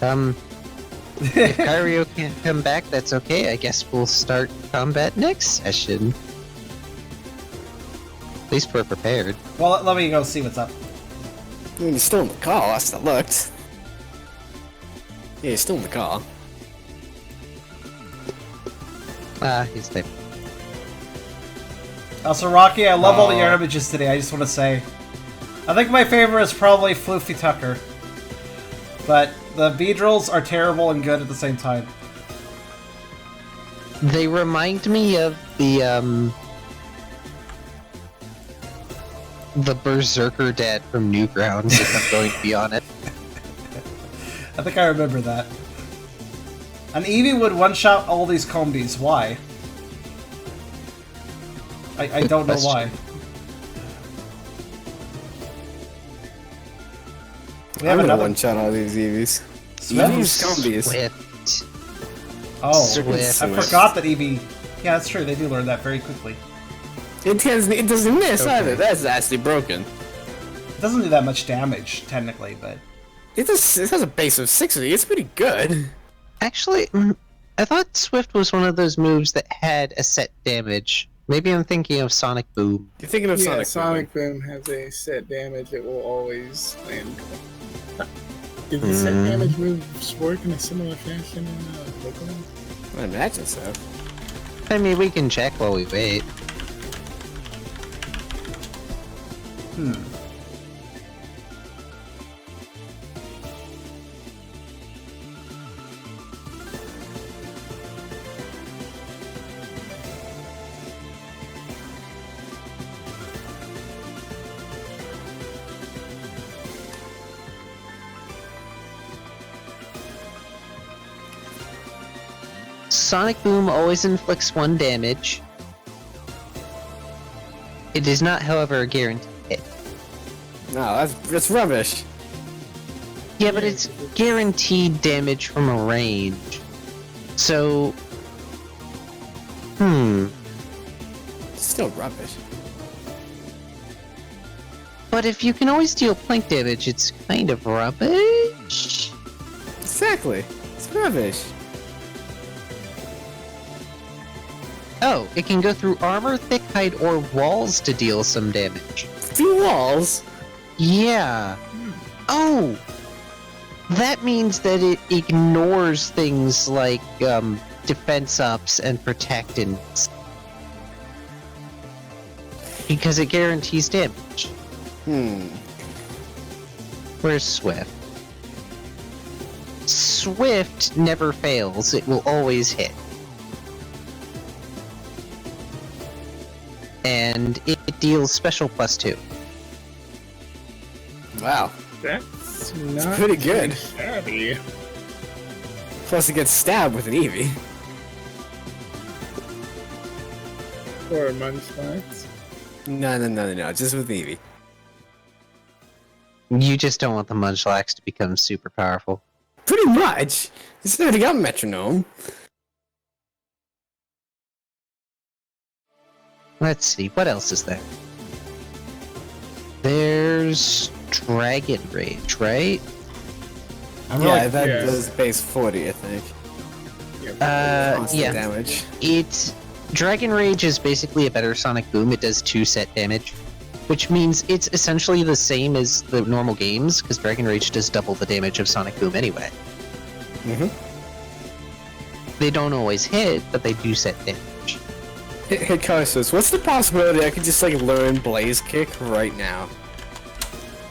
If Kyrio can't come back, that's okay. I guess we'll start combat next session. At least we're prepared. Well, let me go see what's up. I mean, he's still in the car, last I looked. Yeah, he's still in the car. Ah, he's there. Also, Rocky, I love all your images today, I just want to say. I think my favorite is probably Floofy Tucker. But the Beedrills are terrible and good at the same time. They remind me of the Berserker dad from Newgrounds, if I'm going to be honest. I think I remember that. An Eevee would one-shot all these combies. Why? I don't know why. We have another one-shot all these Eevees. Swift. Combies. Swift. Oh, Swift. I forgot that Eevee... Yeah, that's true. They do learn that very quickly. It doesn't miss either. That's actually broken. It doesn't do that much damage, technically, but... It has a base of 60. It's pretty good. Actually, I thought Swift was one of those moves that had a set damage. Maybe I'm thinking of Sonic Boom. You're thinking of Yeah, Sonic Boom has a set damage. It will always land. Did the set damage moves work in a similar fashion in Pokemon? I imagine so. I mean, we can check while we wait. Sonic Boom always inflicts 1 damage. It is not, however, a guaranteed hit. No, that's rubbish. Yeah, but it's guaranteed damage from a range. So... It's still rubbish. But if you can always deal plank damage, it's kind of rubbish. Exactly. It's rubbish. Oh, it can go through armor, thick hide, or walls to deal some damage. Through walls? Yeah. Oh! That means that it ignores things like, defense ups and protectants. Because it guarantees damage. Where's Swift? Swift never fails, it will always hit. And it deals special +2. Wow. That's not pretty good. Shabby. Plus, it gets stabbed with an Eevee. Or Munchlax. No. Just with Eevee. You just don't want the Munchlax to become super powerful. Pretty much. It's already got Metronome. Let's see, what else is there? There's Dragon Rage, right? That does base 40, I think. Constant yeah. damage. Dragon Rage is basically a better Sonic Boom. It does 2 set damage, which means it's essentially the same as the normal games, because Dragon Rage does double the damage of Sonic Boom anyway. They don't always hit, but they do set damage. Hey, Karserus, what's the possibility I could just, learn Blaze Kick right now?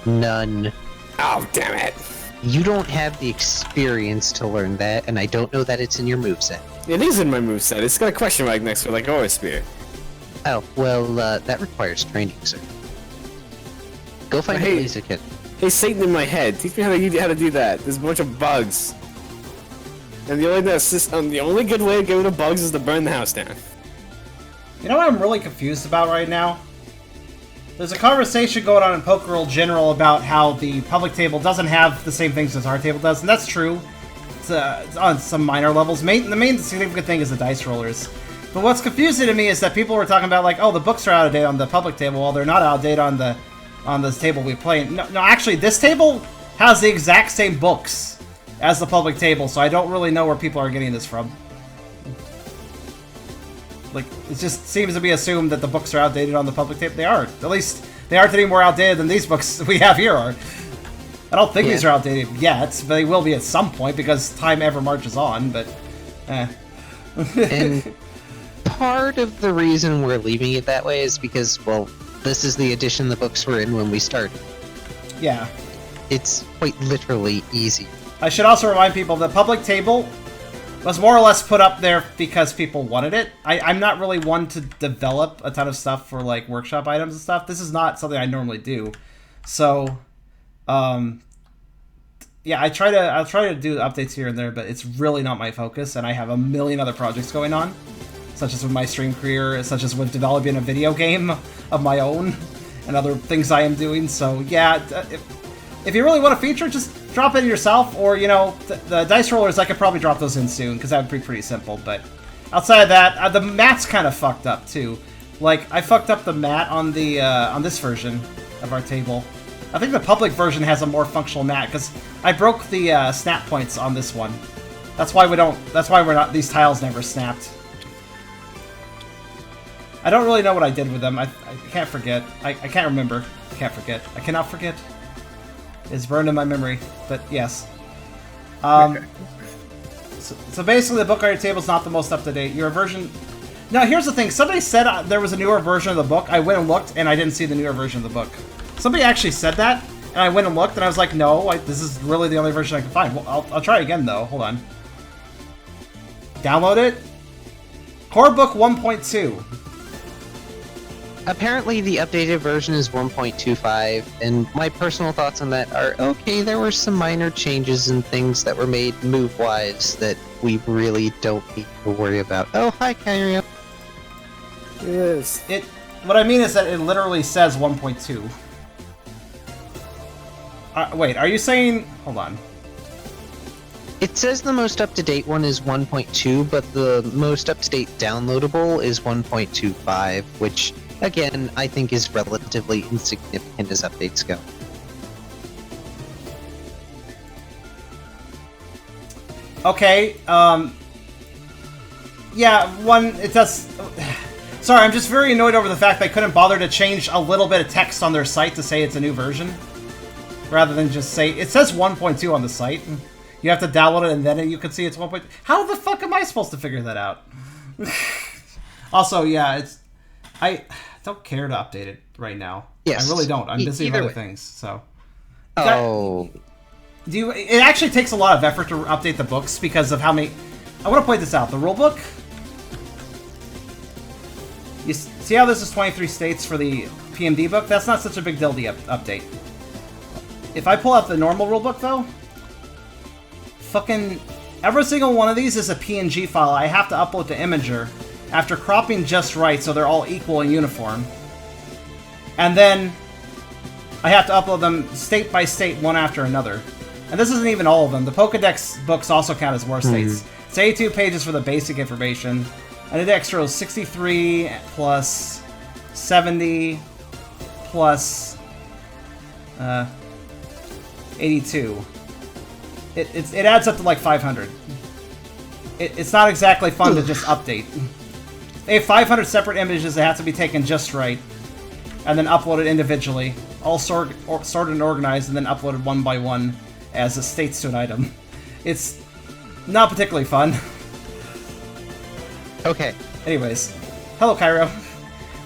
None. Oh, damn it. You don't have the experience to learn that, and I don't know that it's in your moveset. It is in my moveset. It's got a question mark next to it, like Aura Spear. Oh, well, that requires training, sir. Go find a Hey. laser kit. Hey, Satan in my head, teach me how to do that. There's a bunch of bugs. And the only good way to get rid of bugs is to burn the house down. You know what I'm really confused about right now? There's a conversation going on in Pokerole General about how the public table doesn't have the same things as our table does, and that's true. It's on some minor levels. The main significant thing is the dice rollers. But what's confusing to me is that people were talking about, like, oh, the books are out of date on the public table, while they're not out of date on this table we play. No, actually, this table has the exact same books as the public table, so I don't really know where people are getting this from. Like, it just seems to be assumed that the books are outdated on the public table. They aren't. At least, they aren't any more outdated than these books we have here are. I don't think these are outdated yet, but they will be at some point, because time ever marches on, but... And part of the reason we're leaving it that way is because, well, this is the edition the books were in when we started. Yeah. It's quite literally easy. I should also remind people the public table was more or less put up there because people wanted it. I'm not really one to develop a ton of stuff for, like, workshop items and stuff. This is not something I normally do. So, yeah, I'll try to do updates here and there, but it's really not my focus, and I have a million other projects going on, such as with my stream career, such as with developing a video game of my own, and other things I am doing. So, yeah, if you really want a feature, just drop it in yourself, or, you know, the dice rollers, I could probably drop those in soon, because that would be pretty simple, but outside of that, the mat's kind of fucked up, too. Like, I fucked up the mat on the, on this version of our table. I think the public version has a more functional mat, because I broke the, snap points on this one. That's why these tiles never snapped. I don't really know what I did with them. I can't forget. I can't remember. I can't forget. I cannot forget. It's burned in my memory, but yes. So basically, the book on your table is not the most up-to-date. Your version... Now, here's the thing. Somebody said there was a newer version of the book. I went and looked, and I didn't see the newer version of the book. Somebody actually said that, and I went and looked, and I was like, no, this is really the only version I can find. Well, I'll try again, though. Hold on. Download it. Core Book 1.2. Apparently the updated version is 1.25, and my personal thoughts on that are, okay, there were some minor changes and things that were made move-wise that we really don't need to worry about. Oh, hi, Kyrio. Yes. What I mean is that it literally says 1.2. Wait, are you saying... Hold on. It says the most up-to-date one is 1.2, but the most up-to-date downloadable is 1.25, which... Again, I think is relatively insignificant as updates go. Okay, yeah, it does... Sorry, I'm just very annoyed over the fact they couldn't bother to change a little bit of text on their site to say it's a new version. Rather than just say... It says 1.2 on the site. You have to download it and then you can see it's 1.2. How the fuck am I supposed to figure that out? Also, yeah, I don't care to update it right now. Yes. I really don't. I'm busy with other way. things, so... Oh... It actually takes a lot of effort to update the books because of how many... I want to point this out. The rulebook... You see how this is 23 states for the PMD book? That's not such a big deal to update. If I pull out the normal rulebook, though... Fucking... Every single one of these is a PNG file I have to upload to Imager after cropping just right so they're all equal and uniform. And then... I have to upload them state by state, one after another. And this isn't even all of them. The Pokedex books also count as more states. It's 82 pages for the basic information. And the dex rolls 63 plus 70 plus 82. It adds up to like 500. It's not exactly fun to just update. They have 500 separate images that have to be taken just right. And then uploaded individually. All sorted and organized, and then uploaded one by one as it states to an item. It's not particularly fun. Okay. Anyways, hello Kyrio.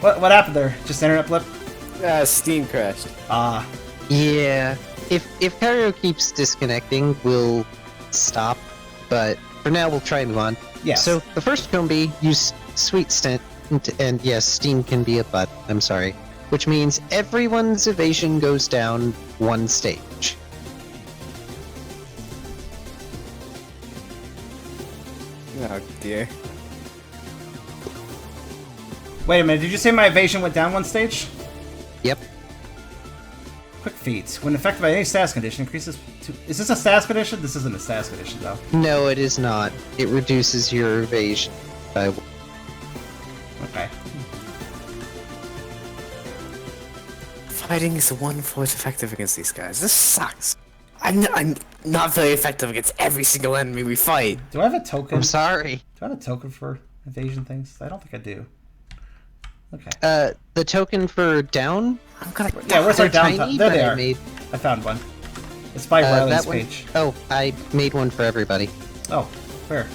What happened there? Just internet blip? Steam crashed. Ah. Yeah. If Kyrio keeps disconnecting, we'll stop. But for now, we'll try and move on. Yes. So the first Combi used Sweet Stint And yes, Steam can be a butt. I'm sorry. Which means everyone's evasion goes down one stage. Oh dear. Wait a minute, did you say my evasion went down one stage? Yep. Quick feat. When affected by any status condition, increases to... Is this a status condition? This isn't a status condition, though. No, it is not. It reduces your evasion by... Okay. Fighting is the one force effective against these guys. This sucks. I'm not very effective against every single enemy we fight. Do I have a token? I'm sorry. Do I have a token for evasion things? I don't think I do. Okay. The token for down? I'm gonna. Yeah, where's our They're down? tiny, There but they I are. made- I found one. It's by Riley's that one- page. Oh, I made one for everybody. Oh, where?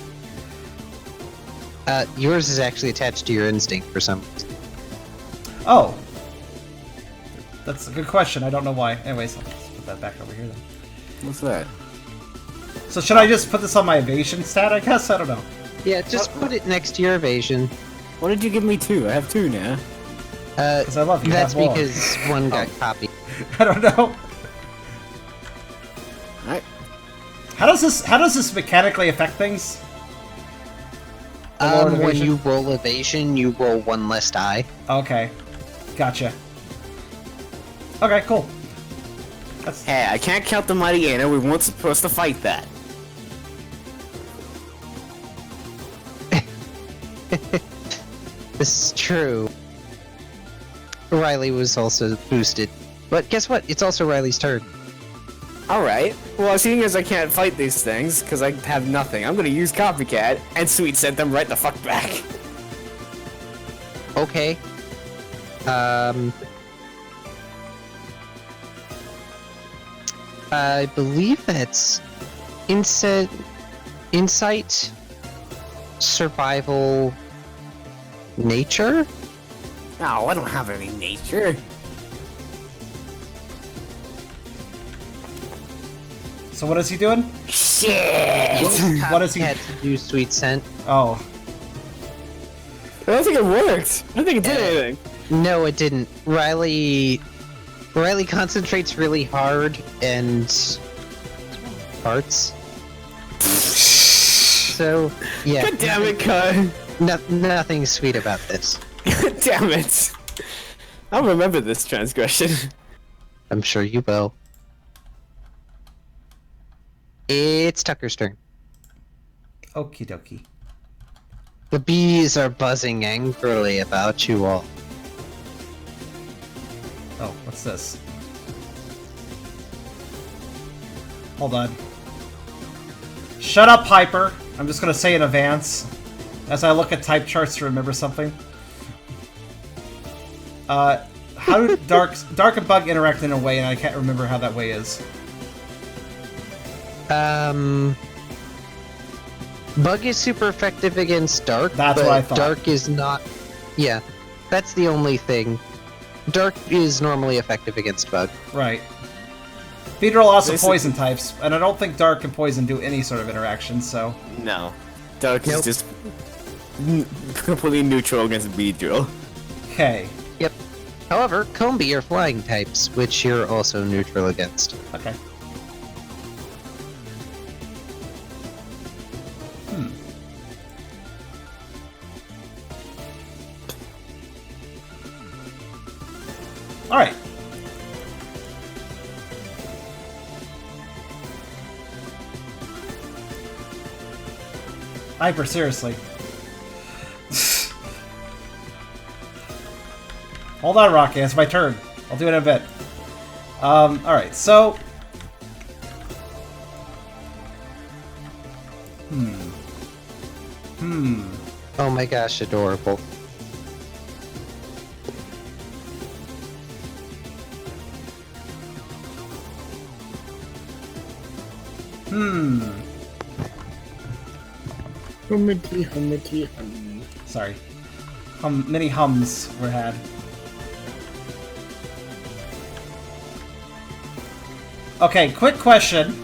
Yours is actually attached to your instinct for some reason. Oh. That's a good question. I don't know why. Anyways, I'll just put that back over here then. What's that? So should I just put this on my evasion stat, I guess? I don't know. Yeah, just put it next to your evasion. What did you give me two? I have two now. Because I love you. That's have more. because one got copied. I don't know. Alright. How does this mechanically affect things? The lower When evasion? you roll evasion, you roll one less die. Okay. Gotcha. Okay, cool. That's... Hey, I can't count the mighty Anna. We weren't supposed to fight that. This is true. Riley was also boosted. But guess what? It's also Riley's turn. Alright. Well, seeing as I can't fight these things, because I have nothing, I'm gonna use Copycat and sweet send them right the fuck back. Okay. I believe that's insight, survival, nature? Oh, I don't have any nature. So what is he doing? Shit! What is he... Had to do sweet scent. Oh. I don't think it worked. I don't think it did anything. No, it didn't. Riley concentrates really hard and farts. So yeah. God damn it, Kai. Nothing sweet about this. God damn it. I'll remember this transgression. I'm sure you will. It's Tucker's turn. Okie dokie. The bees are buzzing angrily about you all. Oh, what's this? Hold on. Shut up, Piper! I'm just gonna say in advance, as I look at type charts to remember something. How do Dark and Bug interact in a way, and I can't remember how that way is. Bug is super effective against Dark, That's but what I thought. Dark is not... Yeah, that's the only thing. Dark is normally effective against Bug. Right. Beetle are also Basically- poison types, and I don't think Dark and Poison do any sort of interaction, so... No. Dark Nope. is just completely neutral against Beedrill. Okay. Yep. However, Combi are flying types, which you're also neutral against. Okay. Alright. Hyper, seriously. Hold on, Rocky, it's my turn. I'll do it in a bit. Alright, so... Oh my gosh, adorable. Hummity, hum. Sorry. Many hums were had. Okay, quick question.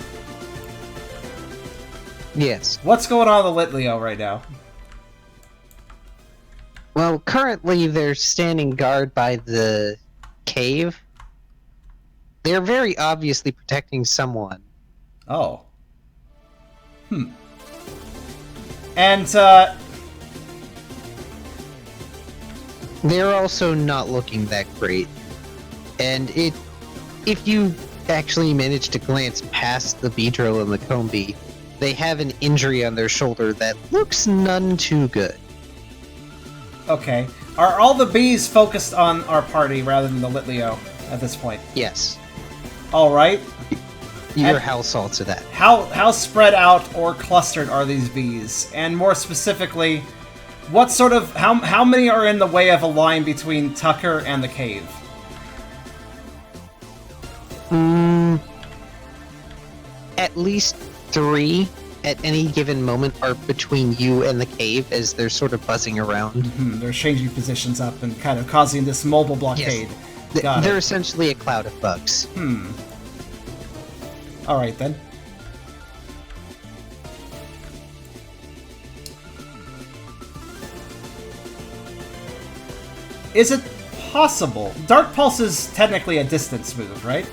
Yes. What's going on with Litleo right now? Well, Well, currently they're standing guard by the cave. They're very obviously protecting someone. Oh. And, They're also not looking that great. And if you actually manage to glance past the Beedrill and the Combi, they have an injury on their shoulder that looks none too good. okay. Are all the bees focused on our party rather than the Litleo at this point? Yes. Alright. Your And- house all to that. How spread out or clustered are these bees? And more specifically, what sort of how many are in the way of a line between Tucker and the cave? At least 3 at any given moment are between you and the cave as they're sort of buzzing around. They're changing positions up and kind of causing this mobile blockade. Got They're it. essentially a cloud of bugs. Alright then. Is it possible? Dark Pulse is technically a distance move, right?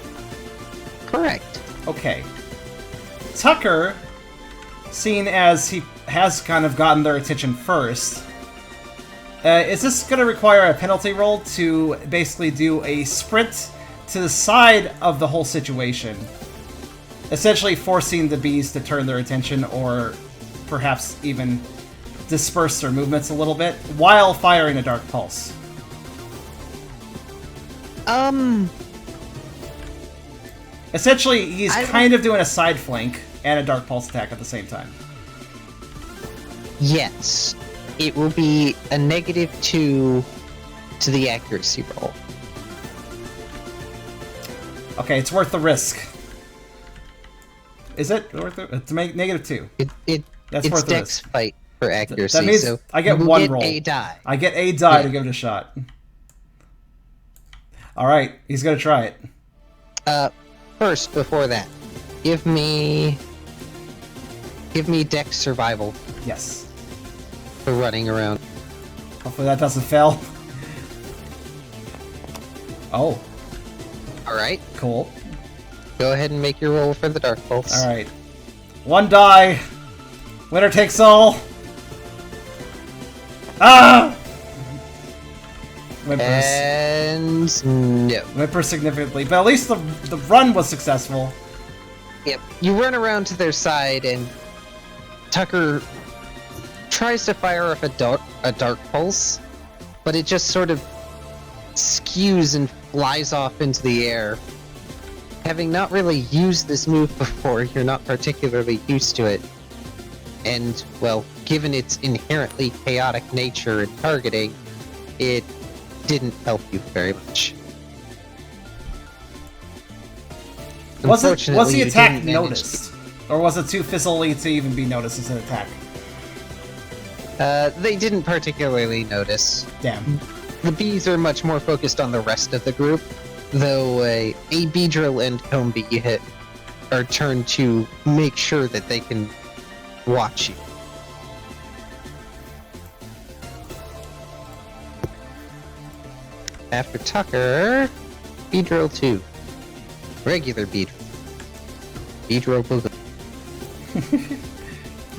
Correct. Okay. Tucker, seeing as he has kind of gotten their attention first, is this going to require a penalty roll to basically do a sprint to the side of the whole situation? Essentially forcing the bees to turn their attention or perhaps even disperse their movements a little bit while firing a Dark Pulse. Essentially, he's kind of doing a side flank and a Dark Pulse attack at the same time. Yes. It will be a -2 to the accuracy roll. Okay, it's worth the risk. Is it worth it? To make -2. That's it's worth the Dex risk. fight for accuracy. That means so I get you one get roll. a die. I get a die Yeah. to give it a shot. Alright, he's gonna try it. First, before that, give me Dex survival Yes. for running around. Hopefully that doesn't fail. Oh, Alright, cool. go ahead and make your roll for the Dark Pulse. Alright. One die. Winner takes all. Ah! Whimpers. And no. Whimpers significantly, but at least the run was successful. Yep. You run around to their side, and Tucker tries to fire off a dark pulse, but it just sort of skews and flies off into the air. Having not really used this move before, you're not particularly used to it. And, well, given its inherently chaotic nature and targeting, it didn't help you very much. Was the Unfortunately, you attack didn't manage noticed? Or was it too fizzly to even be noticed as an attack? They didn't particularly notice. Damn. The bees are much more focused on the rest of the group, though a Beedrill and Combi are turned to make sure that they can watch you. After Tucker, Beedrill 2. Regular Beedrill. Beedrill Boogaloo.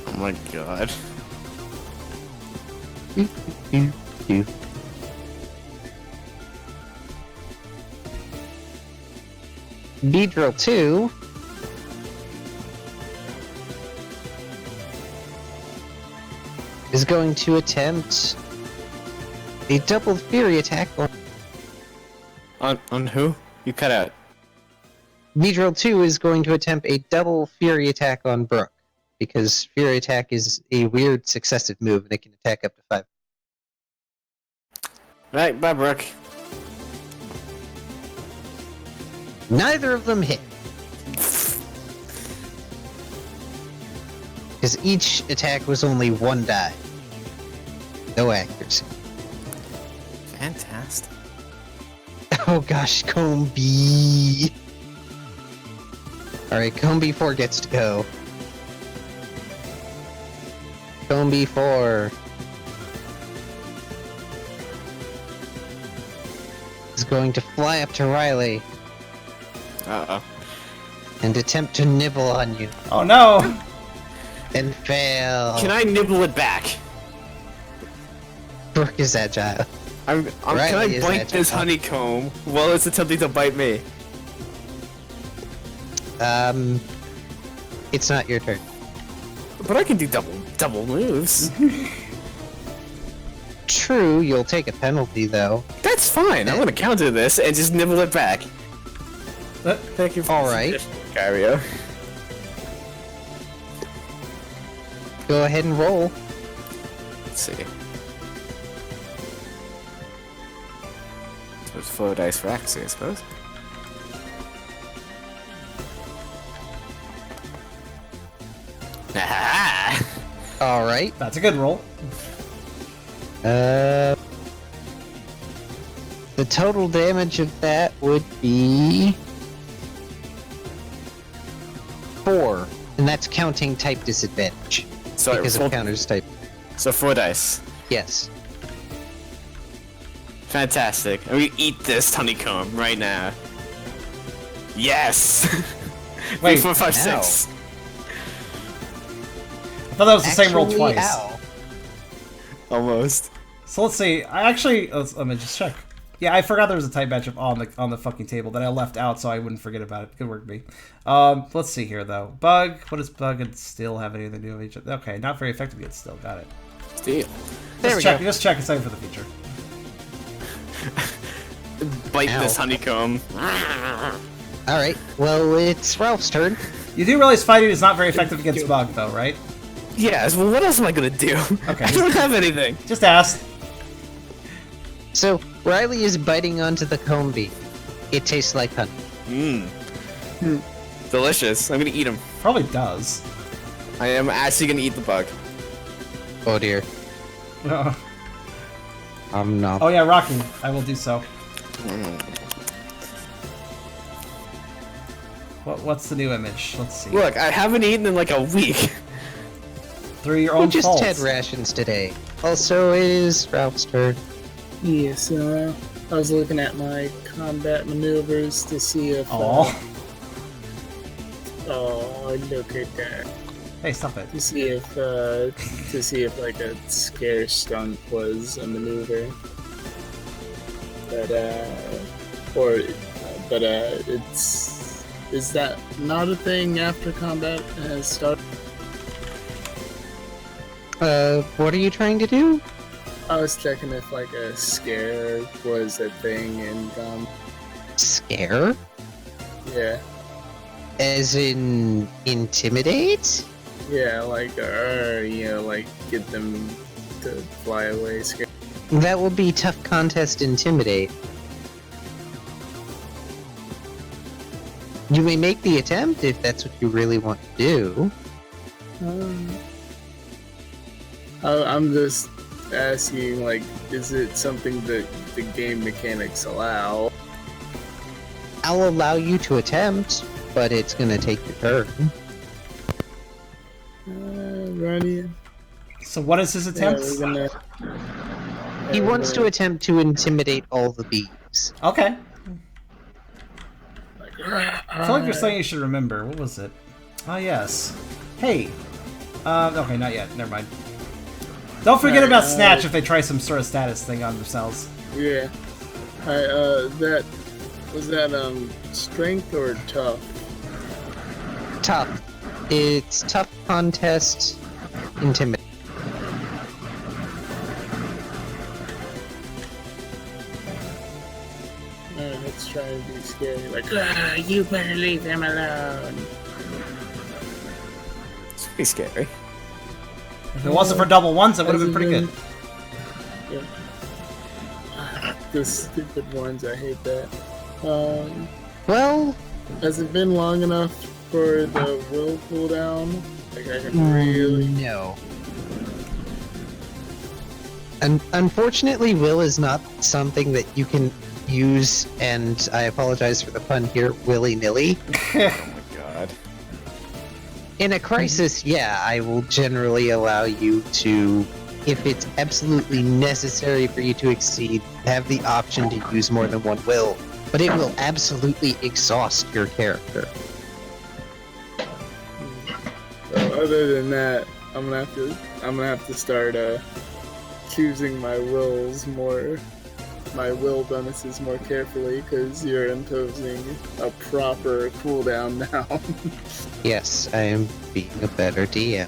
Oh my god. Beedrill 2 is going to attempt a double fury attack On who? You cut out. Beedrill 2 is going to attempt a double fury attack on Brooke, because fury attack is a weird successive move and it can attack up to 5. Right, bye, Brooke. Neither of them hit. Because each attack was only 1 die. No accuracy. Fantastic. Oh gosh, Combi. Alright, Combi 4 gets to go. Combi 4. is going to fly up to Riley Uh-oh. and attempt to nibble on you Oh no! and fail. Can I nibble it back? Brooke is agile. Can Riley I is bite agile. this honeycomb while it's attempting to bite me? It's not your turn. But I can do double moves. True, you'll take a penalty though. That's fine. I'm gonna counter this and just nibble it back. Uh, Thank you for All the right. suggestion, Kyrio. Go ahead and roll. Let's see. So it's 4 dice for accuracy, I suppose. Ah! All right. That's a good roll. The total damage of that would be 4, and that's counting type disadvantage So because of counters type. So 4 dice. Yes. Fantastic. I'm gonna eat this honeycomb right now. Yes! Wait, 4, 5, ow. 6. I thought that was the same roll Actually, twice. ow. Almost. So let's see. Let me just check. Yeah, I forgot there was a type matchup on the fucking table that I left out, so I wouldn't forget about it. Good work, me. Let's see here though. Bug. What does bug and still have anything to do with each other? Okay, not very effective yet. Still got it. Steal. Just check and save for the future. Bite Ow. this honeycomb. All right. Well, it's Ralph's turn. You do realize fighting is not very effective against bug, though, right? Yes, well what else am I gonna do? Okay. I don't have anything. Just ask. So Riley is biting onto the comb bead. It tastes like honey. Mmm. Delicious. I'm gonna eat them. Probably does. I am actually gonna eat the bug. Oh dear. Oh I'm not. yeah, rocking. I will do so. What's the new image? Let's see. Look, I haven't eaten in like a week. Through your We own just fault. had rations today. Also, it is Ralph's turn. Yes, I was looking at my combat maneuvers to see if. Aw. Oh, look at that. Hey, stop it. To see if like a scare stunt was a maneuver. But is that not a thing after combat has started? What are you trying to do? I was checking if like a scare was a thing in Scare? yeah. As in intimidate? Yeah, like, like, get them to fly away scared. That will be tough contest intimidate. You may make the attempt if that's what you really want to do. I'm just asking, like, is it something that the game mechanics allow? I'll allow you to attempt, but it's gonna take your turn. Ronnie? So what is his Yeah, attempt? we're gonna... He wants to attempt to intimidate all the bees. Okay. Like, I feel like you're saying you should remember. What was it? Oh, yes. Hey. Okay, not yet. Never mind. Don't forget about Snatch if they try some sort of status thing on themselves. Yeah. Was that, strength or tough? Tough. It's tough contest intimidate. Let's try and be scary. Like, you better leave him alone. It's pretty scary. If it wasn't for double ones, it would have been pretty good. Yeah. The stupid ones, I hate that. Well, Has it been long enough for the will cooldown? Like, I can really... no. And unfortunately, will is not something that you can use, and I apologize for the pun here, willy-nilly. Oh my god. In a crisis, yeah, I will generally allow you to, if it's absolutely necessary for you to exceed, have the option to use more than one will, but it will absolutely exhaust your character. Other than that, I'm gonna have to start choosing my will bonuses more carefully, because you're imposing a proper cooldown now. Yes, I am being a better DM.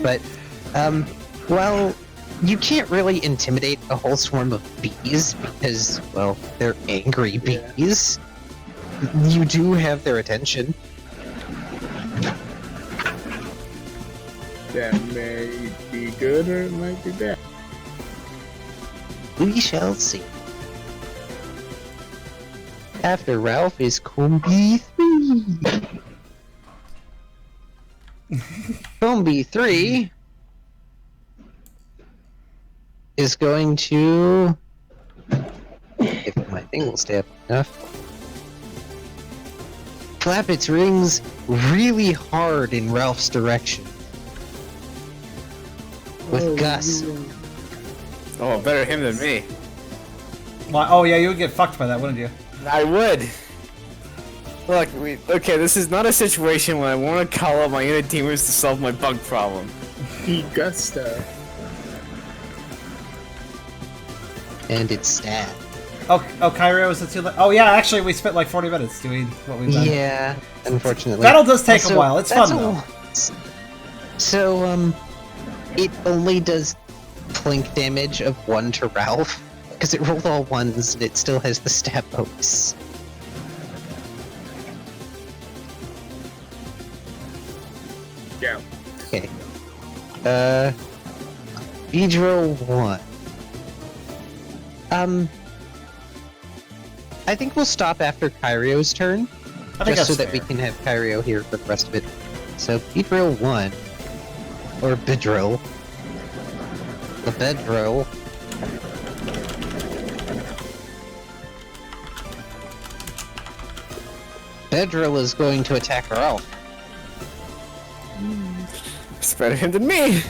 But, well, you can't really intimidate a whole swarm of bees because, well, they're angry bees. You do have their attention. That may be good or it might be bad. We shall see. After Ralph is Combi 3. Combi 3 is going to... If my thing will stay up enough. Flap its wings really hard in Ralph's direction. With Gus. Oh, better him than me. Well, oh yeah, you would get fucked by that, wouldn't you? I would. Look, okay, this is not a situation when I want to call up my unit teamers to solve my bug problem. Gusta. And it's stab. Oh, Kyrio is the too late. Oh yeah, actually we spent like 40 minutes doing what we've done. Yeah, unfortunately. Battle does take Also, a while. It's that's fun though. So, it only does plink damage of 1 to Ralph, because it rolled all 1s and it still has the stab bonus. Yeah. Okay. Beedrill 1. I think we'll stop after Kyrio's turn, I think just so that's that we fair. can have Kyrio here for the rest of it. So, Beedrill 1. Or Bedrill. The Bedrill. Bedrill is going to attack Ralph. It's better him than me.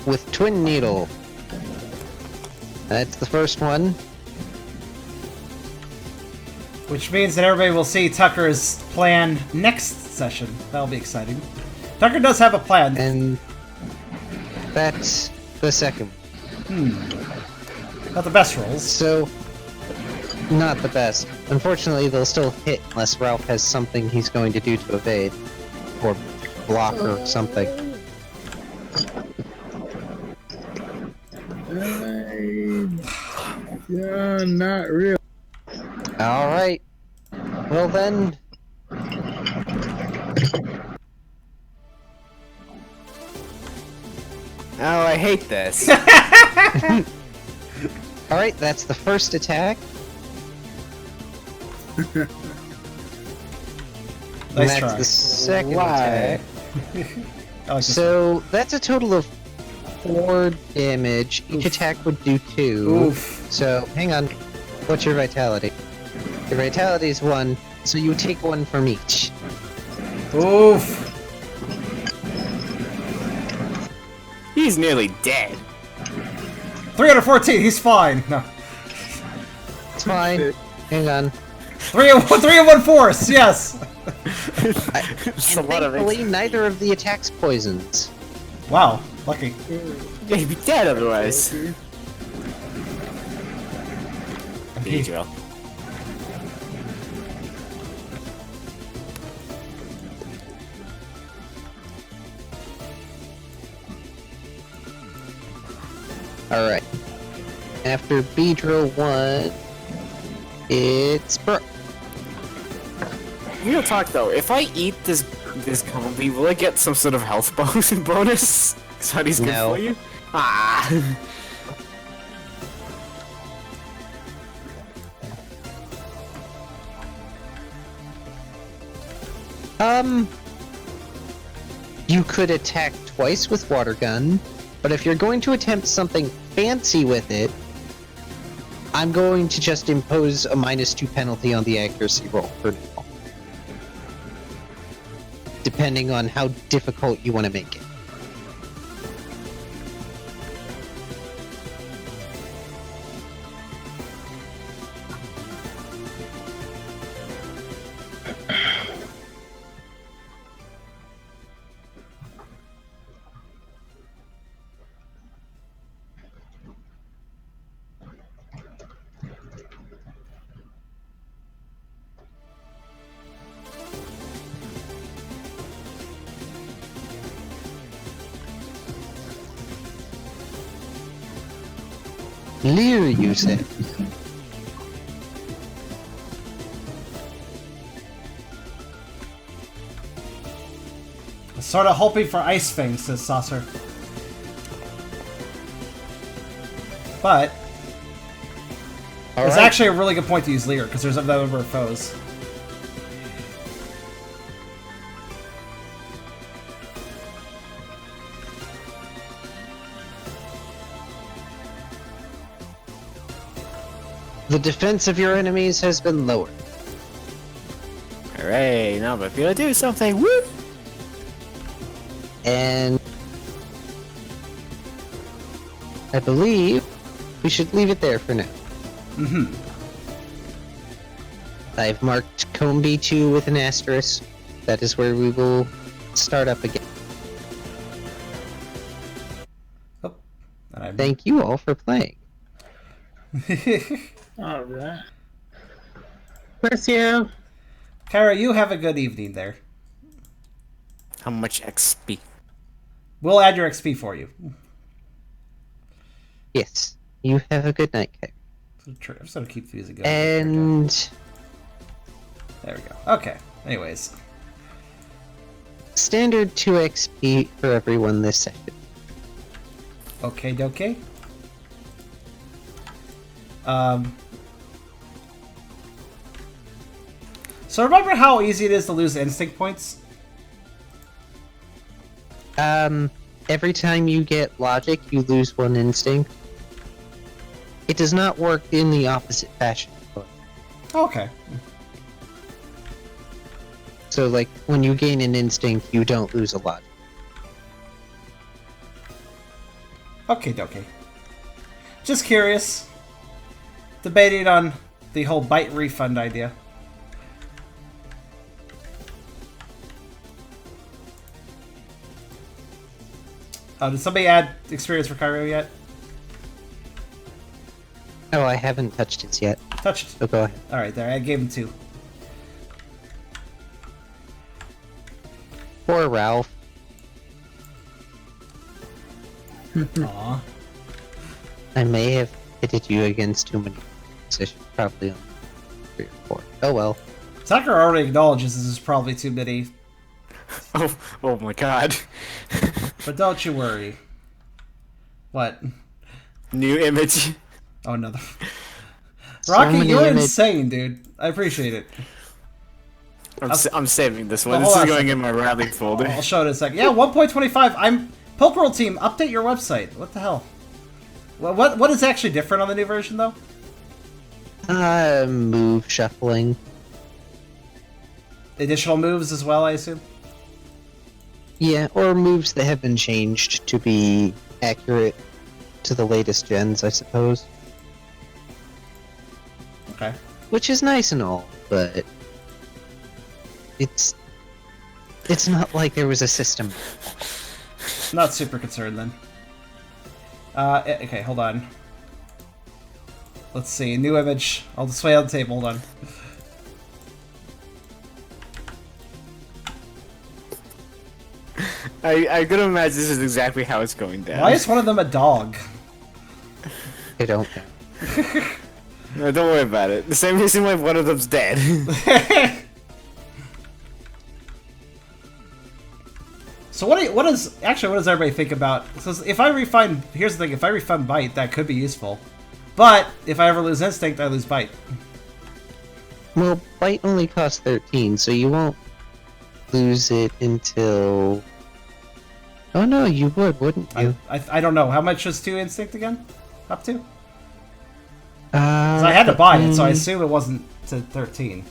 With Twin Needle. That's the first one. Which means that everybody will see Tucker's plan next session. That'll be exciting. Tucker does have a plan. And that's the second one. Not the best rolls. So, not the best. Unfortunately, they'll still hit unless Ralph has something he's going to do to evade. Or block or something. Yeah, not real. Alright. Well then... Oh, I hate this. Alright, that's the first attack. And Nice that's try. the second Why? attack. I like this So, that's a total of 4 damage. Each attack would do 2. one. Oof. So, hang on. What's your vitality? Your vitality is 1, so you take 1 from each. Oof. He's nearly dead. 314. He's fine. No. It's fine. Hang on. 3 of 1 force. Yes. It's a lot of Thankfully, neither of the attacks poisons. Wow. Lucky. Yeah, he'd be dead otherwise. Beedrill. Alright. After Beedrill 1, it's Brooke. Real talk though, if I eat this combi, will I get some sort of health bonus? Is that he's good No. for you? Ah. You could attack twice with Water Gun, but if you're going to attempt something fancy with it, I'm going to just impose a -2 penalty on the accuracy roll for now. Depending on how difficult you want to make it. Lear, you said. Sort of hoping for Ice Fang, says Saucer. But it's actually a really good point to use Lear, because there's a number of foes. The defense of your enemies has been lowered. Hooray, now we're gonna do something, woo! And I believe we should leave it there for now. Mm-hmm. I've marked Comb B2 with an asterisk. That is where we will start up again. Oh, and Thank you all for playing. Alright. Bless you. Kyrio, you have a good evening there. How much XP? We'll add your XP for you. Yes. You have a good night, Kyrie. I'm just gonna keep these going. And There we go. Okay. Anyways. standard 2 XP for everyone this session. Okay, dokie. So remember how easy it is to lose instinct points? Every time you get logic, you lose 1 instinct. It does not work in the opposite fashion. Okay. So, like, when you gain an instinct, you don't lose a logic. Okay, dokie. Just curious. Debating on the whole bite refund idea. Did somebody add experience for Kyrio yet? Oh, I haven't touched it yet. Touched. So go ahead. Alright, there. I gave him 2. Poor Ralph. Aww. I may have pitted you against too many positions. Probably on 3 or 4. Oh well. Tucker already acknowledges this is probably too many, Oh my god. but don't you worry. What? New image. Oh, no. So Rocky, many you're image- insane, dude. I appreciate it. I'm saving this one. Well, This hold is on a going in my rally folder. I'll show it in a second. Yeah, 1.25. I'm Pokerole team. Update your website. What the hell? What is actually different on the new version, though? Move shuffling. Additional moves as well, I assume. Yeah, or moves that have been changed to be accurate to the latest gens, I suppose. Okay. Which is nice and all, but it's not like there was a system. Not super concerned then. Okay, hold on. Let's see. New image. I'll display on the table. Hold on. I could imagine this is exactly how it's going down. Why is one of them a dog? I don't know. No, don't worry about it. The same reason why one of them's dead. So what does everybody think about? So if I refine, here's the thing: if I refund bite, that could be useful. But if I ever lose instinct, I lose bite. Well, bite only costs 13, so you won't lose it until... Oh no, you would, wouldn't you? I don't know how much is 2 instinct again? Up to? 'Cause I I had to buy it, so I assume it wasn't to 13.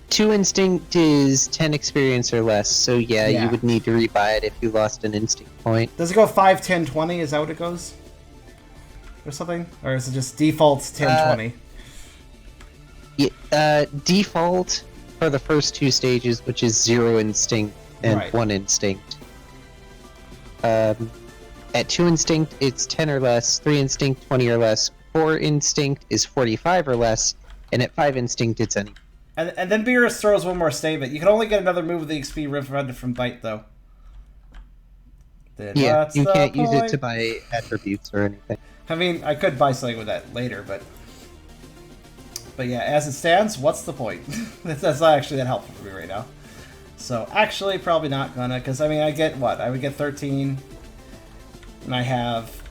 2 instinct is 10 experience or less, so yeah, Yeah. you would need to rebuy it if you lost an instinct point. Does it go 5, 10, 20? Is that what it goes? Or something? Or is it just default 10, 20? Default for the first 2 stages, which is 0 instinct and Right. 1 instinct. At 2 instinct, it's 10 or less, 3 instinct, 20 or less, 4 instinct is 45 or less, and at 5 instinct, it's any. And then Beerus throws one more statement. You can only get another move with the XP refunded from bite, though. Then Yeah, what's you the can't use it point? to buy attributes or anything. I mean, I could buy something with that later, but yeah, as it stands, what's the point? That's not actually that helpful for me right now. So actually, probably not gonna, because I mean, I get what? I would get 13, and I have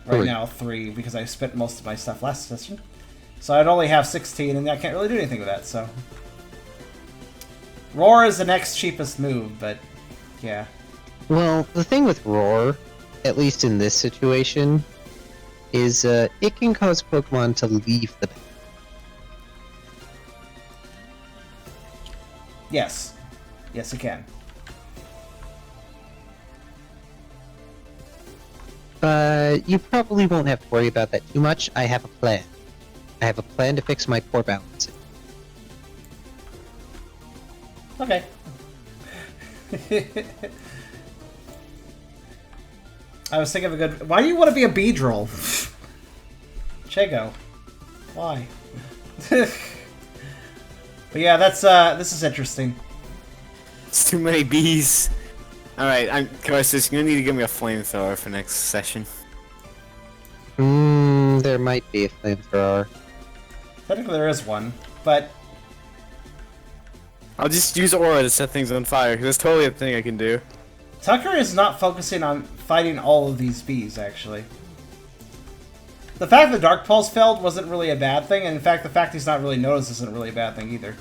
right now 3 because I spent most of my stuff last session. So I'd only have 16, and I can't really do anything with that. So Roar is the next cheapest move, but yeah. Well, the thing with Roar, at least in this situation, is it can cause Pokemon to leave the battle. Yes. Yes, it can. You probably won't have to worry about that too much. I have a plan. I have a plan to fix my poor balance. Okay. I was thinking of a good... Why do you want to be a Beedrill? Chego. Why? But yeah, that's this is interesting. It's too many bees. Alright, Karserus, you're gonna need to give me a flamethrower for next session. There might be a flamethrower. Technically there is one, but... I'll just use Aura to set things on fire, because that's totally a thing I can do. Tucker is not focusing on fighting all of these bees, actually. The fact that Dark Pulse failed wasn't really a bad thing, and in fact the fact he's not really noticed isn't really a bad thing either.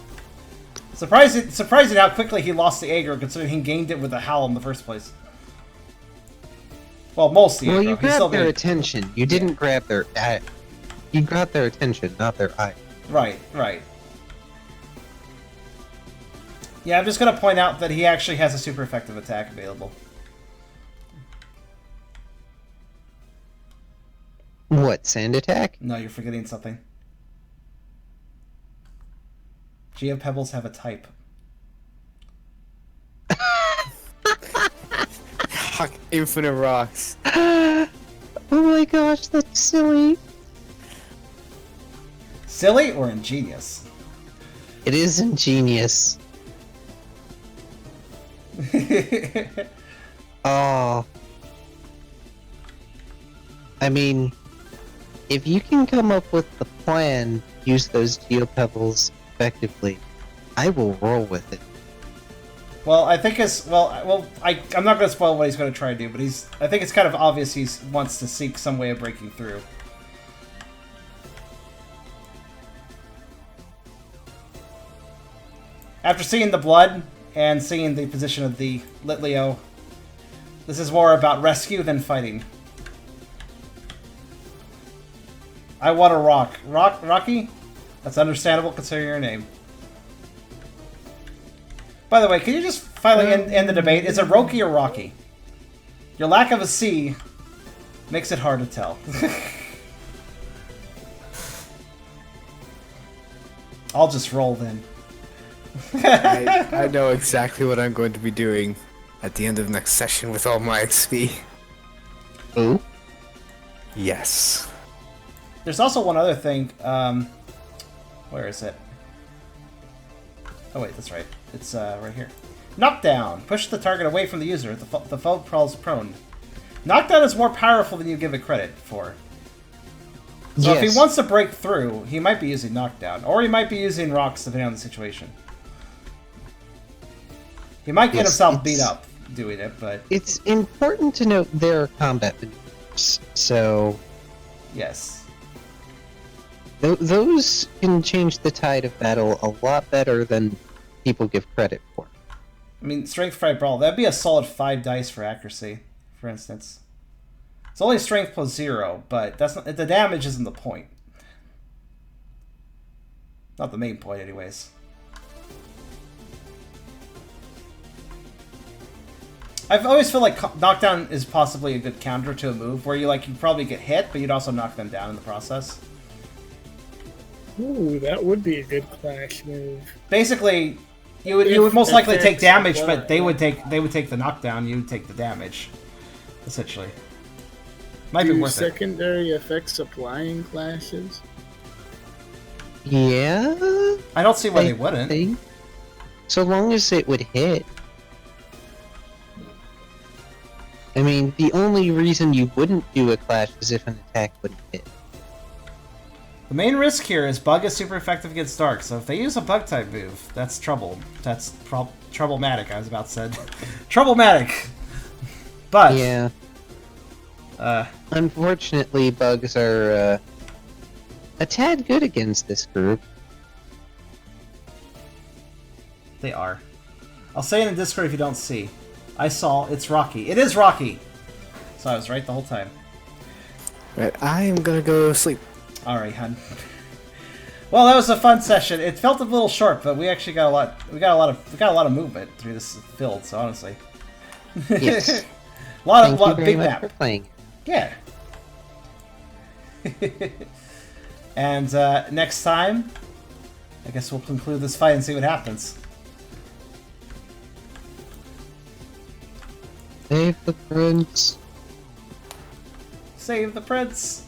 Surprising how quickly he lost the aggro, considering he gained it with a howl in the first place. Well, most of the Well, aggro. you He's still grabbed their being... attention. You didn't grab their eye. You grabbed their attention, not their eye. Right, right. Yeah, I'm just going to point out that he actually has a super effective attack available. What, sand attack? No, you're forgetting something. Geopebbles have a type. Fuck, infinite rocks. Oh my gosh, that's silly. Silly or ingenious? It is ingenious. Oh. I mean, if you can come up with the plan, use those Geopebbles effectively, I will roll with it. Well, I think it's... I'm not going to spoil what he's going to try to do, but I think it's kind of obvious he wants to seek some way of breaking through. After seeing the blood and seeing the position of the Litleo, this is more about rescue than fighting. I want a rock. Rocky? That's understandable considering your name. By the way, can you just finally end the debate? Is it Roki or Rocky? Your lack of a C makes it hard to tell. I'll just roll then. I know exactly what I'm going to be doing at the end of next session with all my XP. Ooh. Yes. There's also one other thing. Where is it? Oh wait, that's right. It's right here. Knockdown. Push the target away from the user. The foe crawls prone. Knockdown is more powerful than you give it credit for. So if he wants to break through, he might be using Knockdown. Or he might be using rocks, depending on the situation. He might get himself beat up doing it, but... It's important to note their combat maneuvers, so... Yes. Those can change the tide of battle a lot better than people give credit for. I mean, Strength Fright Brawl, that'd be a solid 5 dice for accuracy, for instance. It's only Strength plus 0, but that's not, the damage isn't the point. Not the main point, anyways. I've always felt like Knockdown is possibly a good counter to a move, where you probably get hit, but you'd also knock them down in the process. Ooh, that would be a good clash move. Basically, you would most likely take damage, but they would take the knockdown. You would take the damage, essentially. Might be worth it. Secondary effects applying clashes? Yeah? I don't see why they wouldn't. think. So long as it would hit. I mean, the only reason you wouldn't do a clash is if an attack wouldn't hit. The main risk here is Bug is super effective against Dark, so if they use a Bug type move, that's trouble. That's troublematic, I was about to say. Troublematic! But... Yeah. Unfortunately, bugs are a tad good against this group. They are. I'll say in the Discord if you don't see. I saw, it's Rocky. It is Rocky! So I was right the whole time. Right, I am gonna go sleep. Alright, hun. Well, that was a fun session. It felt a little short, but we actually got a lot. We got a lot of movement through this field. So honestly, Yes. a lot Thank you of very big much map. for playing. Yeah. And next time, I guess we'll conclude this fight and see what happens. Save the prince. Save the prince.